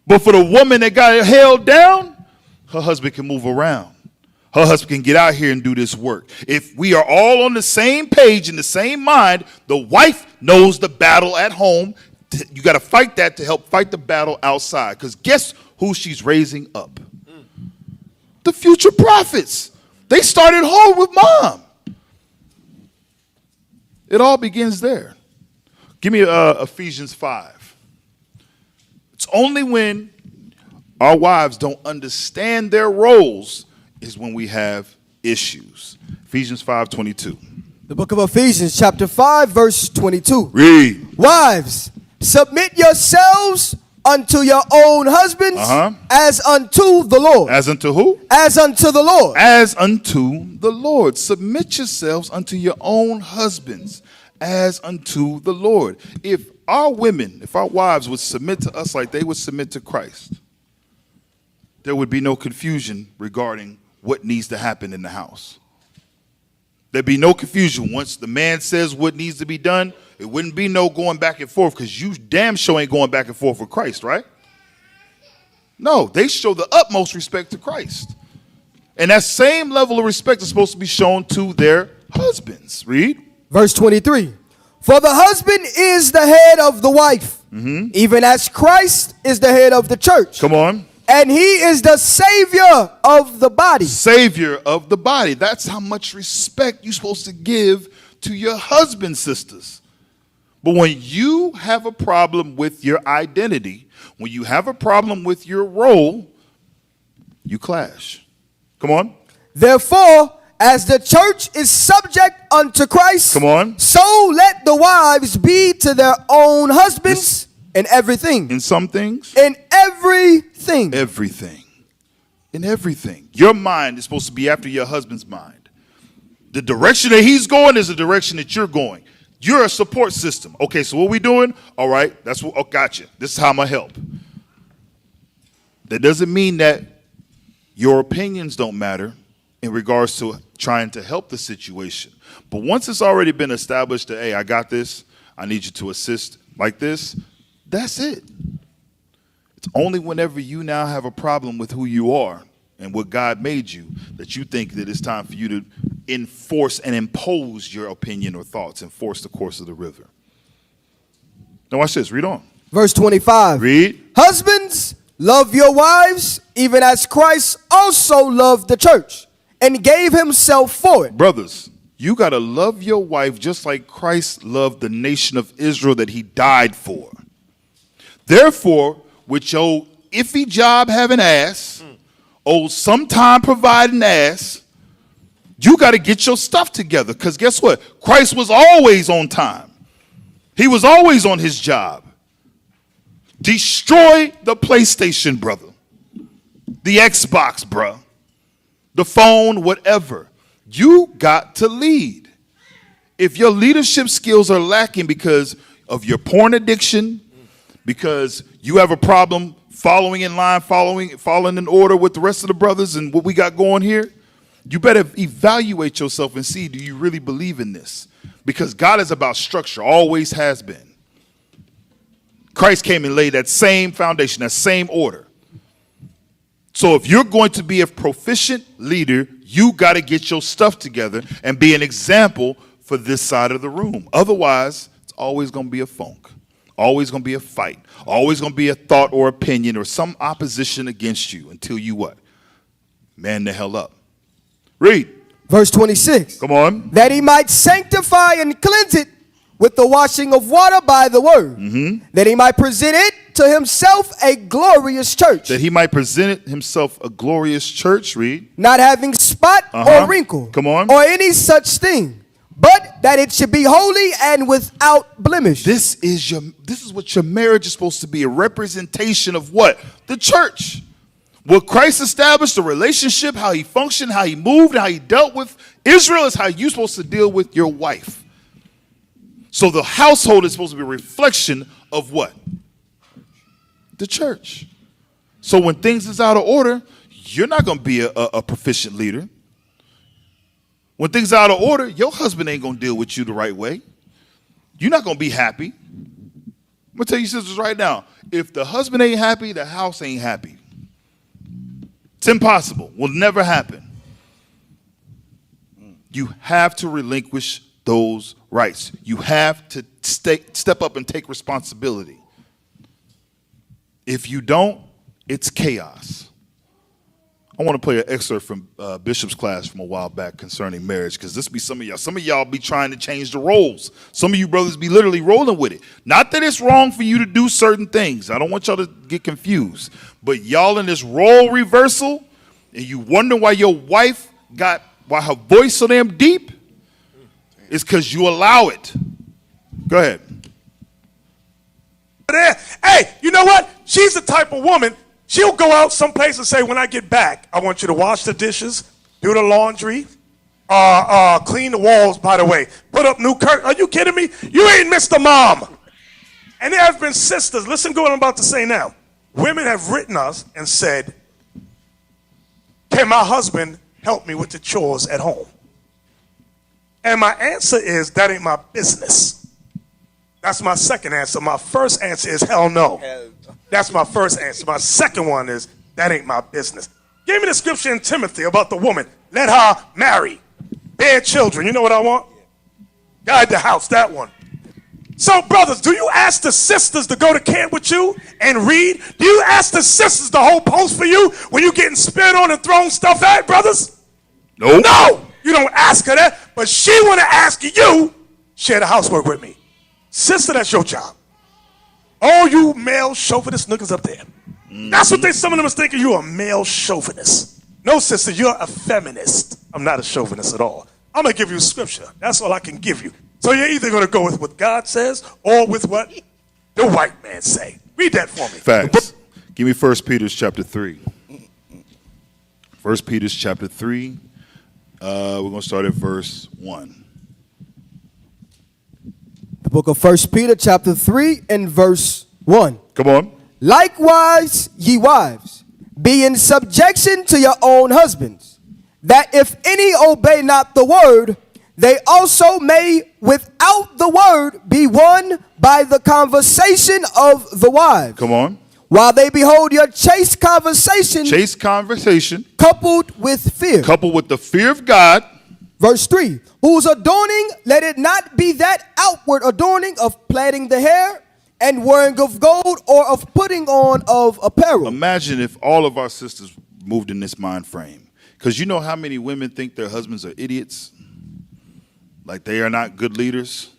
S2: But for the woman that got held down, her husband can move around. Her husband can get out here and do this work. If we are all on the same page and the same mind, the wife knows the battle at home. You got to fight that to help fight the battle outside. Because guess who she's raising up? The future prophets. They started home with mom. It all begins there. Give me Ephesians 5. It's only when our wives don't understand their roles is when we have issues. Ephesians 5:22.
S6: The book of Ephesians, chapter 5, verse 22.
S2: Read.
S6: Wives, submit yourselves unto your own husbands as unto the Lord.
S2: As unto who?
S6: As unto the Lord.
S2: As unto the Lord. Submit yourselves unto your own husbands as unto the Lord. If our wives would submit to us like they would submit to Christ, there would be no confusion regarding what needs to happen in the house. There'd be no confusion. Once the man says what needs to be done, it wouldn't be no going back and forth, because you damn sure ain't going back and forth with Christ, right? No, they show the utmost respect to Christ. And that same level of respect is supposed to be shown to their husbands. Read.
S6: Verse 23. For the husband is the head of the wife, even as Christ is the head of the church.
S2: Come on.
S6: And he is the savior of the body.
S2: Savior of the body. That's how much respect you're supposed to give to your husband, sisters. But when you have a problem with your identity, when you have a problem with your role, you clash. Come on.
S6: Therefore, as the church is subject unto Christ,
S2: come on,
S6: so let the wives be to their own husbands in everything.
S2: In some things?
S6: In everything.
S2: Everything. In everything. Your mind is supposed to be after your husband's mind. The direction that he's going is the direction that you're going. You're a support system. Okay, so what we doing? All right, that's what, gotcha. This is how I'm going to help. That doesn't mean that your opinions don't matter in regards to trying to help the situation. But once it's already been established that, hey, I got this, I need you to assist like this, that's it. It's only whenever you now have a problem with who you are and what God made you that you think that it's time for you to enforce and impose your opinion or thoughts and force the course of the river. Now watch this. Read on.
S6: Verse 25.
S2: Read.
S6: Husbands, love your wives, even as Christ also loved the church and gave himself for it.
S2: Brothers, you got to love your wife just like Christ loved the nation of Israel that he died for. Therefore, with your iffy job having ass, sometime providing ass, you got to get your stuff together. Because guess what? Christ was always on time. He was always on his job. Destroy the PlayStation, brother. The Xbox, bruh. The phone, whatever. You got to lead. If your leadership skills are lacking because of your porn addiction, because you have a problem following in line, following in order with the rest of the brothers and what we got going here, you better evaluate yourself and see, do you really believe in this? Because God is about structure, always has been. Christ came and laid that same foundation, that same order. So if you're going to be a proficient leader, you got to get your stuff together and be an example for this side of the room. Otherwise, it's always going to be a funk. Always going to be a fight. Always going to be a thought or opinion or some opposition against you until you what? Man the hell up. Read.
S6: Verse 26.
S2: Come on.
S6: That he might sanctify and cleanse it with the washing of water by the word. That he might present it to himself a glorious church.
S2: That he might present himself a glorious church. Read.
S6: Not having spot or wrinkle.
S2: Come on.
S6: Or any such thing, but that it should be holy and without blemish.
S2: This is what your marriage is supposed to be, a representation of what? The church. What Christ established, the relationship, how he functioned, how he moved, how he dealt with Israel is how you're supposed to deal with your wife. So the household is supposed to be a reflection of what? The church. So when things is out of order, you're not going to be a proficient leader. When things are out of order, your husband ain't going to deal with you the right way. You're not going to be happy. I'm going to tell you sisters right now, if the husband ain't happy, the house ain't happy. It's impossible. Will never happen. You have to relinquish those rights. You have to step up and take responsibility. If you don't, it's chaos. I want to play an excerpt from Bishop's class from a while back concerning marriage, because this be some of y'all. Some of y'all be trying to change the roles. Some of you brothers be literally rolling with it. Not that it's wrong for you to do certain things. I don't want y'all to get confused. But y'all in this role reversal, and you wonder why your wife why her voice so damn deep, it's because you allow it. Go ahead.
S5: Hey, you know what? She's the type of woman, she'll go out someplace and say, when I get back, I want you to wash the dishes, do the laundry, clean the walls, by the way, put up new curtains. Are you kidding me? You ain't Mr. Mom. And there have been sisters, listen to what I'm about to say now. Women have written us and said, can my husband help me with the chores at home? And my answer is, that ain't my business. That's my second answer. My first answer is, hell no. That's my first answer. My second one is, that ain't my business. Give me the scripture in Timothy about the woman. Let her marry, bear children. You know what I want? Guide the house, that one. So, brothers, do you ask the sisters to go to camp with you and read? Do you ask the sisters to hold posts for you when you getting spit on and thrown stuff at, brothers?
S2: No.
S5: No, you don't ask her that, but she want to ask you, share the housework with me. Sister, that's your job. All you male chauvinist niggas up there. That's what some of them is thinking, you a male chauvinist. No, sister, you're a feminist. I'm not a chauvinist at all. I'm going to give you scripture. That's all I can give you. So you're either going to go with what God says or with what the white man say. Read that for me.
S2: Facts. Give me 1 Peter chapter 3. 1 Peter chapter 3. We're going to start at verse 1.
S6: The book of 1 Peter chapter 3 and verse 1.
S2: Come on.
S6: Likewise, ye wives, be in subjection to your own husbands, that if any obey not the word, they also may without the word be won by the conversation of the wives.
S2: Come on.
S6: While they behold your chaste conversation.
S2: Chaste conversation.
S6: Coupled with fear.
S2: Coupled with the fear of God.
S6: Verse 3. Whose adorning, let it not be that outward adorning of plaiting the hair and wearing of gold or of putting on of apparel.
S2: Imagine if all of our sisters moved in this mind frame. Because you know how many women think their husbands are idiots? Like they are not good leaders?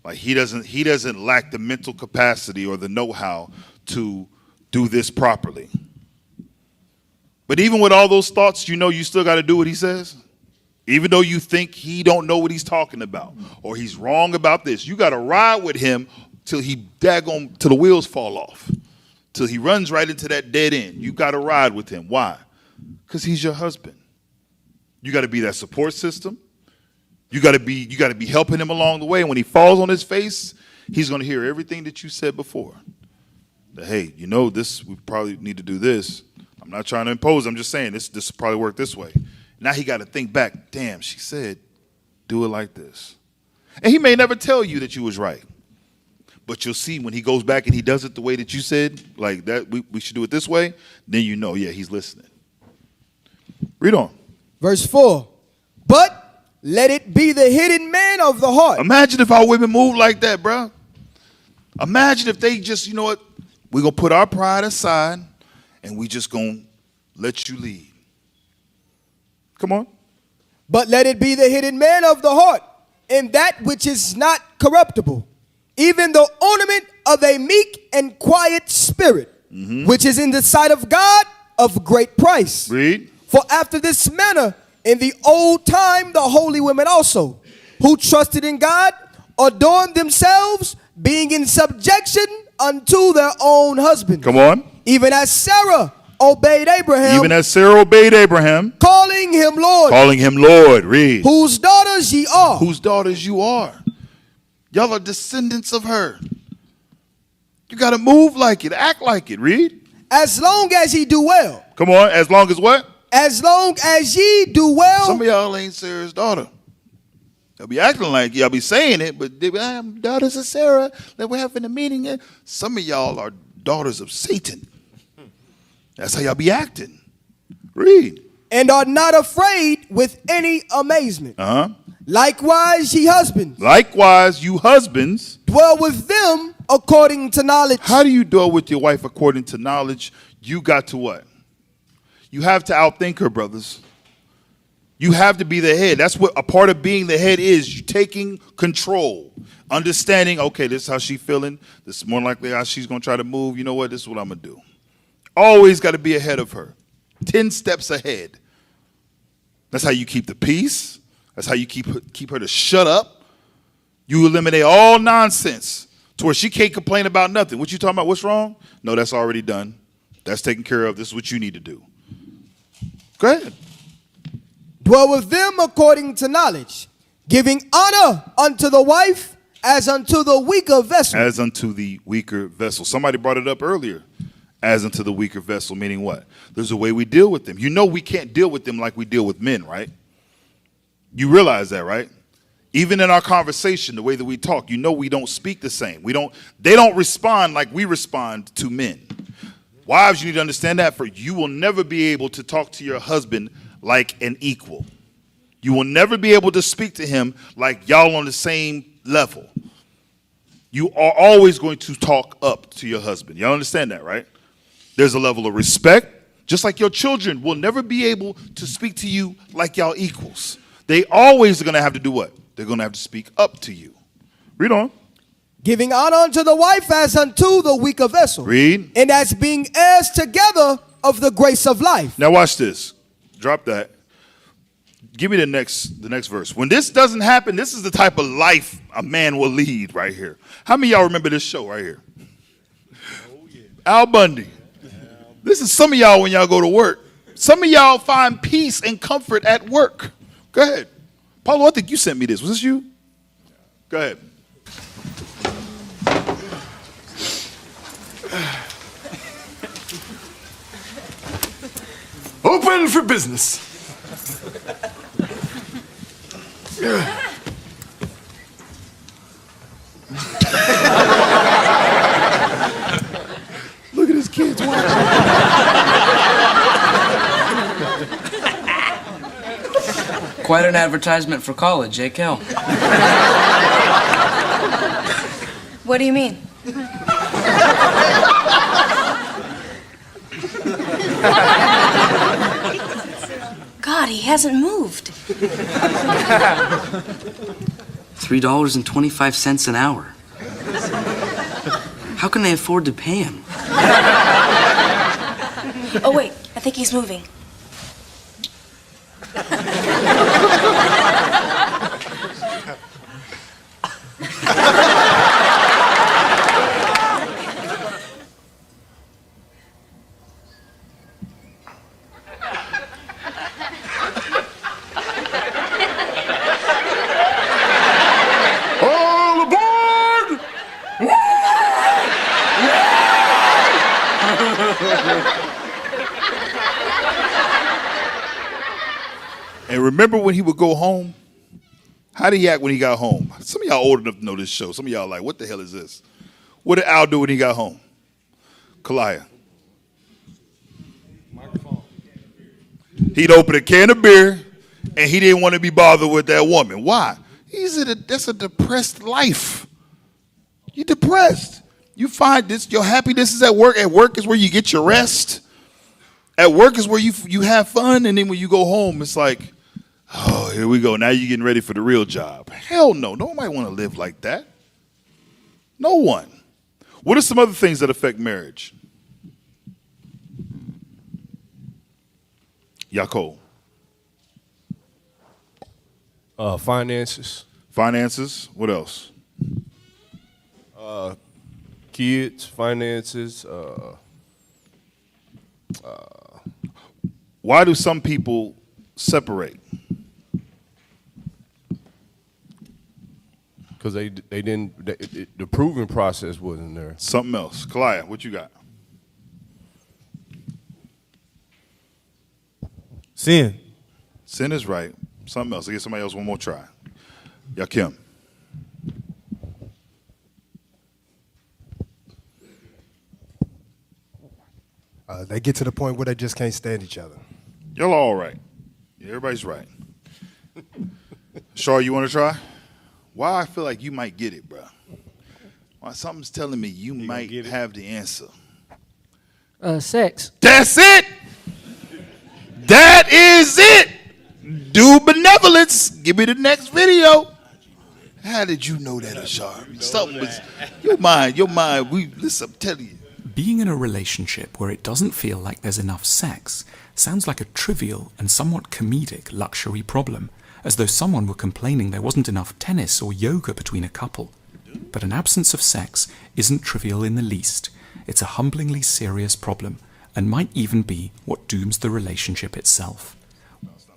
S2: Like he doesn't lack the mental capacity or the know-how to do this properly. But even with all those thoughts, you know you still got to do what he says. Even though you think he don't know what he's talking about or he's wrong about this, you got to ride with him till till the wheels fall off, till he runs right into that dead end. You got to ride with him. Why? Because he's your husband. You got to be that support system. You got to be helping him along the way. And when he falls on his face, he's going to hear everything that you said before. That, hey, you know this, we probably need to do this. I'm not trying to impose. I'm just saying this probably work this way. Now he got to think back. Damn, she said, do it like this. And he may never tell you that you was right. But you'll see when he goes back and he does it the way that you said, like that, we should do it this way, then you know, yeah, he's listening. Read on.
S6: Verse 4. But let it be the hidden man of the heart.
S2: Imagine if our women move like that, bro. Imagine if they just, you know what, we're going to put our pride aside and we just going to let you lead. Come on.
S6: But let it be the hidden man of the heart, in that which is not corruptible, even the ornament of a meek and quiet spirit, which is in the sight of God of great price.
S2: Read.
S6: For after this manner, in the old time, the holy women also, who trusted in God, adorned themselves, being in subjection unto their own husbands.
S2: Come on.
S6: Even as Sarah obeyed Abraham.
S2: Even as Sarah obeyed Abraham.
S6: Calling him Lord.
S2: Calling him Lord. Read.
S6: Whose daughters ye are.
S2: Whose daughters you are. Y'all are descendants of her. You got to move like it. Act like it. Read.
S6: As long as ye do well.
S2: Come on. As long as what?
S6: As long as ye do well.
S2: Some of y'all ain't Sarah's daughter. Y'all be acting like y'all be saying it, but they be, I'm daughters of Sarah. That we're having a meeting. Some of y'all are daughters of Satan. That's how y'all be acting. Read.
S6: And are not afraid with any amazement. Likewise, ye husbands.
S2: Likewise, you husbands.
S6: Dwell with them according to knowledge.
S2: How do you dwell with your wife according to knowledge? You got to what? You have to outthink her, brothers. You have to be the head. That's what a part of being the head is. You taking control. Understanding, okay, this is how she's feeling. This is more likely how she's going to try to move. You know what? This is what I'm going to do. Always got to be ahead of her. 10 steps ahead. That's how you keep the peace. That's how you keep her to shut up. You eliminate all nonsense to where she can't complain about nothing. What you talking about? What's wrong? No, that's already done. That's taken care of. This is what you need to do. Go ahead.
S6: Dwell with them according to knowledge, giving honor unto the wife as unto the weaker vessel.
S2: As unto the weaker vessel. Somebody brought it up earlier. As unto the weaker vessel, meaning what? There's a way we deal with them. You know we can't deal with them like we deal with men, right? You realize that, right? Even in our conversation, the way that we talk, you know we don't speak the same. They don't respond like we respond to men. Wives, you need to understand that, for you will never be able to talk to your husband like an equal. You will never be able to speak to him like y'all on the same level. You are always going to talk up to your husband. Y'all understand that, right? There's a level of respect. Just like your children will never be able to speak to you like y'all equals. They always are going to have to do what? They're going to have to speak up to you. Read on.
S6: Giving honor unto the wife as unto the weaker vessel.
S2: Read.
S6: And as being heirs together of the grace of life.
S2: Now watch this. Drop that. Give me the next verse. When this doesn't happen, this is the type of life a man will lead right here. How many of y'all remember this show right here? Oh, yeah. Al Bundy. This is some of y'all when y'all go to work. Some of y'all find peace and comfort at work. Go ahead. Paulo, I think you sent me this. Was this you? Go ahead.
S11: Open for business.
S2: Look at his kids watching.
S13: Quite an advertisement for college, eh, Kel?
S23: What do you mean? God, he hasn't moved.
S13: $3.25 an hour. How can they afford to pay him?
S23: Oh, wait, I think he's moving.
S11: All aboard!
S2: And remember when he would go home? How did he act when he got home? Some of y'all old enough to know this show. Some of y'all like, what the hell is this? What did Al do when he got home? Kalaya. He'd open a can of beer, and he didn't want to be bothered with that woman. Why? That's a depressed life. You're depressed. You find this, your happiness is at work. At work is where you get your rest. At work is where you have fun, and then when you go home, it's like, oh, here we go. Now you're getting ready for the real job. Hell no. Nobody want to live like that. No one. What are some other things that affect marriage? Yaakov.
S7: Finances.
S2: Finances. What else?
S7: Kids, finances.
S2: Why do some people separate?
S7: Because they didn't. The proving process wasn't there.
S2: Something else. Kalaya, what you got?
S17: Sin.
S2: Sin is right. Something else. I give somebody else one more try. Yakim.
S17: They get to the point where they just can't stand each other.
S2: Y'all all right. Yeah, everybody's right. Shar, you want to try? Why I feel like you might get it, bro. Why something's telling me you might have the answer.
S3: Sex.
S2: That's it. That is it. Do benevolence. Give me the next video. How did you know that, Ashar? Something was your mind. Listen, I'm telling you.
S24: Being in a relationship where it doesn't feel like there's enough sex sounds like a trivial and somewhat comedic luxury problem, as though someone were complaining there wasn't enough tennis or yoga between a couple. But an absence of sex isn't trivial in the least. It's a humblingly serious problem, and might even be what dooms the relationship itself.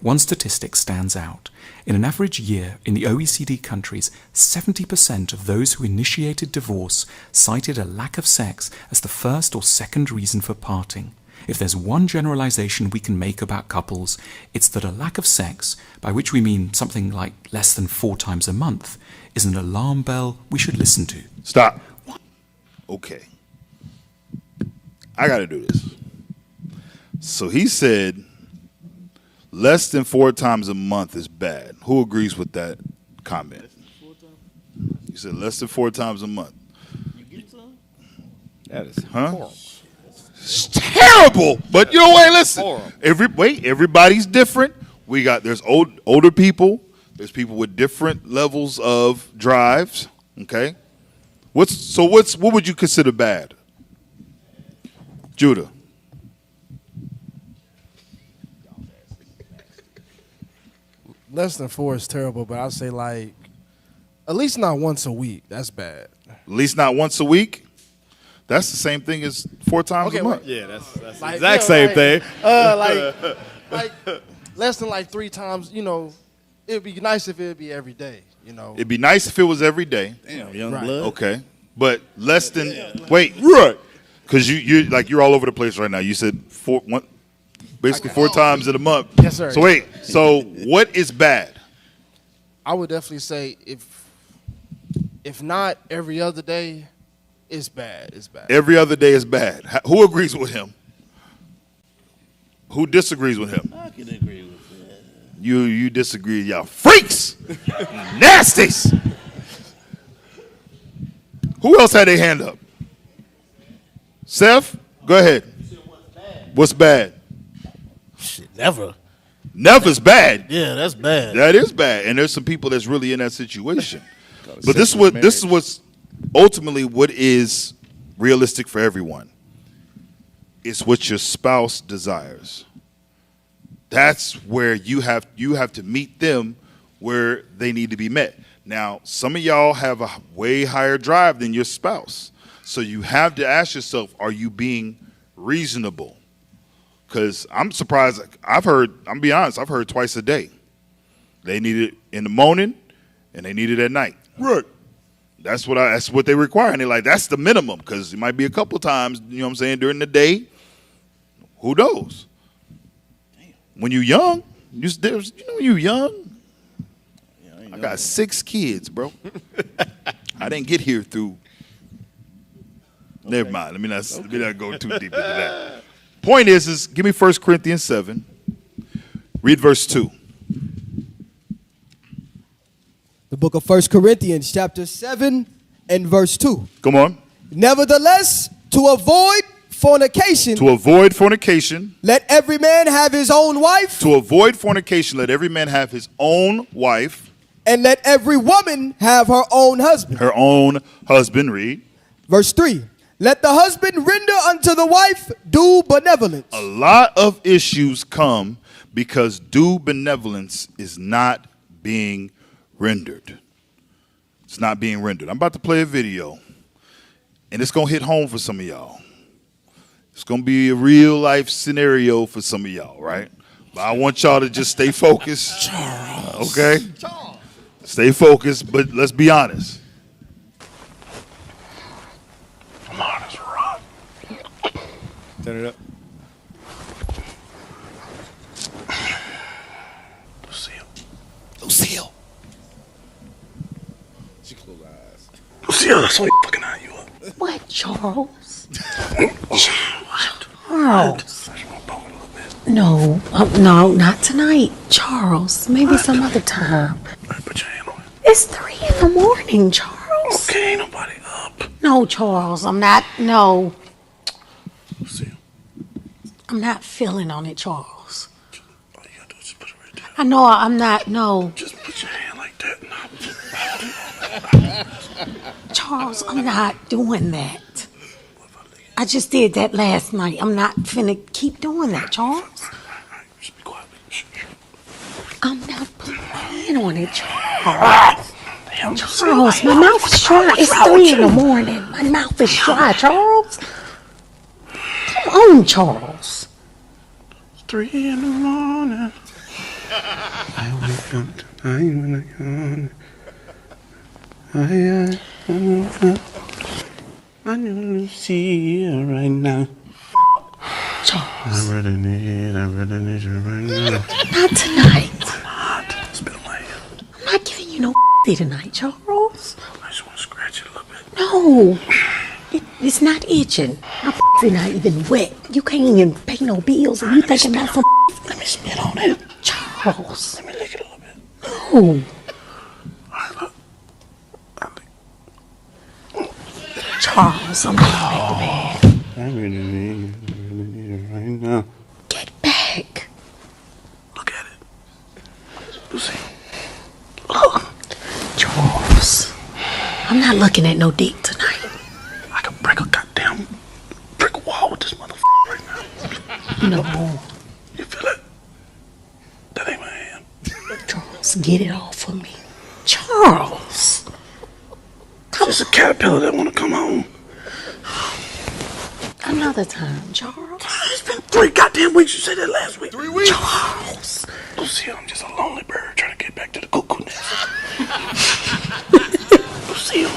S24: One statistic stands out. In an average year in the OECD countries, 70% of those who initiated divorce cited a lack of sex as the first or second reason for parting. If there's one generalization we can make about couples, it's that a lack of sex, by which we mean something like less than 4 times a month, is an alarm bell we should listen to.
S2: Stop. Okay. I got to do this. So he said less than 4 times a month is bad. Who agrees with that comment? He said less than 4 times a month.
S10: That is horrible.
S2: It's terrible. But you know what? Listen. Everybody's different. There's older people. There's people with different levels of drives. Okay. What would you consider bad? Judah.
S17: Less than 4 is terrible, but I'd say like at least not once a week. That's bad.
S2: At least not once a week? That's the same thing as 4 times a month.
S10: Yeah, that's
S17: Like,
S10: the exact same thing.
S17: Like less than like 3 times. You know, it'd be nice if it'd be every day. You know,
S2: It'd be nice if it was every day.
S8: Damn, young
S17: Right.
S8: blood.
S2: Okay. But less than right. Because you're all over the place right now. You said Basically 4 times in a month.
S17: Yes, sir.
S2: So wait, so what is bad?
S17: I would definitely say if not every other day, it's bad. It's bad.
S2: Every other day is bad. Who agrees with him? Who disagrees with him?
S9: I can agree with that.
S2: You disagree. Y'all freaks. Nasties. Who else had their hand up? Seth, go ahead. What's bad?
S9: Shit, never.
S2: Never's bad.
S9: Yeah, that's bad.
S2: That is bad. And there's some people that's really in that situation. But this is what's ultimately what is realistic for everyone. It's what your spouse desires. That's where you have to meet them where they need to be met. Now, some of y'all have a way higher drive than your spouse. So you have to ask yourself, are you being reasonable? Because I'm surprised. I'm gonna be honest, I've heard twice a day. They need it in the morning and they need it at night. Right. That's what they require. And they're like, that's the minimum, because it might be a couple times, you know what I'm saying, during the day. Who knows? When you're young, you're young. I got 6 kids, bro. I didn't get here through. Never mind. Let me not go too deep into that. Point is give me 1 Corinthians 7. Read verse 2.
S6: The book of 1 Corinthians, chapter 7 and verse 2.
S2: Come on.
S6: Nevertheless, to avoid fornication.
S2: To avoid fornication.
S6: Let every man have his own wife.
S2: To avoid fornication, let every man have his own wife.
S6: And let every woman have her own husband.
S2: Her own husband, read.
S6: Verse 3. Let the husband render unto the wife due benevolence.
S2: A lot of issues come because due benevolence is not being rendered. It's not being rendered. I'm about to play a video, and it's going to hit home for some of y'all. It's going to be a real life scenario for some of y'all, right? But I want y'all to just stay focused. Charles. Okay? Charles. Stay focused, but let's be honest.
S11: I'm honest, Ron.
S10: Turn it up.
S11: Lucille.
S8: She closed her eyes.
S11: Lucille, that's only fucking eye you up.
S12: What, Charles?
S11: What?
S12: Charles. No, no, not tonight. Charles, maybe some other time.
S11: Put your hand on it.
S12: It's 3 in the morning, Charles.
S11: Okay, ain't nobody up.
S12: No, Charles, I'm not, no.
S11: Lucille.
S12: I'm not feeling on it, Charles.
S11: All you gotta do is just put it right there.
S12: I know I'm not, no.
S11: Just put your hand like that now.
S12: Charles, I'm not doing that. I just did that last night. I'm not finna keep doing that, Charles.
S11: Just be quiet.
S12: I'm not putting my hand on it, Charles. Charles, my mouth is dry. It's 3 in the morning. My mouth is dry, Charles. Come on, Charles.
S11: 3 in the morning. I wake up tonight when I knew to see you right now.
S12: Charles.
S11: I really need you right now.
S12: Not tonight.
S11: Not. Spit on my hand.
S12: I'm not giving you no tonight, Charles.
S11: I just want to scratch it a little bit.
S12: No. It's not itching. My not even wet. You can't even pay no bills and you thinking about some.
S11: Let me spit on it.
S12: Charles.
S11: Let me lick it a little bit.
S12: No. Charles, I'm going to bed.
S11: I really need it right now.
S12: Get back.
S11: Look at it. Lucy.
S12: Look. Charles. I'm not looking at no dick tonight.
S11: I can break a goddamn brick wall with this motherfucker right now.
S12: No.
S11: You feel it? That ain't my hand.
S12: Charles, get it off of me. Charles.
S11: It's just a caterpillar that want to come home.
S12: Another time, Charles.
S11: It's been 3 goddamn weeks. You said that last week.
S12: 3 weeks? Charles.
S11: Lucy, I'm just a lonely bird trying to get back to the cuckoo nest. Lucille,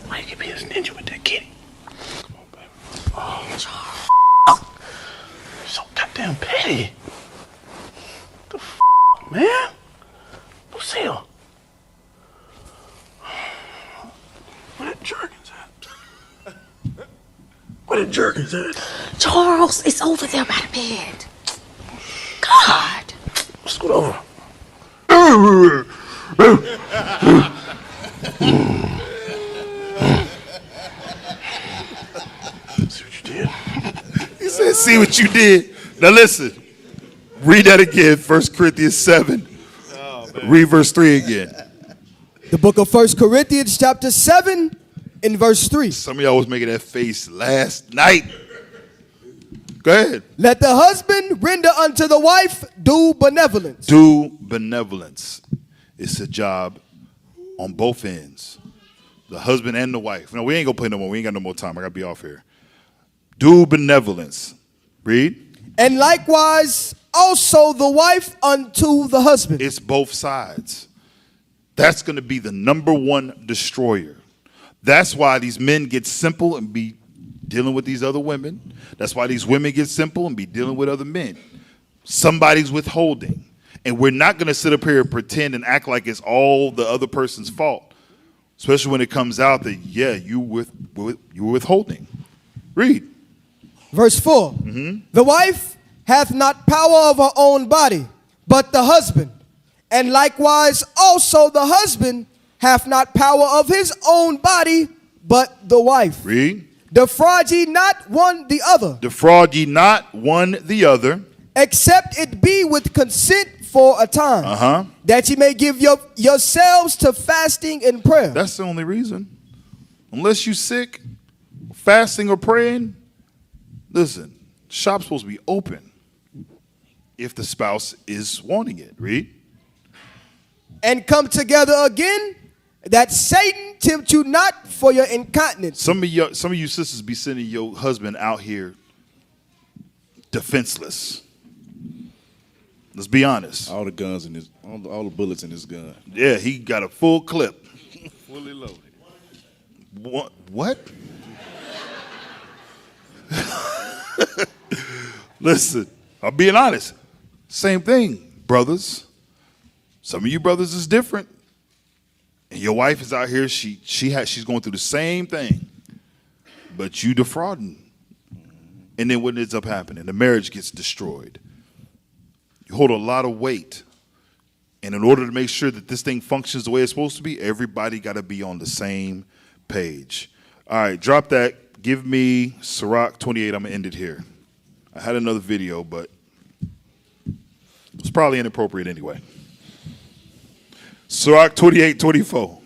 S11: why you can be this ninja with that kitty? Come on, baby. Oh, Charles. You're so goddamn
S9: Damn petty. The man? Lucille. Where that Jergens at? Where that Jergens at?
S12: Charles, it's over there by the bed. God.
S9: Scoot over. See what you did?
S2: He said, see what you did. Now listen. Read that again. 1 Corinthians 7. Read verse 3 again.
S6: The book of 1 Corinthians chapter 7 in verse 3.
S2: Some of y'all was making that face last night. Go ahead.
S6: Let the husband render unto the wife due benevolence.
S2: Do benevolence. It's a job on both ends. The husband and the wife. No, we ain't gonna play no more. We ain't got no more time. I gotta be off here. Do benevolence. Read.
S6: And likewise also the wife unto the husband.
S2: It's both sides. That's gonna be the number one destroyer. That's why these men get simple and be dealing with these other women. That's why these women get simple and be dealing with other men. Somebody's withholding. And we're not going to sit up here and pretend and act like it's all the other person's fault. Especially when it comes out that, yeah, you were withholding. Read.
S6: Verse 4. The wife hath not power of her own body, but the husband. And likewise also the husband hath not power of his own body, but the wife.
S2: Read.
S6: Defraud ye not one the other.
S2: Defraud ye not one the other.
S6: Except it be with consent for a time. That ye may give yourselves to fasting and prayer.
S2: That's the only reason. Unless you sick, fasting or praying, listen, shop's supposed to be open if the spouse is wanting it. Read.
S6: And come together again, that Satan tempt you not for your incontinence.
S2: Some of you sisters be sending your husband out here defenseless. Let's be honest.
S8: All the guns in his, all the bullets in his gun.
S2: Yeah, he got a full clip.
S8: Fully loaded.
S2: What? Listen, I'm being honest. Same thing, brothers. Some of you brothers is different. And your wife is out here, she's going through the same thing. But you defrauding. And then what ends up happening? The marriage gets destroyed. You hold a lot of weight. And in order to make sure that this thing functions the way it's supposed to be, everybody got to be on the same page. All right, drop that. Give me Sirach 28. I'm going to end it here. I had another video, but it's probably inappropriate anyway. Sirach 28:24.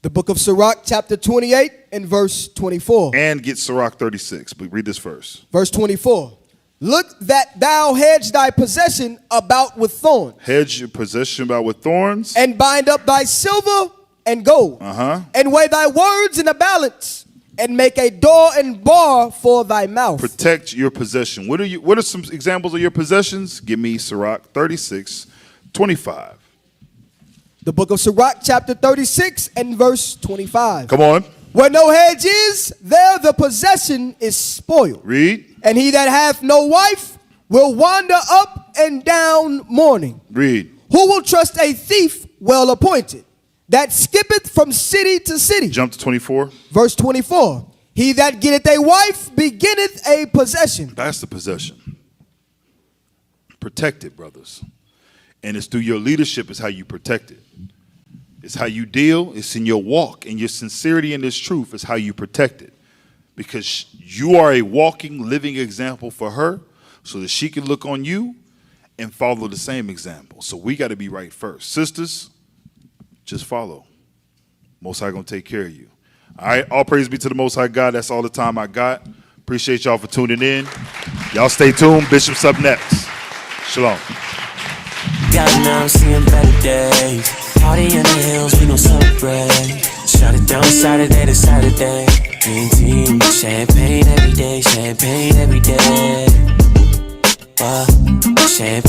S6: The book of Sirach, chapter 28 and verse 24.
S2: And get Sirach 36, but read this first.
S6: Verse 24. Look that thou hedge thy possession about with thorns.
S2: Hedge your possession about with thorns.
S6: And bind up thy silver and gold. And weigh thy words in a balance. And make a door and bar for thy mouth.
S2: Protect your possession. What are some examples of your possessions? Give me Sirach 36:25.
S6: The book of Sirach, chapter 36 and verse 25.
S2: Come on.
S6: Where no hedge is, there the possession is spoiled.
S2: Read.
S6: And he that hath no wife will wander up and down mourning.
S2: Read.
S6: Who will trust a thief well appointed, that skippeth from city to city?
S2: Jump to 24.
S6: Verse 24. He that getteth a wife beginneth a possession.
S2: That's the possession. Protect it, brothers. And it's through your leadership is how you protect it. It's how you deal. It's in your walk. And your sincerity in this truth is how you protect it. Because you are a walking, living example for her so that she can look on you and follow the same example. So we got to be right first. Sisters, just follow. Most High going to take care of you. All right. All praise be to the Most High God. That's all the time I got. Appreciate y'all for tuning in. Y'all stay tuned. Bishop's up next. Shalom.
S14: God, now I'm seeing better days. Party in the hills, we gon' celebrate. Shut it down Saturday to Saturday. Dream team, champagne every day, champagne every day. Champagne.